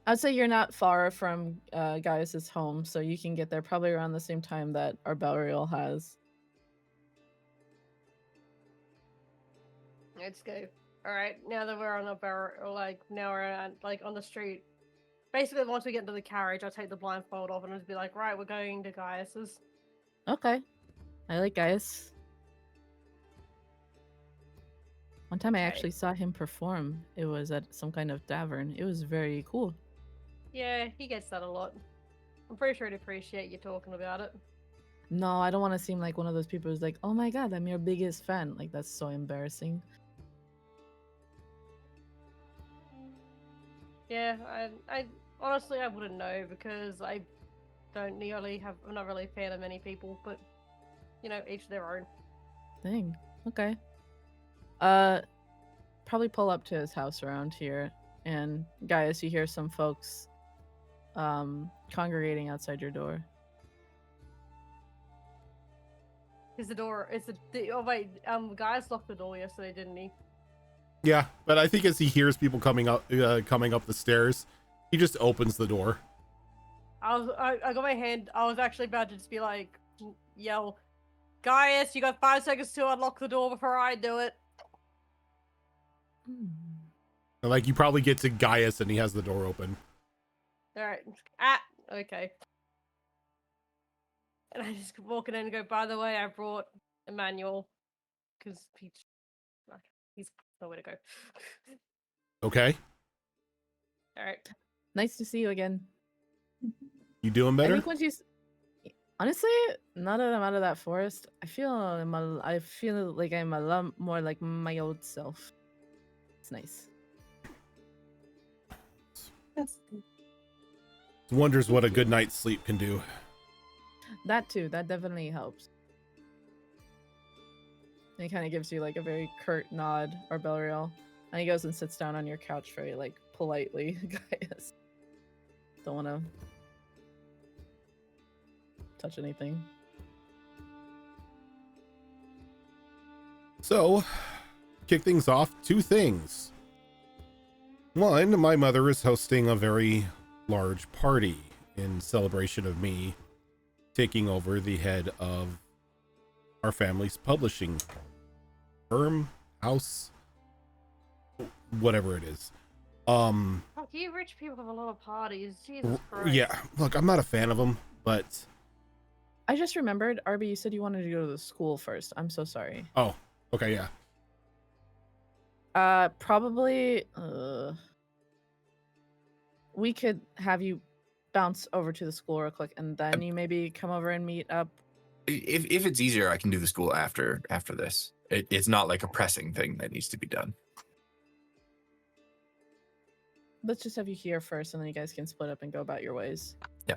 I'd say you're not far from Gaius's home, so you can get there probably around the same time that our burial has. Let's go. All right, now that we're on the barrel, now we're on the street. Basically, once we get into the carriage, I'll take the blindfold off and just be like, right, we're going to Gaius's. Okay. I like Gaius. One time I actually saw him perform. It was at some kind of tavern. It was very cool. Yeah, he gets that a lot. I'm pretty sure he'd appreciate you talking about it. No, I don't want to seem like one of those people who's like, oh my god, I'm your biggest fan. Like, that's so embarrassing. Yeah, I honestly I wouldn't know because I don't nearly have. I'm not really a fan of many people, but you know, each their own. Dang. Okay. Probably pull up to his house around here, and Gaius, you hear some folks congregating outside your door. Is the door? Is the? Oh wait, guys locked the door yesterday, didn't he? Yeah, but I think as he hears people coming up the stairs, he just opens the door. I got my hand. I was actually about to just be like, yell, Gaius, you got 5 seconds to unlock the door before I do it. Hmm. And like you probably get to Gaius and he has the door open. All right. Okay. And I just walk in and go, by the way, I brought a manual because he's nowhere to go. Okay, All right. Nice to see you again. you doing I better? think once you, honestly, now that I'm out of that forest, I feel like I'm a lot more like my old self. It's nice. That's good. Wonders what a good night's sleep can do. That too. That definitely helps. And he kind of gives you like a very curt nod, or Belriel, and he goes and sits down on your couch very like politely. Guys, don't want to touch anything. So, kick things off, two things. One, my mother is hosting a very large party in celebration of me taking over the head of our family's publishing firm, house, whatever it is. Fuck, you rich people have a lot of parties. Jesus Christ. Yeah, look, I'm not a fan of them, but I just remembered, Arby, you said you wanted to go to the school first. I'm so sorry. oh, okay, yeah. Probably, we could have you bounce over to the school real quick, and then you maybe come over and meet up. If it's easier, I can do the school after this. It's not like a pressing thing that needs to be done. Let's just have you here first, and then you guys can split up and go about your ways. Yeah.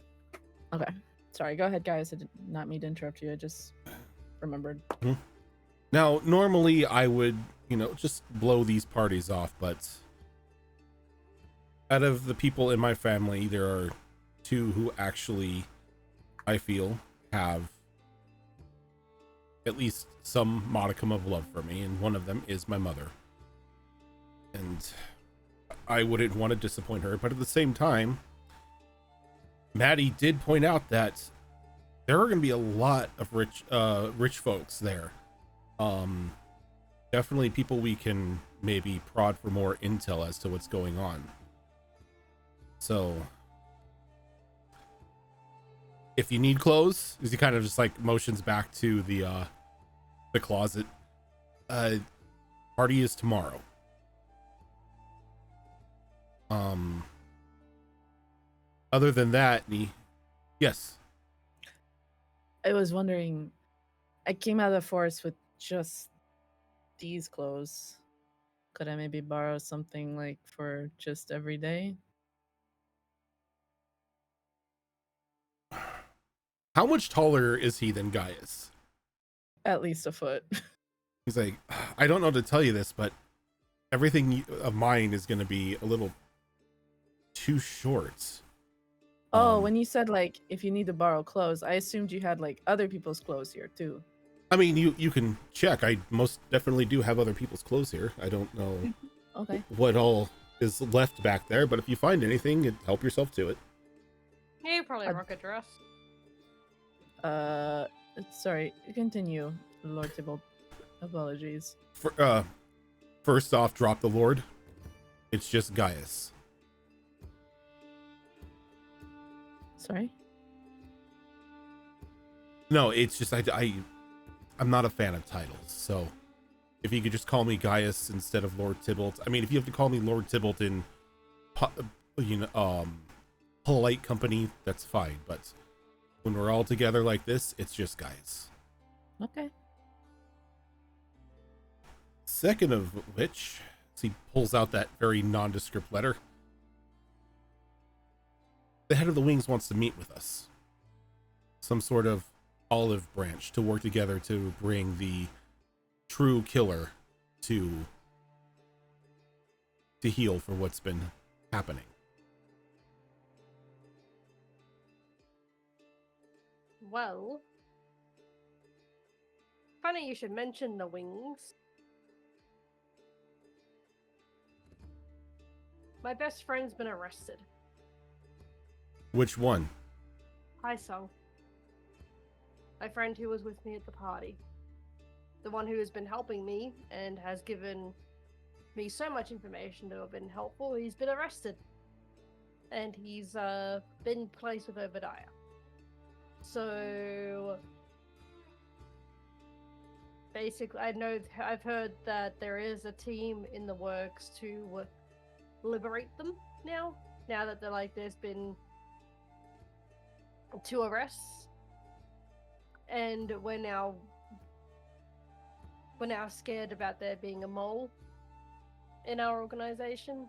Okay. Sorry, go ahead, guys. I did not mean to interrupt you. I just remembered. Now, normally I would, just blow these parties off, but out of the people in my family, there are two who actually, I feel, have at least some modicum of love for me, and one of them is my mother. And I wouldn't want to disappoint her, but at the same time, Maddie did point out that there are going to be a lot of rich folks there. Definitely people we can maybe prod for more intel as to what's going on. So if you need clothes, as he kind of just like motions back to the closet, party is tomorrow. Other than that, yes. I was wondering, I came out of the forest with just these clothes. Could I maybe borrow something like for just every day? How much taller is he than Gaius? At least a foot. He's like, I don't know to tell you this, but everything of mine is going to be a little too short. Oh, when you said like if you need to borrow clothes, I assumed you had like other people's clothes here too. I mean, you can check. I most definitely do have other people's clothes here. I don't know Okay. what all is left back there, but if you find anything, help yourself to it. Yeah, you probably rock a dress. Sorry. Continue, Lord Tybalt. Apologies. First off, drop the Lord. It's just Gaius. Sorry. No, it's just I'm not a fan of titles, so if you could just call me Gaius instead of Lord Tybalt. I mean, if you have to call me Lord Tybalt in, polite company, that's fine. But when we're all together like this, it's just Gaius. Okay. Second of which, he pulls out that very nondescript letter. the head of the wings wants to meet with us. Some sort of olive branch to work together to bring the true killer to heal for what's been happening. Well, funny you should mention the wings. My best friend's been arrested. Which one? Hi, Sung. My friend who was with me at the party. The one who has been helping me and has given me so much information to have been helpful. He's been arrested. And he's been placed with Obadiah. So basically, I've heard that there is a team in the works to liberate them now that there's been 2 arrests, and we're now scared about there being a mole in our organization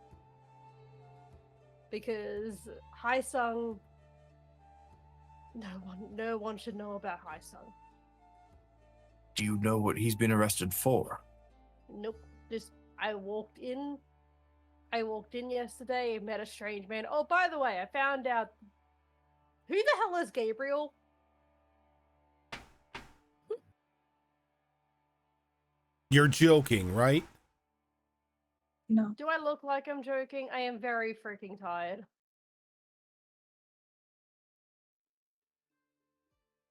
because Haisung, no one should know about Haisung. Do you know what he's been arrested for? Nope. I walked in yesterday and met a strange man. Oh, by the way, I found out who the hell is Gabriel? You're joking, right? No. Do I look like I'm joking? I am very freaking tired.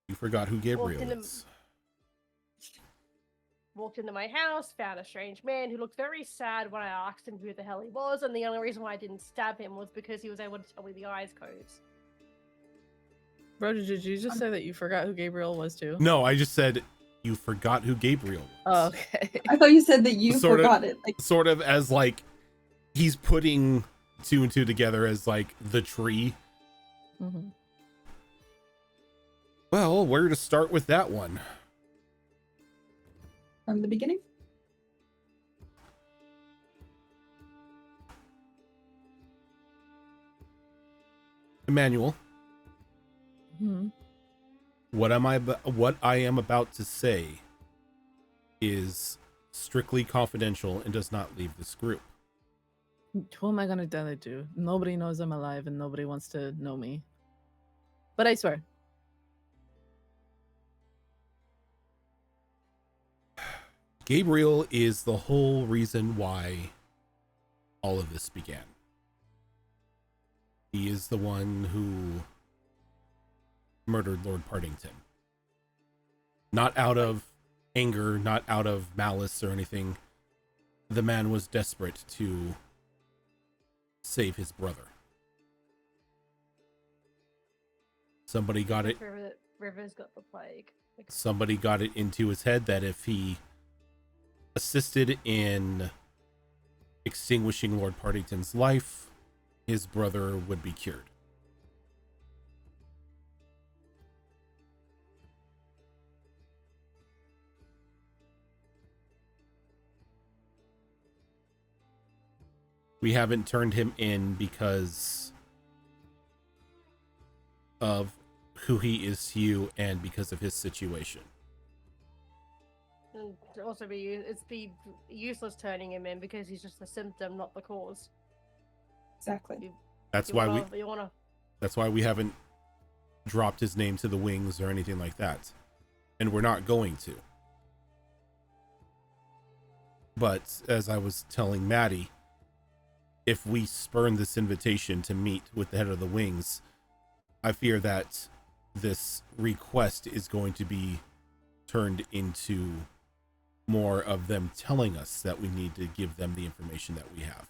You forgot who Gabriel into- is. Walked into my house, found a strange man who looked very sad when I asked him who the hell he was, and the only reason why I didn't stab him was because he was able to tell me the eyes codes. Bro, did you just say that you forgot who Gabriel was too? No, I just said you forgot who Gabriel Oh, was. okay. I thought you said that you Sort of- forgot it. Like, Sort of as like he's putting 2 and 2 together as like the tree. Mm-hmm. Well, where to start with that one? from the beginning. Emmanuel, Mm-hmm. what I am about to say is strictly confidential and does not leave this group. Who am I gonna tell it to? Nobody knows I'm alive and nobody wants to know me. But I swear. Gabriel is the whole reason why all of this began. He is the one who murdered Lord Partington. Not out of anger, not out of malice or anything. The man was desperate to save his brother. Somebody got it. River's got the plague. Somebody got it into his head that if he assisted in extinguishing Lord Partington's life, his brother would be cured. We haven't turned him in because of who he is to you and because of his situation. And also it's be useless turning him in because he's just a symptom, not the cause. Exactly. That's why we haven't dropped his name to the wings or anything like that. And we're not going to. But as I was telling Maddie, if we spurn this invitation to meet with the head of the wings, I fear that this request is going to be turned into more of them telling us that we need to give them the information that we have.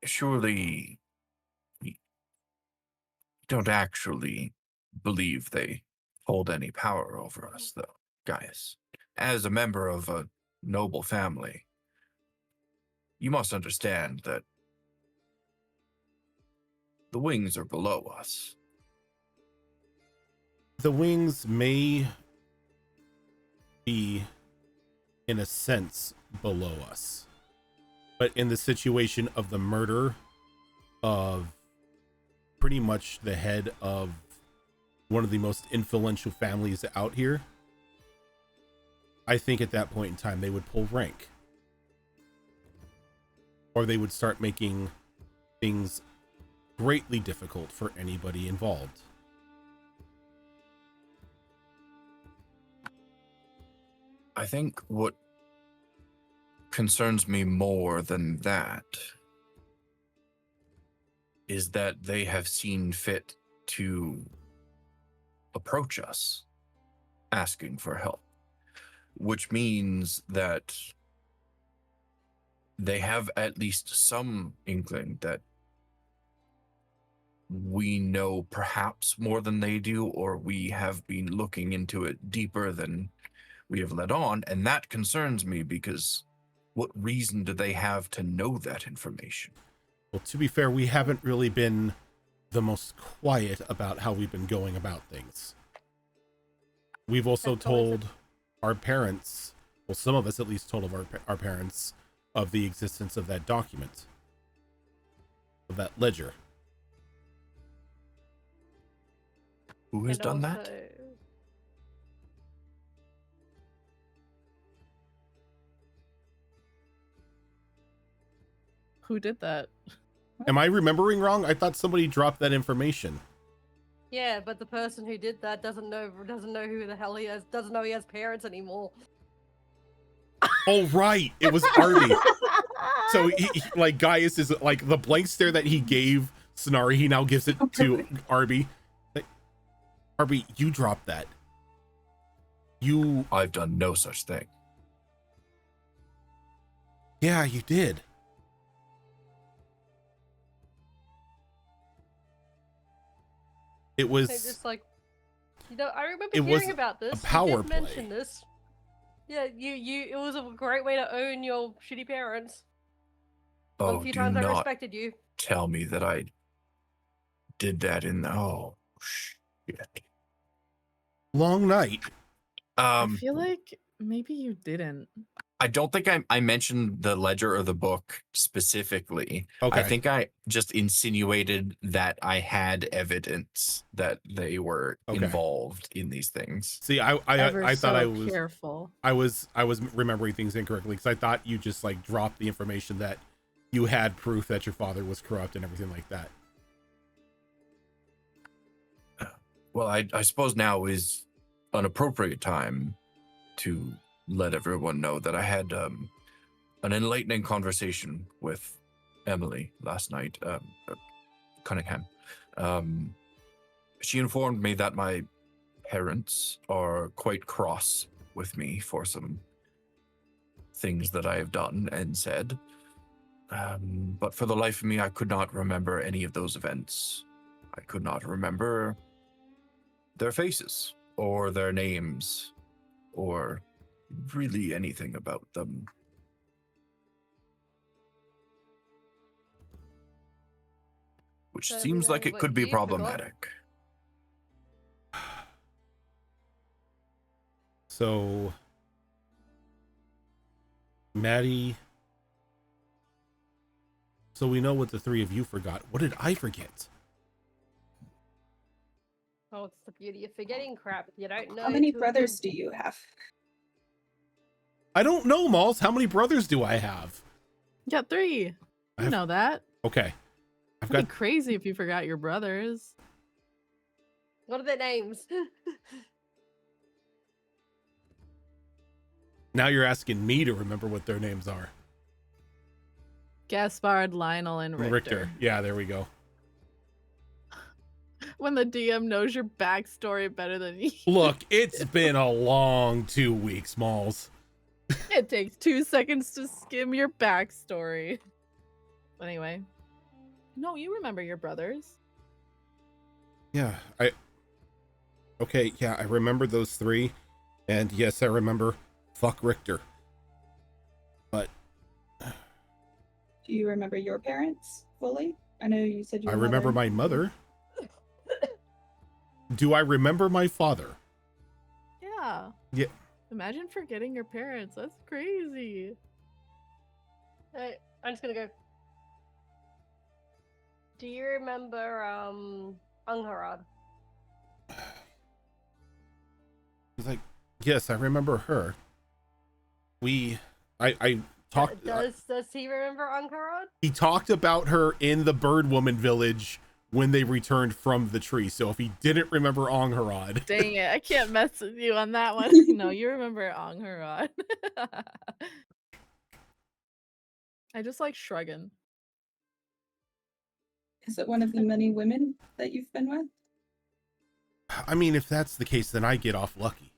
Surely you don't actually believe they hold any power over us, though, Gaius. As a member of a noble family, you must understand that the wings are below us. The wings may be in a sense, below us. But in the situation of the murder of pretty much the head of one of the most influential families out here, I think at that point in time they would pull rank. Or they would start making things greatly difficult for anybody involved. I think what concerns me more than that is that they have seen fit to approach us asking for help, which means that they have at least some inkling that we know perhaps more than they do, or we have been looking into it deeper than we have let on, and that concerns me because what reason do they have to know that information? Well, to be fair, we haven't really been the most quiet about how we've been going about things. We've also told our parents, well, some of us at least told of our parents of the existence of that document, of that ledger. Who has And done also- that? Who did that? Am I remembering wrong? I thought somebody dropped that information. Yeah, but the person who did that doesn't know who the hell he is. Doesn't know he has parents anymore. Oh, right. It was Arby. So, like, Gaius is like the blank stare that he gave Sonari, he now gives it to Arby. Like, Arby, you dropped that. I've done no such thing. Yeah, you did. It was. They just like, I remember It was hearing about this. a power You did play. mention this. Yeah, it was a great way to own your shitty parents. Oh, A few do times I not respected you. tell me that I did that in the... Oh, shit. Long night. I feel like maybe you didn't. I don't think I mentioned the ledger or the book specifically. Okay. I think I just insinuated that I had evidence that they were Okay. involved in these things. See, I Ever thought I so was careful. I was remembering things incorrectly because I thought you just like dropped the information that you had proof that your father was corrupt and everything like that. Well, I suppose now is an appropriate time to let everyone know that I had an enlightening conversation with Emily last night, Cunningham. She informed me that my parents are quite cross with me for some things that I have done and said. But for the life of me, I could not remember any of those events. I could not remember their faces or their names or really anything about them. Which So, seems like it what could be you forgot? problematic. So, Maddie. So we know what the three of you forgot. What did I forget? Oh, it's the beauty of forgetting crap. You don't know. How many till brothers do you have? I don't know, Malls. How many brothers do I have? You got 3. I You have- know that. Okay. I've It'd got be crazy if you forgot your brothers. What are their names? now you're asking me to remember what their names are. Gaspard, Lionel, and Richter. Yeah, there we go. When the DM knows your backstory better than you. Look, it's been a long 2 weeks, Malls. It takes 2 seconds to skim your backstory. Anyway. No, you remember your brothers. Yeah, Okay, yeah, I remember those 3. And yes, I remember fuck Richter. But Do you remember your parents fully? I know you said your I remember my mother. Do I remember my father? Yeah. Yeah. Imagine forgetting your parents. That's crazy. Hey, I'm just gonna go. Do you remember Angharad? He's like, yes, I remember her. I talked. Does he remember Angharad? He talked about her in the Bird Woman village when they returned from the tree. So if he didn't remember Angharad, Dang it, I can't mess with you on that one. No, you remember Angharad. I just like shrugging. Is it one of the many women that you've been with? I mean, if that's the case, then I get off lucky.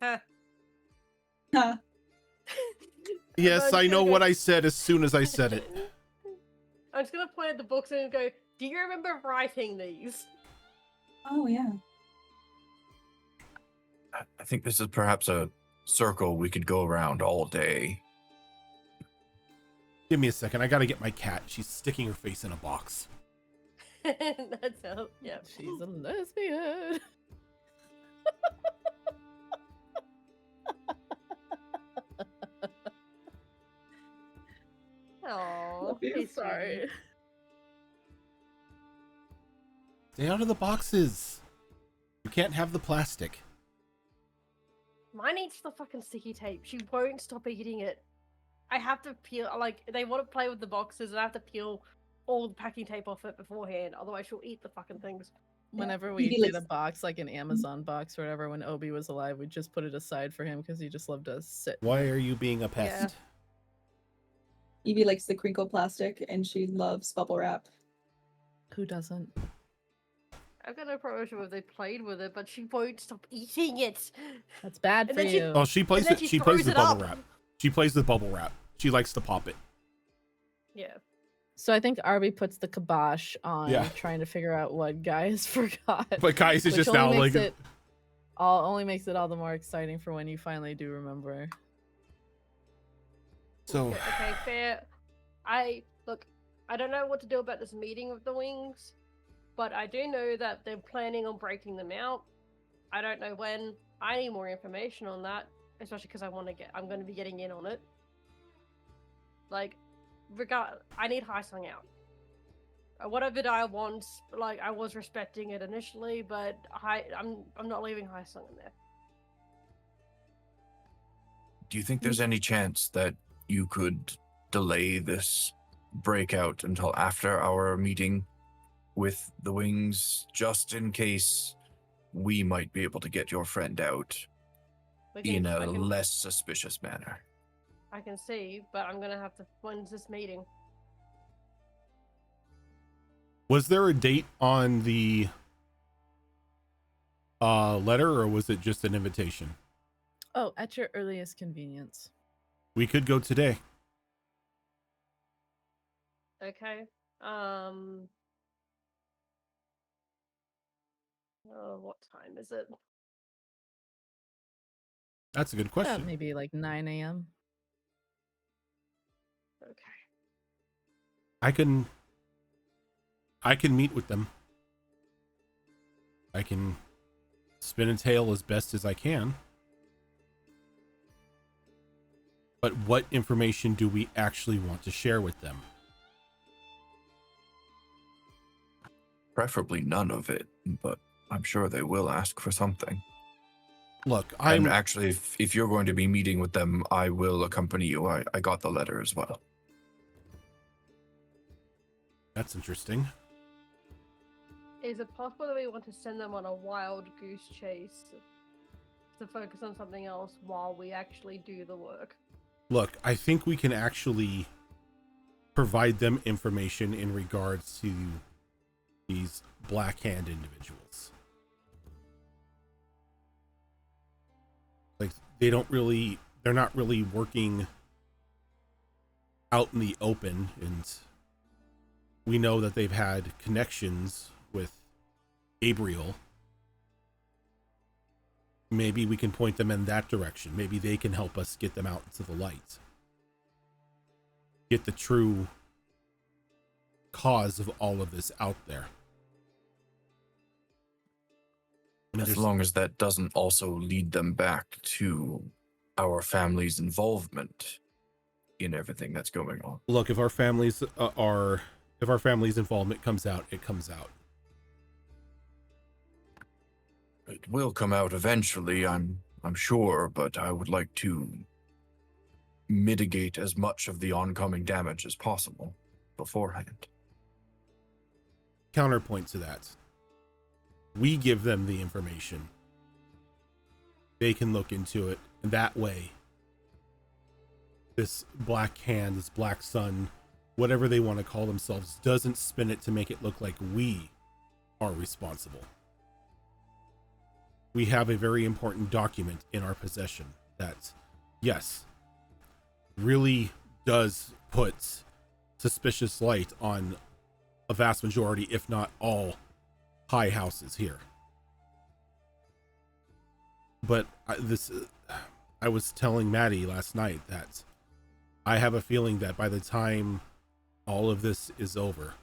Huh. Huh. Yes, I know what I said as soon as I said it. I'm just gonna point at the books and go, do you remember writing these? Oh, yeah. I think this is perhaps a circle we could go around all day. Give me a second. I gotta get my cat. She's sticking her face in a box. That's how, yeah. She's a lesbian. Oh, you. Sorry. Stay out of the boxes. You can't have the plastic. Mine eats the fucking sticky tape. She won't stop eating it. I have to peel, like, they want to play with the boxes and I have to peel all the packing tape off it beforehand. Otherwise, she'll eat the fucking things. Whenever He we likes- did a box, like an Amazon box or whatever, when Obi was alive, we just put it aside for him because he just loved to sit. Why are you being a pest? Evie likes the crinkle plastic and she loves bubble wrap. Who doesn't? I've got no problem with if they played with it, but she won't stop eating it. That's bad And for then she- you. Oh, she plays then it. she She plays throws with it bubble up. wrap. She plays with bubble wrap. She likes to pop it. Yeah. So I think Arby puts the kibosh on Yeah. trying to figure out what Guys forgot. But guys, it's which just only now makes like it only makes it all the more exciting for when you finally do remember. so. Okay, fair. Look, I don't know what to do about this meeting of the wings, but I do know that they're planning on breaking them out. I don't know when. I need more information on that, especially because I'm going to be getting in on it. Like, I need High Sung out. Whatever I want, like, I was respecting it initially, but I'm not leaving High Sung in there. Do you think there's any chance that you could delay this breakout until after our meeting with the wings, just in case we might be able to get your friend out in a less suspicious manner? I can see, but I'm gonna have to. When's this meeting? Was there a date on the letter, or was it just an invitation? Oh, at your earliest convenience. We could go today. Okay. What time is it? That's a good question. Maybe like 9 a.m. Okay. I can meet with them. I can spin a tale as best as I can. But what information do we actually want to share with them? Preferably none of it, but I'm sure they will ask for something. Look, And actually, if you're going to be meeting with them, I will accompany you. I got the letter as well. That's interesting. Is it possible that we want to send them on a wild goose chase to focus on something else while we actually do the work? Look, I think we can actually provide them information in regards to these Black Hand individuals. Like, they're not really working out in the open, and we know that they've had connections with Gabriel. Maybe we can point them in that direction. Maybe they can help us get them out into the light. Get the true cause of all of this out there. I mean, As long as that doesn't also lead them back to our family's involvement in everything that's going on. look, if our families if our family's involvement comes out, it comes out. It will come out eventually, I'm sure, but I would like to mitigate as much of the oncoming damage as possible beforehand. Counterpoint to that, we give them the information. They can look into it, and that way, this black hand, this black sun, whatever they want to call themselves, doesn't spin it to make it look like we are responsible. We have a very important document in our possession that, yes, really does put suspicious light on a vast majority, if not all, high houses here. But I was telling Maddie last night that I have a feeling that by the time all of this is over,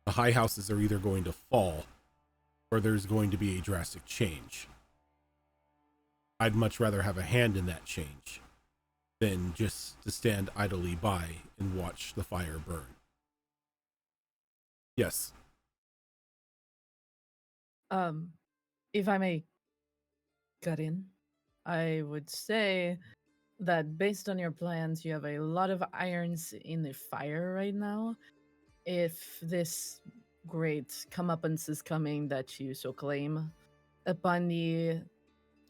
the high houses are either going to fall or there's going to be a drastic change. I'd much rather have a hand in that change than just to stand idly by and watch the fire burn. Yes. If I may cut in, I would say that based on your plans, you have a lot of irons in the fire right now. If this great comeuppance is coming that you so claim upon the,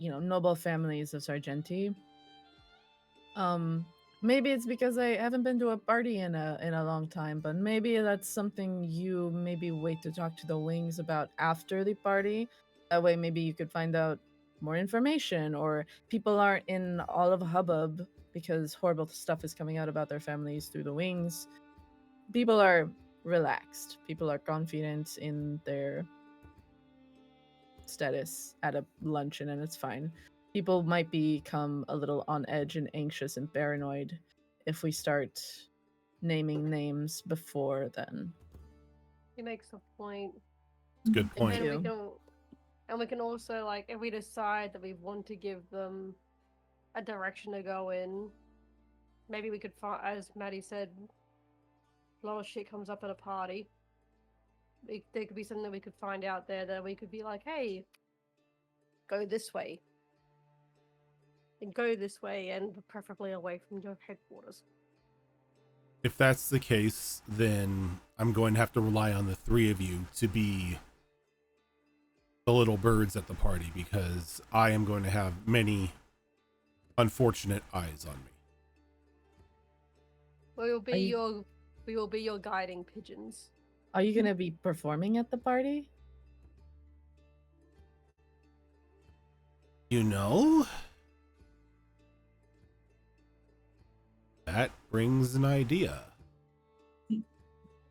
noble families of Sargenty, maybe it's because I haven't been to a party in a long time, but maybe that's something you maybe wait to talk to the wings about after the party. That way, maybe you could find out more information, or people aren't in all of a hubbub because horrible stuff is coming out about their families through the wings. People are relaxed. People are confident in their status at a luncheon, and it's fine. People might become a little on edge and anxious and paranoid if we start naming names before then. He makes a point. Good point. And Thank we can also, like, if we decide that we want to give them a direction to go in, maybe we could find, as Maddie said, a lot of shit comes up at a party. There could be something that we could find out there that we could be like, hey, go this way. And go this way, and preferably away from your headquarters. If that's the case, then I'm going to have to rely on the three of you to be the little birds at the party, because I am going to have many unfortunate eyes on me. We will be your guiding pigeons. Are you going to be performing at the party? You know, that brings an idea. I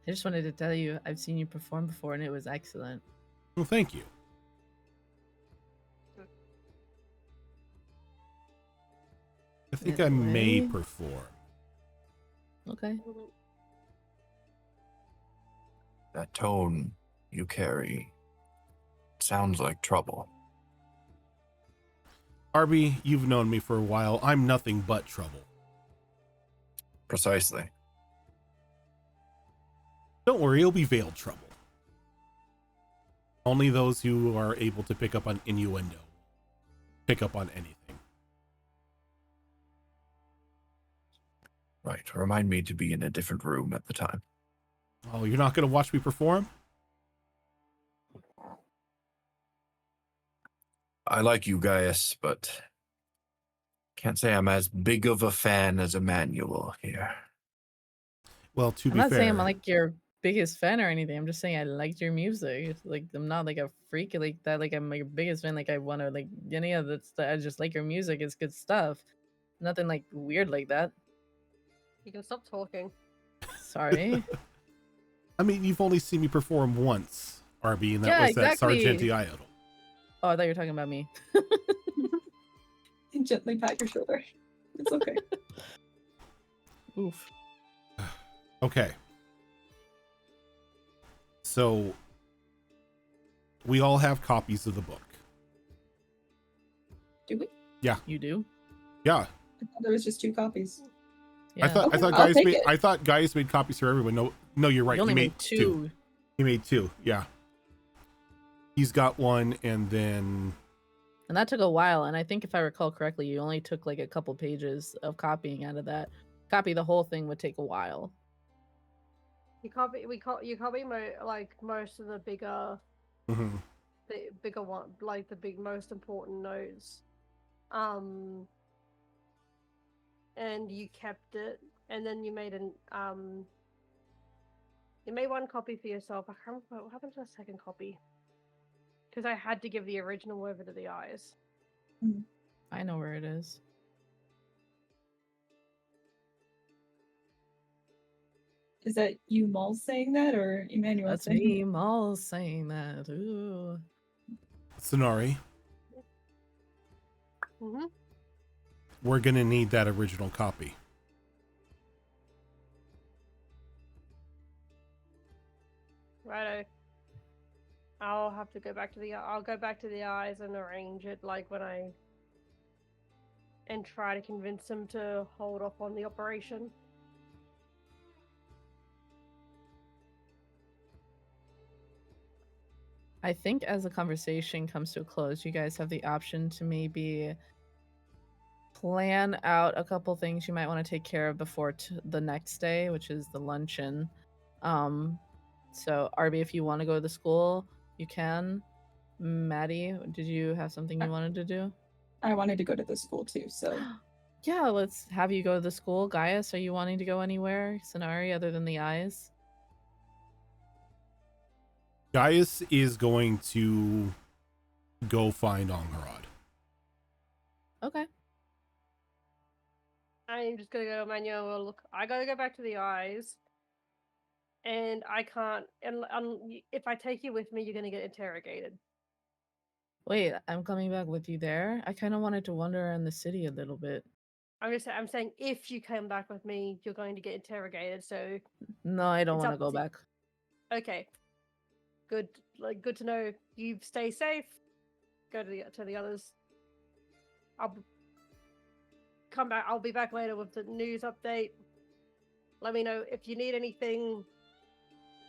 just wanted to tell you, I've seen you perform before and it was excellent. Well, thank you. I think I may Anyway. perform. Okay. That tone you carry sounds like trouble. Arby, you've known me for a while. I'm nothing but trouble. Precisely. Don't worry, it'll be veiled trouble. Only those who are able to pick up on innuendo pick up on anything. Right. Remind me to be in a different room at the time. Oh, you're not going to watch me perform? I like you guys, but can't say I'm as big of a fan as Emmanuel here. Well, to I'm be not fair, saying I'm like your biggest fan or anything. I'm just saying I liked your music. It's like I'm not like a freak like that. Like I'm your biggest fan. Like I want to like any of that stuff. I just like your music. It's good stuff. Nothing like weird like that. You can stop talking. Sorry. I mean, you've only seen me perform once, Arby, and that Yeah, was exactly. that Sargenty idol. Oh, I thought you were talking about me. And gently pat your shoulder. It's okay. Oof. Okay. So, we all have copies of the book. Do we? You do? Yeah. I thought there was just 2 copies. Yeah. I thought Okay, I'll take it. I thought Gaius made copies for everyone. No, you're right. You only He made 2. He made 2. Yeah. He's got 1, and then And that took a while. And I think if I recall correctly, you only took like a couple pages of copying out of that. Copy the whole thing would take a while. You copy most of the bigger mhm. the bigger one, like the most important notes. And you kept it, and then you made you made 1 copy for yourself. I can't remember what happened to the second copy, because I had to give the original over to the eyes. I know where it is. Is that you, Maul, saying that, or Emmanuel That's saying me, Maul, saying that. Ooh. Sonari, Mm-hmm. we're gonna need that original copy. Righto. I'll have to go back to I'll go back to the eyes and arrange it, like and try to convince them to hold off on the operation. I think as the conversation comes to a close, you guys have the option to maybe plan out a couple things you might want to take care of before the next day, which is the luncheon. So Arby, if you want to go to the school, you can. Maddie, did you have something you wanted to do? I wanted to go to the school too, so Yeah, let's have you go to the school. Gaius, are you wanting to go anywhere, Sonari, other than the eyes? Gaius is going to go find Angarad. Okay. I'm just gonna go manual. Look, I gotta go back to the eyes, and I can't. And if I take you with me, you're gonna get interrogated. Wait, I'm coming back with you there. I kind of wanted to wander around the city a little bit. I'm saying if you come back with me, you're going to get interrogated. So No, I don't It's want to up go to- back. okay, good. Like good to know. You stay safe. Go to the others. I'll come back. I'll be back later with the news update. Let me know if you need anything.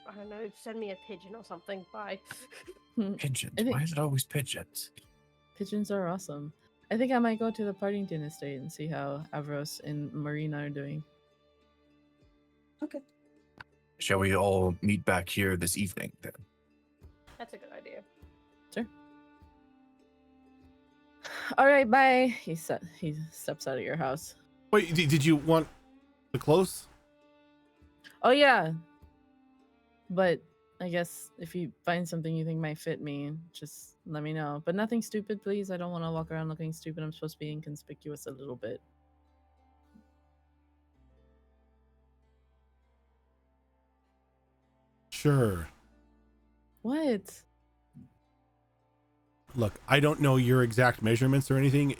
I don't know. Send me a pigeon or something. Bye. Pigeons. I think- Why is it always pigeons? Pigeons are awesome. I think I might go to the Partington estate and see how Avros and Marina are doing. okay. Shall we all meet back here this evening then? That's a good idea. Sure. All right, bye. He steps out of your house. Wait, did you want the clothes? Oh yeah. But I guess if you find something you think might fit me, just let me know. But nothing stupid, please. I don't want to walk around looking stupid. I'm supposed to be inconspicuous a little bit. Sure. What? Look, I don't know your exact measurements or anything.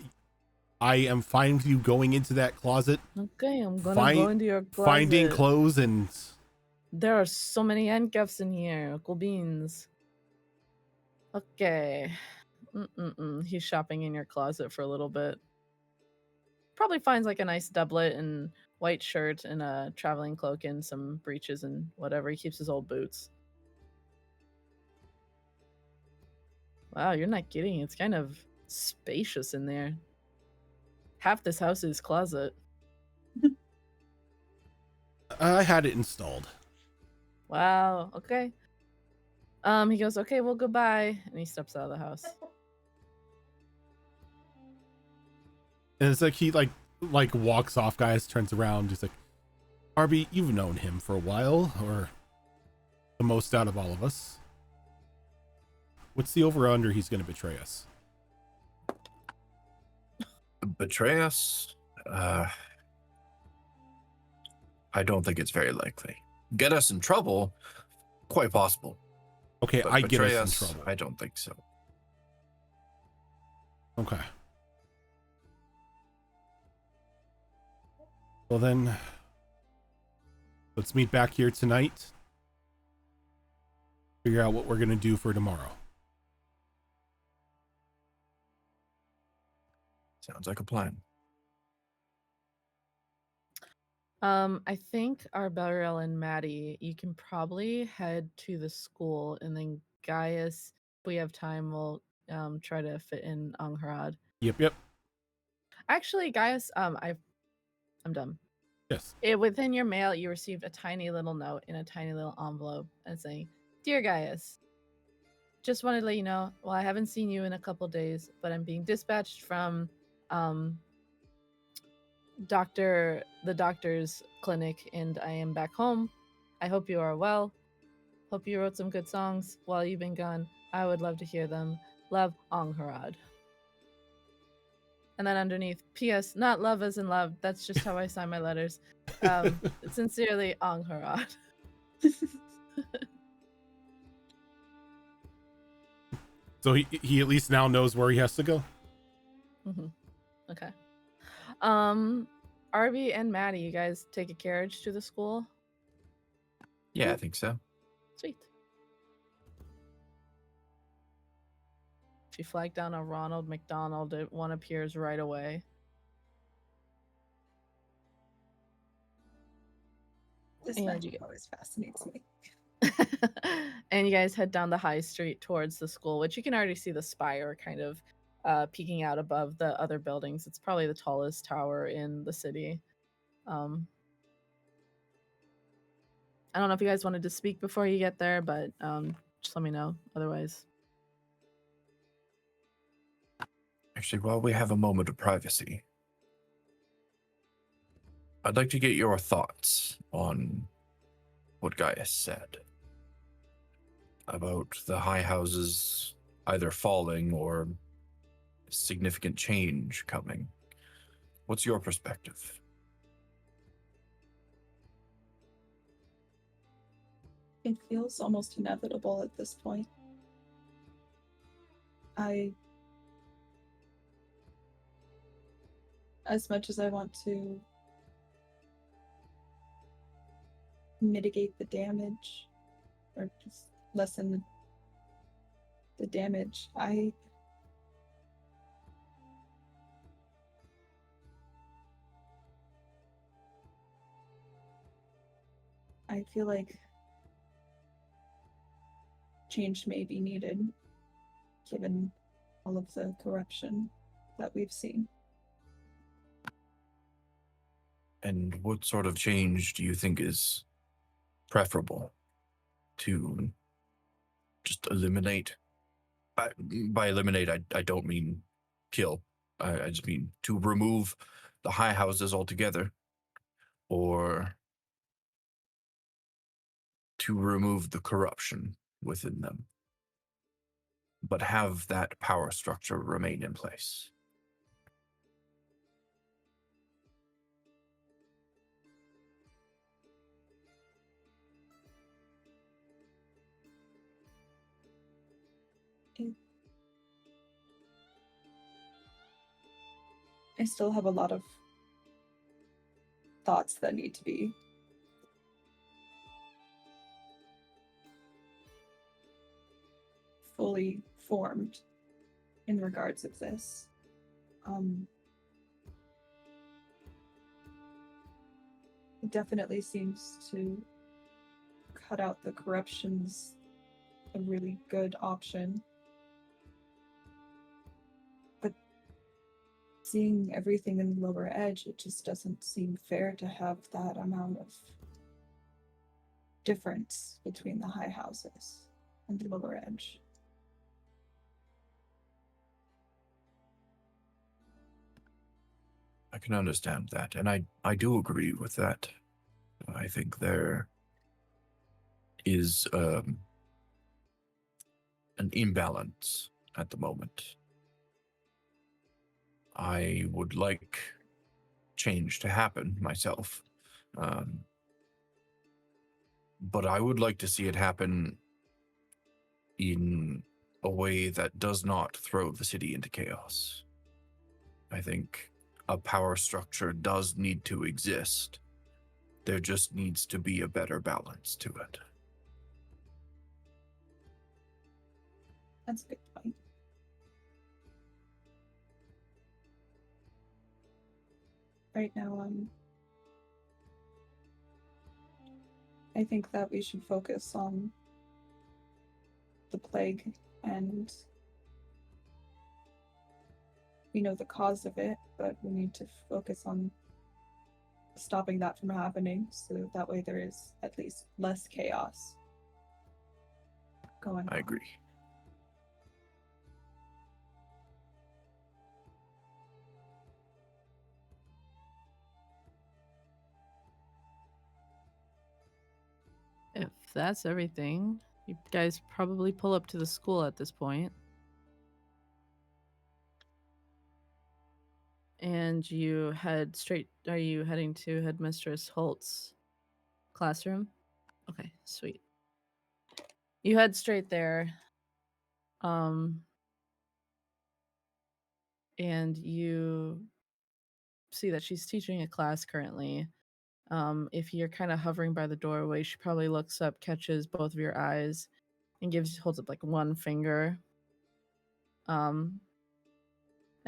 I am fine with you going into that closet, Okay, I'm gonna Find- go into your closet. finding clothes, and There are so many handcuffs in here. Cool beans. Okay. He's shopping in your closet for a little bit. Probably finds like a nice doublet and white shirt and a traveling cloak and some breeches and whatever. He keeps his old boots. Wow, you're not kidding. It's kind of spacious in there. Half this house is closet. I had it installed. Wow, okay. He goes, okay, well, goodbye. And he steps out of the house. And it's like he like walks off, guys, turns around, he's like, Arby, you've known him for a while, or the most out of all of us. What's the over-under he's going to betray us? Betray us? I don't think it's very likely. Get us in trouble? Quite possible. Okay, But I get betray us in trouble. I don't think so. Okay. Well then, let's meet back here tonight. Figure out what we're going to do for tomorrow. Sounds like a plan. I think Arbariel and Maddie, you can probably head to the school, and then Gaius, if we have time, will try to fit in Angharad. Yep. Actually, Gaius, I'm dumb. Yes. Within your mail, you received a tiny little note in a tiny little envelope and saying, "Dear Gaius, just wanted to let you know, well, I haven't seen you in a couple days, but I'm being dispatched from the doctor's clinic, and I am back home. I hope you are well. Hope you wrote some good songs while you've been gone. I would love to hear them. Love, Angharad." And then underneath, P.S. Not love as in love. That's just how I sign my letters. Sincerely, Angharad. So he at least now knows where he has to go. Okay. Arby and Maddie, you guys take a carriage to the school? Yeah, I think so. Sweet. If you flag down a Ronald McDonald, one appears right away. This And magic always fascinates me. And you guys head down the high street towards the school, which you can already see the spire kind of peeking out above the other buildings. It's probably the tallest tower in the city. I don't know if you guys wanted to speak before you get there, but just let me know. Otherwise, Actually, while we have a moment of privacy, I'd like to get your thoughts on what Gaius said about the high houses either falling or significant change coming. What's your perspective? It feels almost inevitable at this point. As much as I want to mitigate the damage or just lessen the damage, I feel like change may be needed given all of the corruption that we've seen. And what sort of change do you think is preferable to just eliminate? By eliminate, I don't mean kill. I just mean to remove the high houses altogether, or to remove the corruption within them, but have that power structure remain in place. I still have a lot of thoughts that need to be fully formed in regards of this. It definitely seems to cut out the corruption's a really good option. But seeing everything in the lower edge, it just doesn't seem fair to have that amount of difference between the high houses and the lower edge. I can understand that, and I do agree with that. I think there is an imbalance at the moment. I would like change to happen myself, but I would like to see it happen in a way that does not throw the city into chaos. I think a power structure does need to exist. There just needs to be a better balance to it. That's a good point. right now, I think that we should focus on the plague, and we know the cause of it, but we need to focus on stopping that from happening, so that way there is at least less chaos going on. I agree. If that's everything, you guys probably pull up to the school at this point. And you head straight. Are you heading to Headmistress Holt's classroom? Okay, sweet. You head straight there. And you see that she's teaching a class currently. If you're kind of hovering by the doorway, she probably looks up, catches both of your eyes, and holds up like one finger. And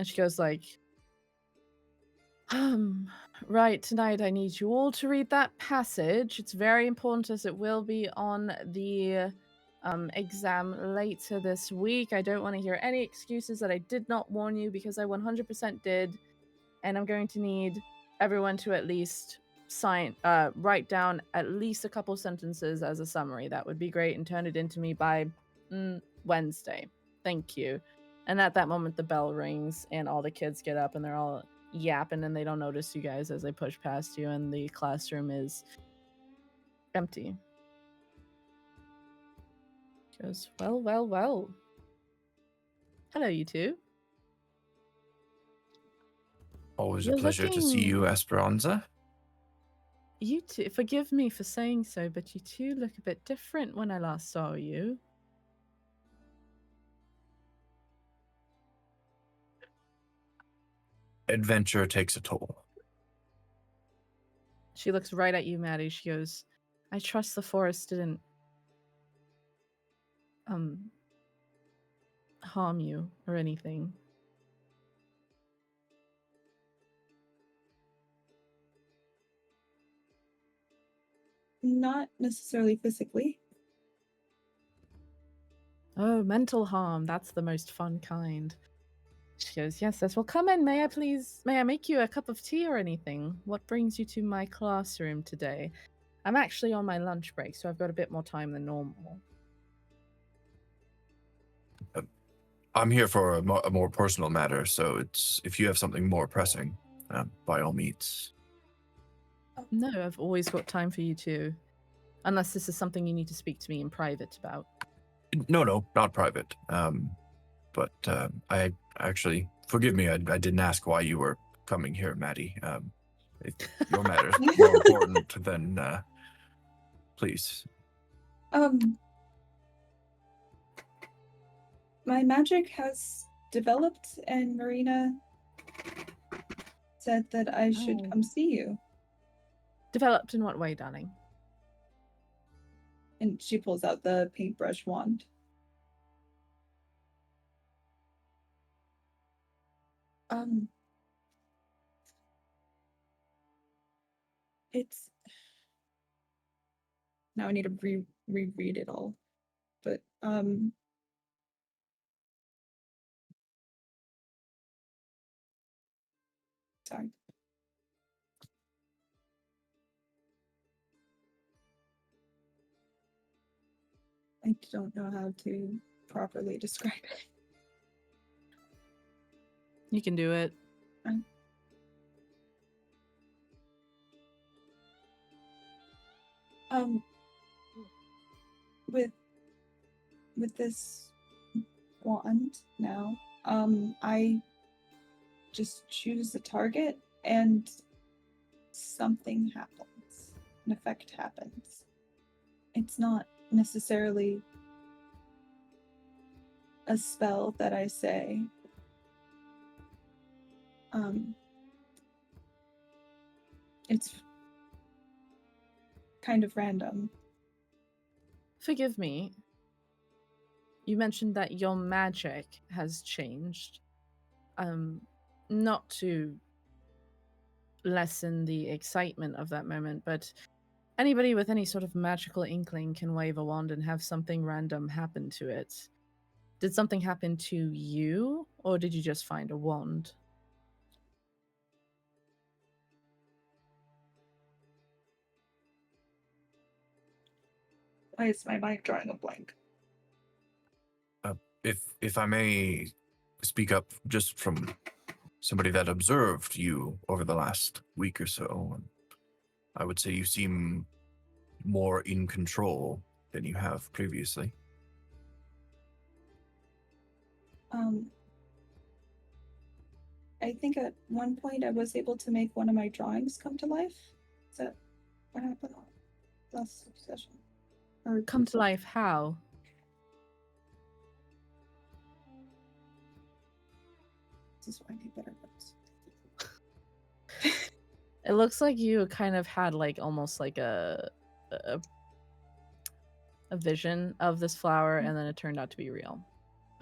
she goes like, right, tonight I need you all to read that passage. It's very important as it will be on the exam later this week. I don't want to hear any excuses that I did not warn you, because I 100% did. And I'm going to need everyone to at least write down at least a couple sentences as a summary. That would be great, and turn it into me by Wednesday. Thank you. And at that moment, the bell rings, and all the kids get up, and they're all yapping, and they don't notice you guys as they push past you, and the classroom is empty. She goes, well, well, well. Hello, you two. Always a You're pleasure to see you, looking- Esperanza. You two, forgive me for saying so, but you two look a bit different when I last saw you. Adventure takes a toll. She looks right at you, Maddie. She goes, I trust the forest didn't harm you or anything. Not necessarily physically. Oh, mental harm. That's the most fun kind. She goes, yes, well, come in. May I make you a cup of tea or anything? What brings you to my classroom today? I'm actually on my lunch break, so I've got a bit more time than normal. I'm here for a more personal matter, so if you have something more pressing, by all means. No, I've always got time for you too. Unless this is something you need to speak to me in private about. No, not private. But I actually, forgive me, I didn't ask why you were coming here, Maddie. If your matter is more important, then please. My magic has developed, and Marina said that I should come see you. Developed in what way, darling? And she pulls out the paintbrush wand. It's now I need to reread it all, but sorry. I don't know how to properly describe it. You can do it. With this wand now, I just choose a target and something happens. An effect happens. It's not necessarily a spell that I say. It's kind of random. Forgive me. You mentioned that your magic has changed. Not to lessen the excitement of that moment, but anybody with any sort of magical inkling can wave a wand and have something random happen to it. Did something happen to you, or did you just find a wand? Why is my mind drawing a blank? If I may speak up just from somebody that observed you over the last week or so, I would say you seem more in control than you have previously. I think at one point I was able to make one of my drawings come to life. Is that what happened last session? Or Come to life how? this is why I need better notes. It looks like you kind of had like almost like a vision of this flower, and then it turned out to be real.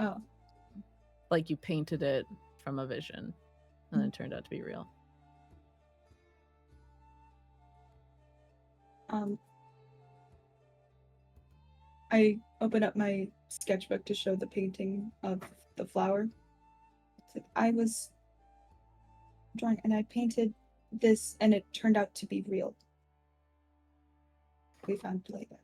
Oh. Like you painted it from a vision, and then it turned out to be real. I open up my sketchbook to show the painting of the flower. It's like I was drawing and I painted this and it turned out to be real. We found later.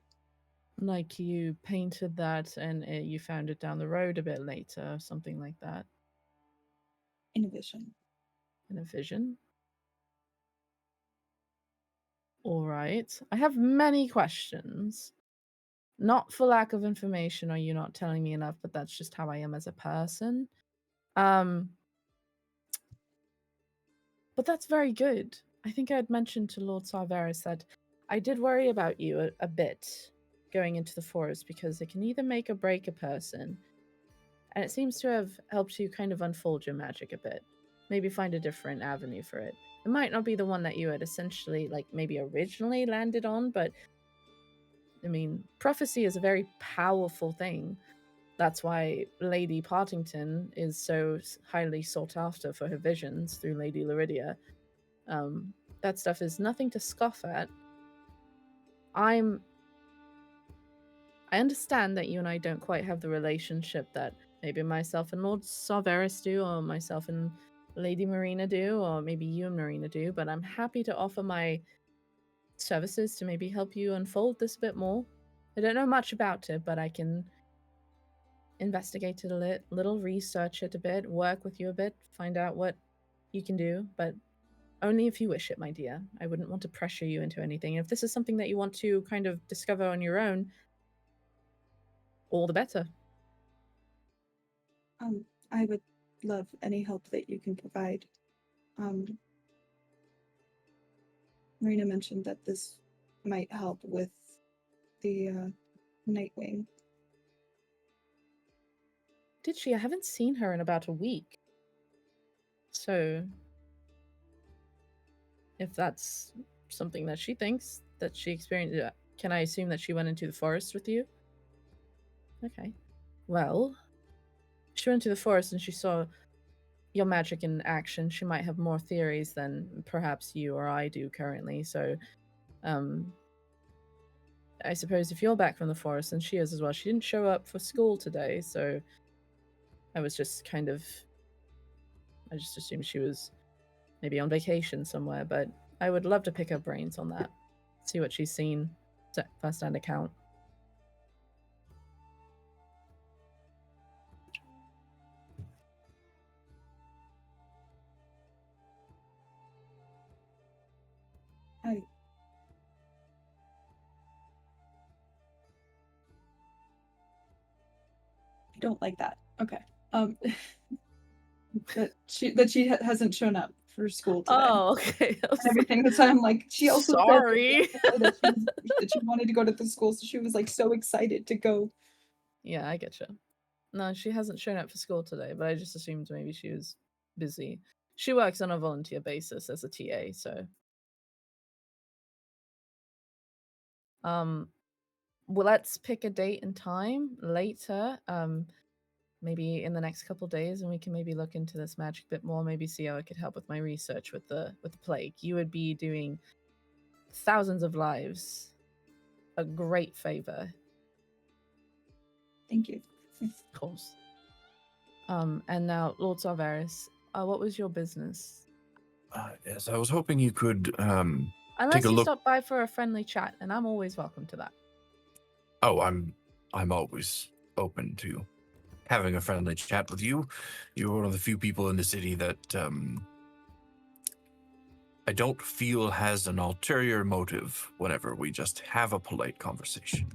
Like you painted that and you found it down the road a bit later, something like that. In a vision. In a vision? All right. I have many questions. Not for lack of information or you not telling me enough, but that's just how I am as a person. But that's very good. I think I had mentioned to Lord Sarveris that I did worry about you a bit going into the forest because it can either make or break a person. And it seems to have helped you kind of unfold your magic a bit. Maybe find a different avenue for it. It might not be the one that you had essentially, like, maybe originally landed on, but I mean, prophecy is a very powerful thing. That's why Lady Partington is so highly sought after for her visions through Lady Luridia. That stuff is nothing to scoff at. I understand that you and I don't quite have the relationship that maybe myself and Lord Sarveris do, or myself and Lady Marina do, or maybe you and Marina do, but I'm happy to offer my services to maybe help you unfold this a bit more. I don't know much about it, but I can investigate it a little, research it a bit, work with you a bit, find out what you can do, but only if you wish it, my dear. I wouldn't want to pressure you into anything. If this is something that you want to kind of discover on your own, all the better. I would love any help that you can provide. Marina mentioned that this might help with the Nightwing. Did she? I haven't seen her in about a week. So, if that's something that she thinks that she experienced, can I assume that she went into the forest with you? Okay. Well, she went into the forest and she saw your magic in action. She might have more theories than perhaps you or I do currently. So, I suppose if you're back from the forest, and she is as well, she didn't show up for school today, so I was just kind of, I just assumed she was maybe on vacation somewhere, but I would love to pick her brains on that, see what she's seen, first-hand account. I don't like that. Okay. that she hasn't shown up for school today. Oh, okay. And everything. That's why I'm like, she also sorry said that she wanted to go to the school, so she was like so excited to go. Yeah, I get you. No, she hasn't shown up for school today, but I just assumed maybe she was busy. She works on a volunteer basis as a TA, so. Well, let's pick a date and time later. maybe in the next couple days, and we can maybe look into this magic a bit more, maybe see how it could help with my research with the plague. You would be doing thousands of lives a great favor. Thank you. Of course. And now, Lord Sarveris, what was your business? Yes, I was hoping you could Unless take a you look. stop by for a friendly chat, and I'm always welcome to that. Oh, I'm always open to having a friendly chat with you. You're one of the few people in the city that I don't feel has an ulterior motive whenever we just have a polite conversation.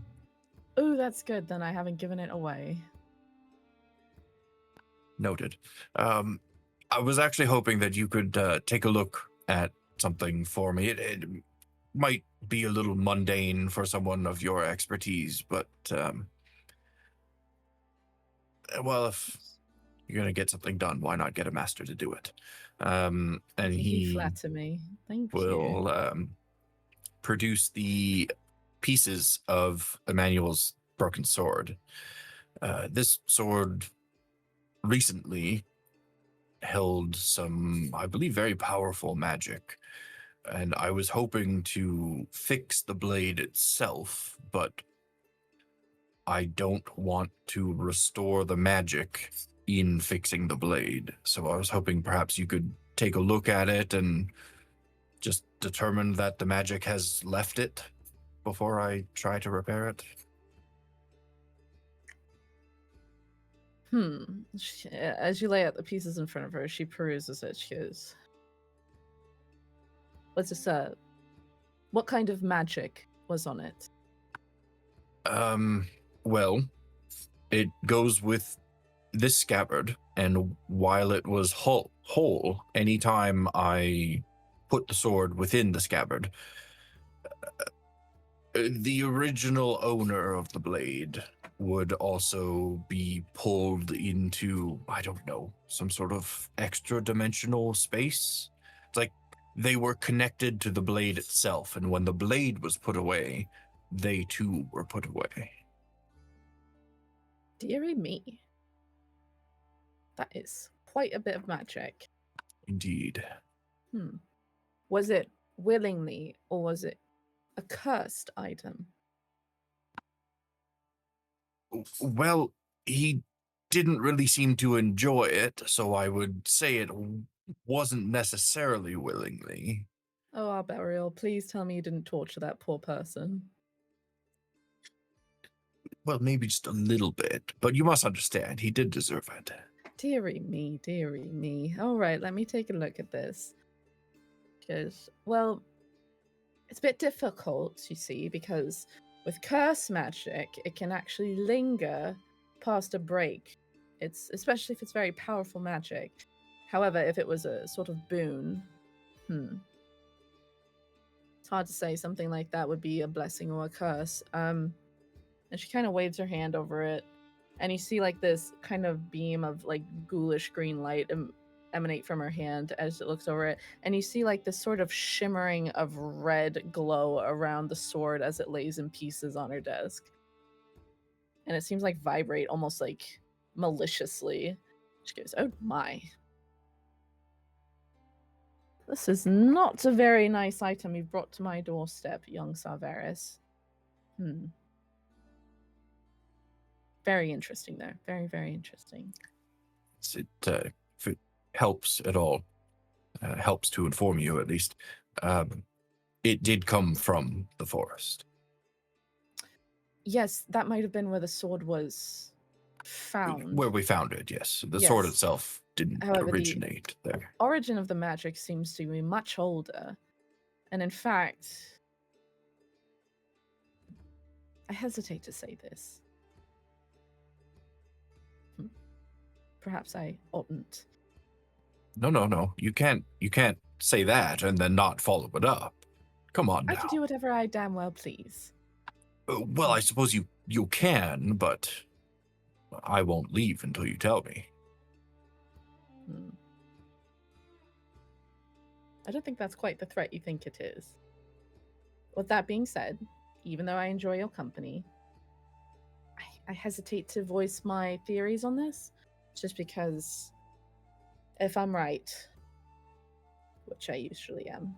Oh, that's good. Then I haven't given it away. Noted. I was actually hoping that you could take a look at something for me. It might be a little mundane for someone of your expertise, but well, if you're going to get something done, why not get a master to do it? And You he flatter me. Thank you. will produce the pieces of Emmanuel's broken sword. This sword recently held some, I believe, very powerful magic, and I was hoping to fix the blade itself, but I don't want to restore the magic in fixing the blade. So I was hoping perhaps you could take a look at it and just determine that the magic has left it before I try to repair it. As you lay out the pieces in front of her, she peruses it. She goes, "What's this? What kind of magic was on it?" Well, it goes with this scabbard, and while it was whole, anytime I put the sword within the scabbard, the original owner of the blade would also be pulled into, I don't know, some sort of extra dimensional space. It's like they were connected to the blade itself, and when the blade was put away, they too were put away. Dearie me. That is quite a bit of magic. Indeed. Was it willingly, or was it a cursed item? Well, he didn't really seem to enjoy it, so I would say it wasn't necessarily willingly. Oh, Arbariel, please tell me you didn't torture that poor person. Well, maybe just a little bit, but you must understand, he did deserve it. Dearie me, dearie me. All right, let me take a look at this. Because, well, it's a bit difficult, you see, because with curse magic, it can actually linger past a break. It's especially if it's very powerful magic. However, if it was a sort of boon, it's hard to say. Something like that would be a blessing or a curse. And she kind of waves her hand over it, and you see like this kind of beam of like ghoulish green light emanate from her hand as it looks over it, and you see like this sort of shimmering of red glow around the sword as it lays in pieces on her desk, and it seems like vibrate almost like maliciously. She goes, "Oh my, this is not a very nice item you've brought to my doorstep, young Sarveris." Very interesting there. Very, very interesting. If it helps at all, helps to inform you at least, it did come from the forest. Yes, that might have been where the sword was found. Where we found it, yes. The sword itself didn't originate there. Origin of the magic seems to be much older. And in fact, I hesitate to say this. Perhaps I oughtn't. No. You can't say that and then not follow it up. Come on now. I can do whatever I damn well please. Well, I suppose you can, but I won't leave until you tell me. I don't think that's quite the threat you think it is. With that being said, even though I enjoy your company, I hesitate to voice my theories on this, just because if I'm right, which I usually am,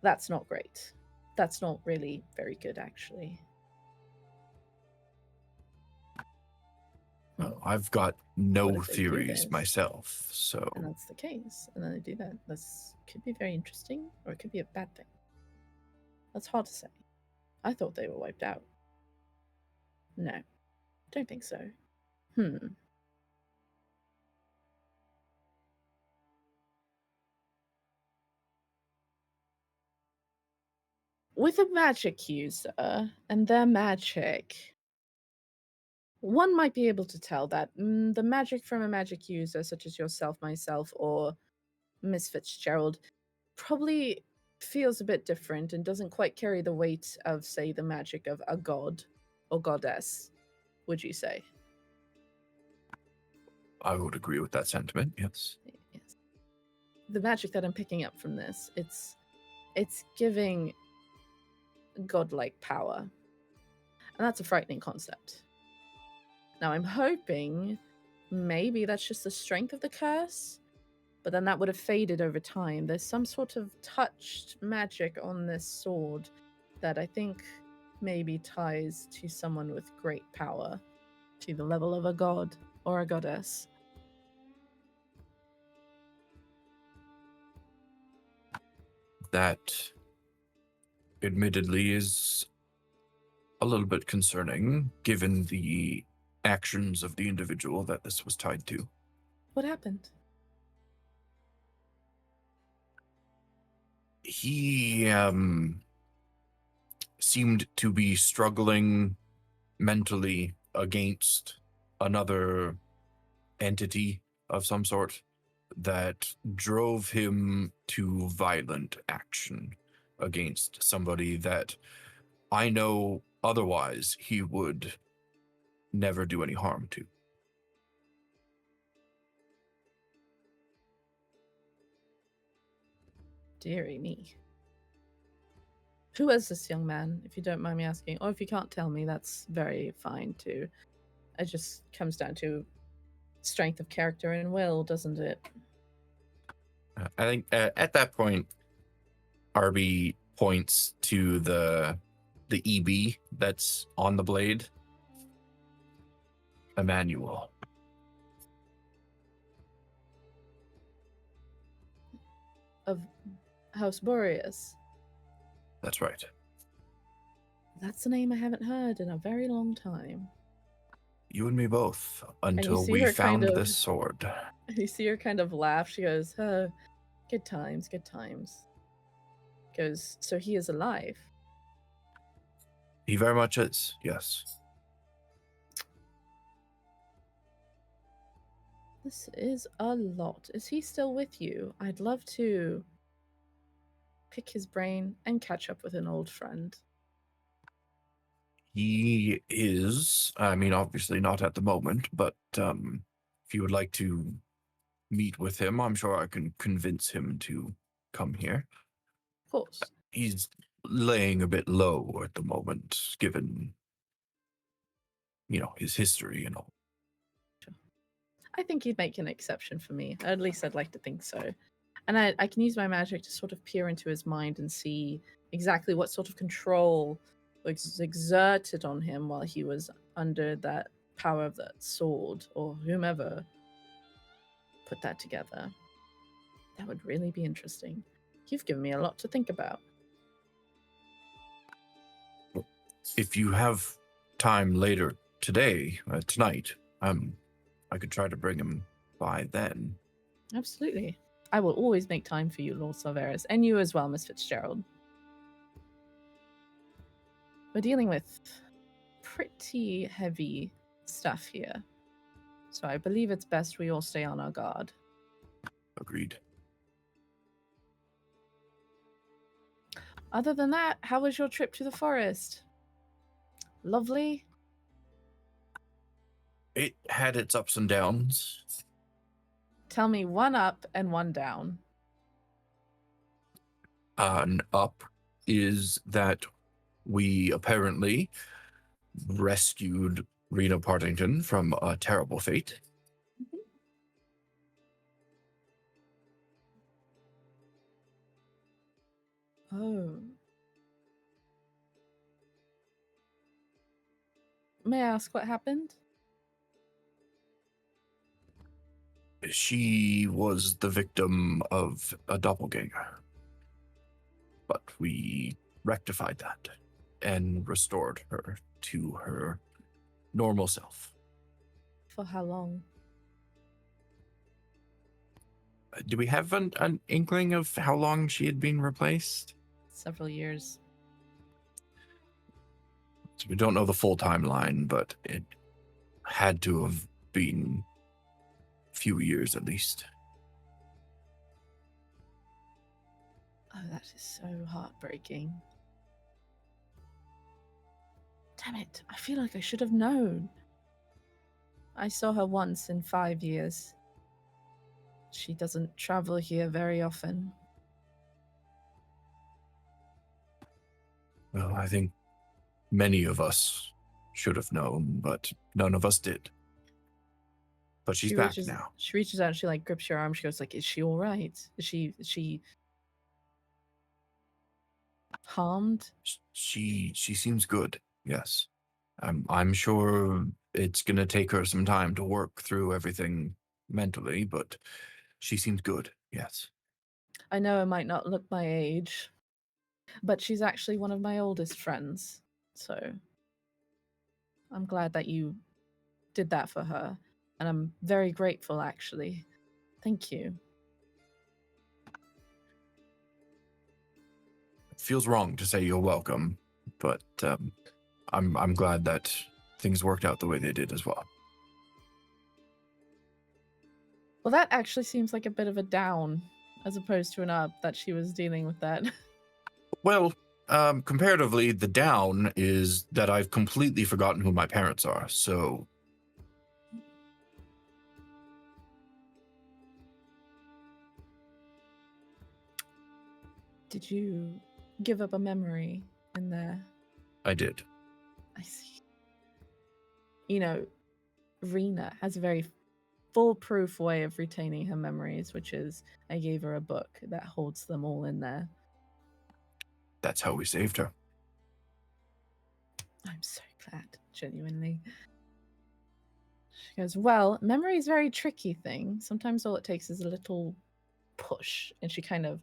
that's not great. That's not really very good, actually. Well, I've got What no if they do theories this? myself, so And that's the case. And then they do that. This could be very interesting, or it could be a bad thing. That's hard to say. I thought they were wiped out. No, don't think so. With a magic user and their magic, one might be able to tell that the magic from a magic user, such as yourself, myself, or Miss Fitzgerald, probably feels a bit different and doesn't quite carry the weight of, say, the magic of a god or goddess, would you say? I would agree with that sentiment, yes. Yes. The magic that I'm picking up from this, it's giving godlike power. And that's a frightening concept. Now I'm hoping maybe that's just the strength of the curse, but then that would have faded over time. There's some sort of touched magic on this sword that I think maybe ties to someone with great power, to the level of a god or a goddess. That admittedly is a little bit concerning, given the actions of the individual that this was tied to. What happened? He seemed to be struggling mentally against another entity of some sort that drove him to violent action against somebody that I know otherwise he would never do any harm to. Dearie me. Who is this young man, if you don't mind me asking? Or if you can't tell me, that's very fine too. It just comes down to strength of character and will, doesn't it? I think at that point, Arby points to the EB that's on the blade. Emmanuel. Of House Boreas. That's right. That's a name I haven't heard in a very long time. You and me both, until see we her found kind of- this sword. You see her kind of laugh. She goes, good times, good times. Goes, so he is alive. He very much is, yes. This is a lot. Is he still with you? I'd love to pick his brain and catch up with an old friend. He is, I mean, obviously not at the moment, but if you would like to meet with him, I'm sure I can convince him to come here. Of course. He's laying a bit low at the moment, given, his history and all. I think he'd make an exception for me. At least I'd like to think so. And I can use my magic to sort of peer into his mind and see exactly what sort of control was exerted on him while he was under that power of that sword, or whomever put that together. That would really be interesting. You've given me a lot to think about. If you have time later today, tonight, I could try to bring him by then. Absolutely. I will always make time for you, Lord Salveris, and you as well, Miss Fitzgerald. We're dealing with pretty heavy stuff here, so I believe it's best we all stay on our guard. Agreed. Other than that, how was your trip to the forest? Lovely? It had its ups and downs. Tell me one up and one down. An up is that we apparently rescued Rena Partington from a terrible fate. Oh. May I ask what happened? She was the victim of a doppelganger, but we rectified that and restored her to her normal self. For how long? Do we have an inkling of how long she had been replaced? Several years. So we don't know the full timeline, but it had to have been a few years at least. Oh, that is so heartbreaking. Damn it, I feel like I should have known. I saw her once in 5 years. She doesn't travel here very often. Well, I think many of us should have known, but none of us did. But she's back now. She reaches out and she like grips your arm. She goes like, "Is she all right? Is she harmed?" She seems good. Yes, I'm sure it's gonna take her some time to work through everything mentally, but she seems good. Yes. I know I might not look my age, but she's actually one of my oldest friends. So I'm glad that you did that for her, and I'm very grateful actually. Thank you. It feels wrong to say you're welcome, but I'm glad that things worked out the way they did as well. Well, that actually seems like a bit of a down as opposed to an up that she was dealing with that. Well, comparatively, the down is that I've completely forgotten who my parents are, so... Did you give up a memory in there? I did. I see. You know, Rena has a very foolproof way of retaining her memories, which is I gave her a book that holds them all in there. That's how we saved her. I'm so glad, genuinely. She goes, well, memory is a very tricky thing. Sometimes all it takes is a little push. And she kind of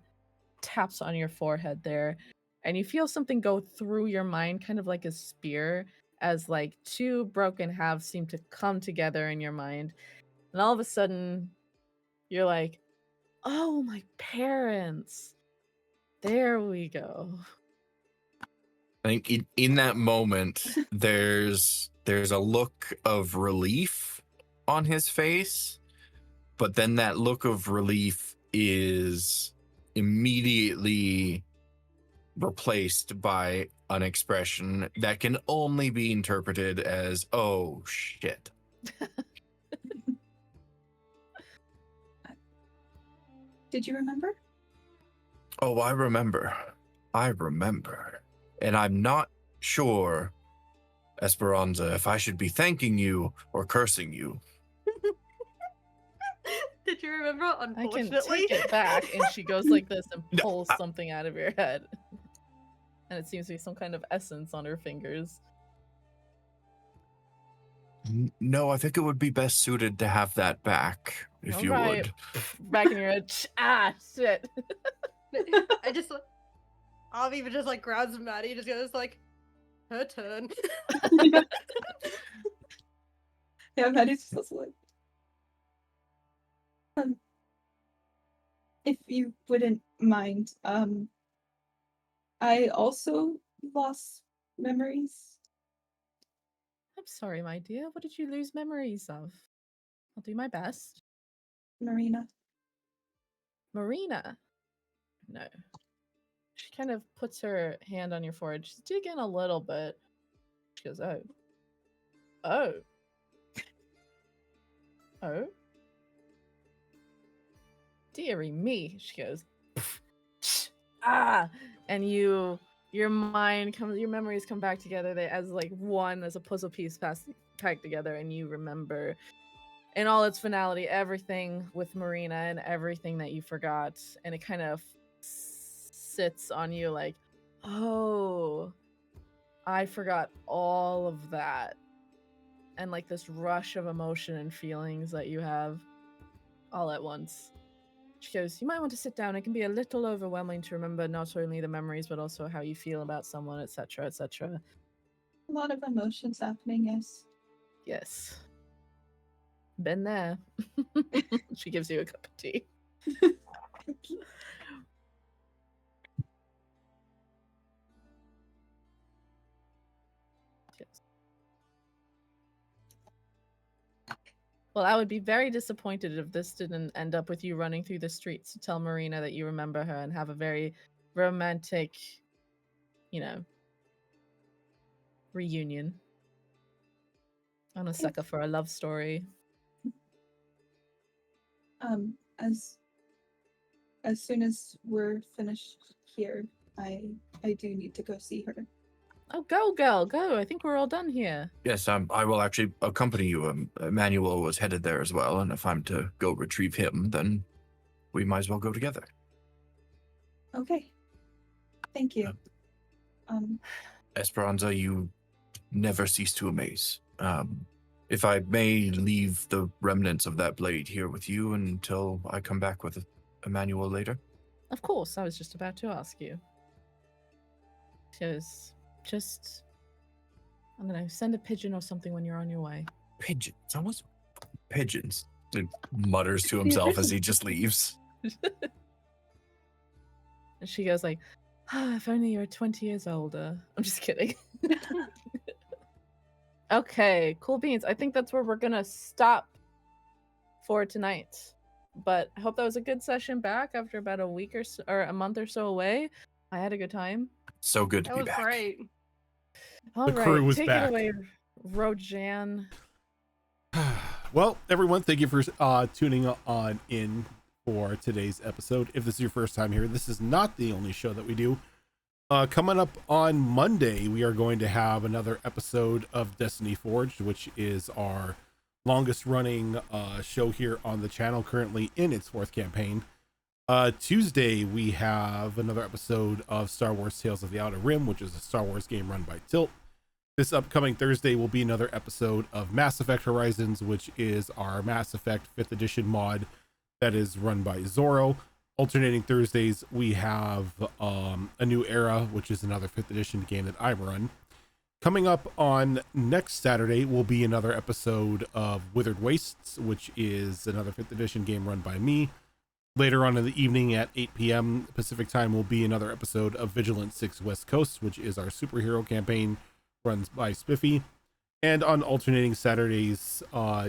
taps on your forehead there. And you feel something go through your mind, kind of like a spear, as like two broken halves seem to come together in your mind. And all of a sudden, you're like, oh, my parents. There we go. I think in that moment, there's a look of relief on his face, but then that look of relief is immediately replaced by an expression that can only be interpreted as, oh, shit. Did you remember? Oh, I remember. And I'm not sure, Esperanza, if I should be thanking you or cursing you. Did you remember? I can Unfortunately. take it back. And she goes like this and pulls something out of your head. And it seems to be some kind of essence on her fingers. No, I think it would be best suited to have that back, if you would. Back in your head. Ah, shit. I just, Avi even just like grabs Maddie, just goes like, her turn. Yeah, Maddie's just like. If you wouldn't mind, I also lost memories. I'm sorry, my dear. What did you lose memories of? I'll do my best. Marina. Marina. No. She kind of puts her hand on your forehead. She's digging a little bit. She goes, oh. Oh. Oh. Dearie me. She goes, ah. And you your memories come back together as like one, as a puzzle piece packed together, and you remember in all its finality everything with Marina and everything that you forgot, and it kind of sits on you like, oh, I forgot all of that, and like this rush of emotion and feelings that you have all at once. She goes, you might want to sit down. It can be a little overwhelming to remember not only the memories, but also how you feel about someone, etc., etc. A lot of emotions happening, yes. Yes. Been there. She gives you a cup of tea. Yes. Well, I would be very disappointed if this didn't end up with you running through the streets to tell Marina that you remember her and have a very romantic, reunion. I'm a sucker for a love story. As soon as we're finished here, I do need to go see her. Oh, go, girl, go. I think we're all done here. Yes, I will actually accompany you. Emmanuel was headed there as well, and if I'm to go retrieve him, then we might as well go together. Okay. Thank you. Esperanza, you never cease to amaze. If I may leave the remnants of that blade here with you until I come back with Emmanuel later? Of course, I was just about to ask you. I'm gonna send a pigeon or something when you're on your way. Pigeons? Almost pigeons. He mutters to himself as he just leaves. And she goes like, if only you were 20 years older. I'm just kidding. Okay, cool beans. I think that's where we're gonna stop for tonight. But I hope that was a good session back after about a week or so, or a month or so away. I had a good time. So good to That be was back. great. All The right, crew was take back. it away, Rojan. Well, everyone, thank you for tuning on in for today's episode. If this is your first time here, this is not the only show that we do. Coming up on Monday, we are going to have another episode of Destiny Forged, which is our longest running show here on the channel, currently in its 4th campaign. Tuesday, we have another episode of Star Wars Tales of the Outer Rim, which is a Star Wars game run by Tilt. This upcoming Thursday will be another episode of Mass Effect Horizons, which is our Mass Effect 5th edition mod that is run by Zorro. Alternating Thursdays, we have A New Era, which is another 5th edition game that I run. Coming up on next Saturday will be another episode of Withered Wastes, which is another 5th edition game run by me. Later on in the evening at 8 p.m. Pacific time will be another episode of Vigilant 6 West Coast, which is our superhero campaign run by Spiffy. And on alternating Saturdays,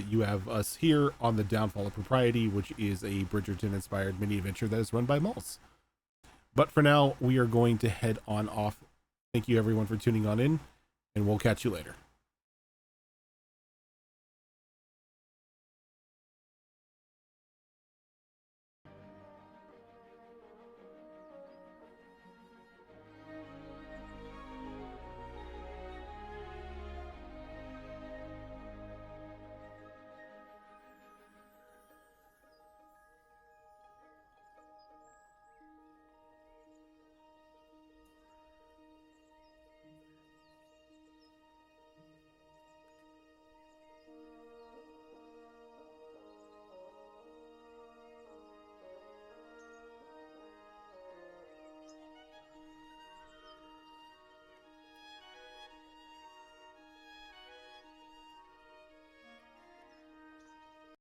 you have us here on the Downfall of Propriety, which is a Bridgerton-inspired mini-adventure that is run by Mols. But for now, we are going to head on off. Thank you, everyone, for tuning on in, and we'll catch you later.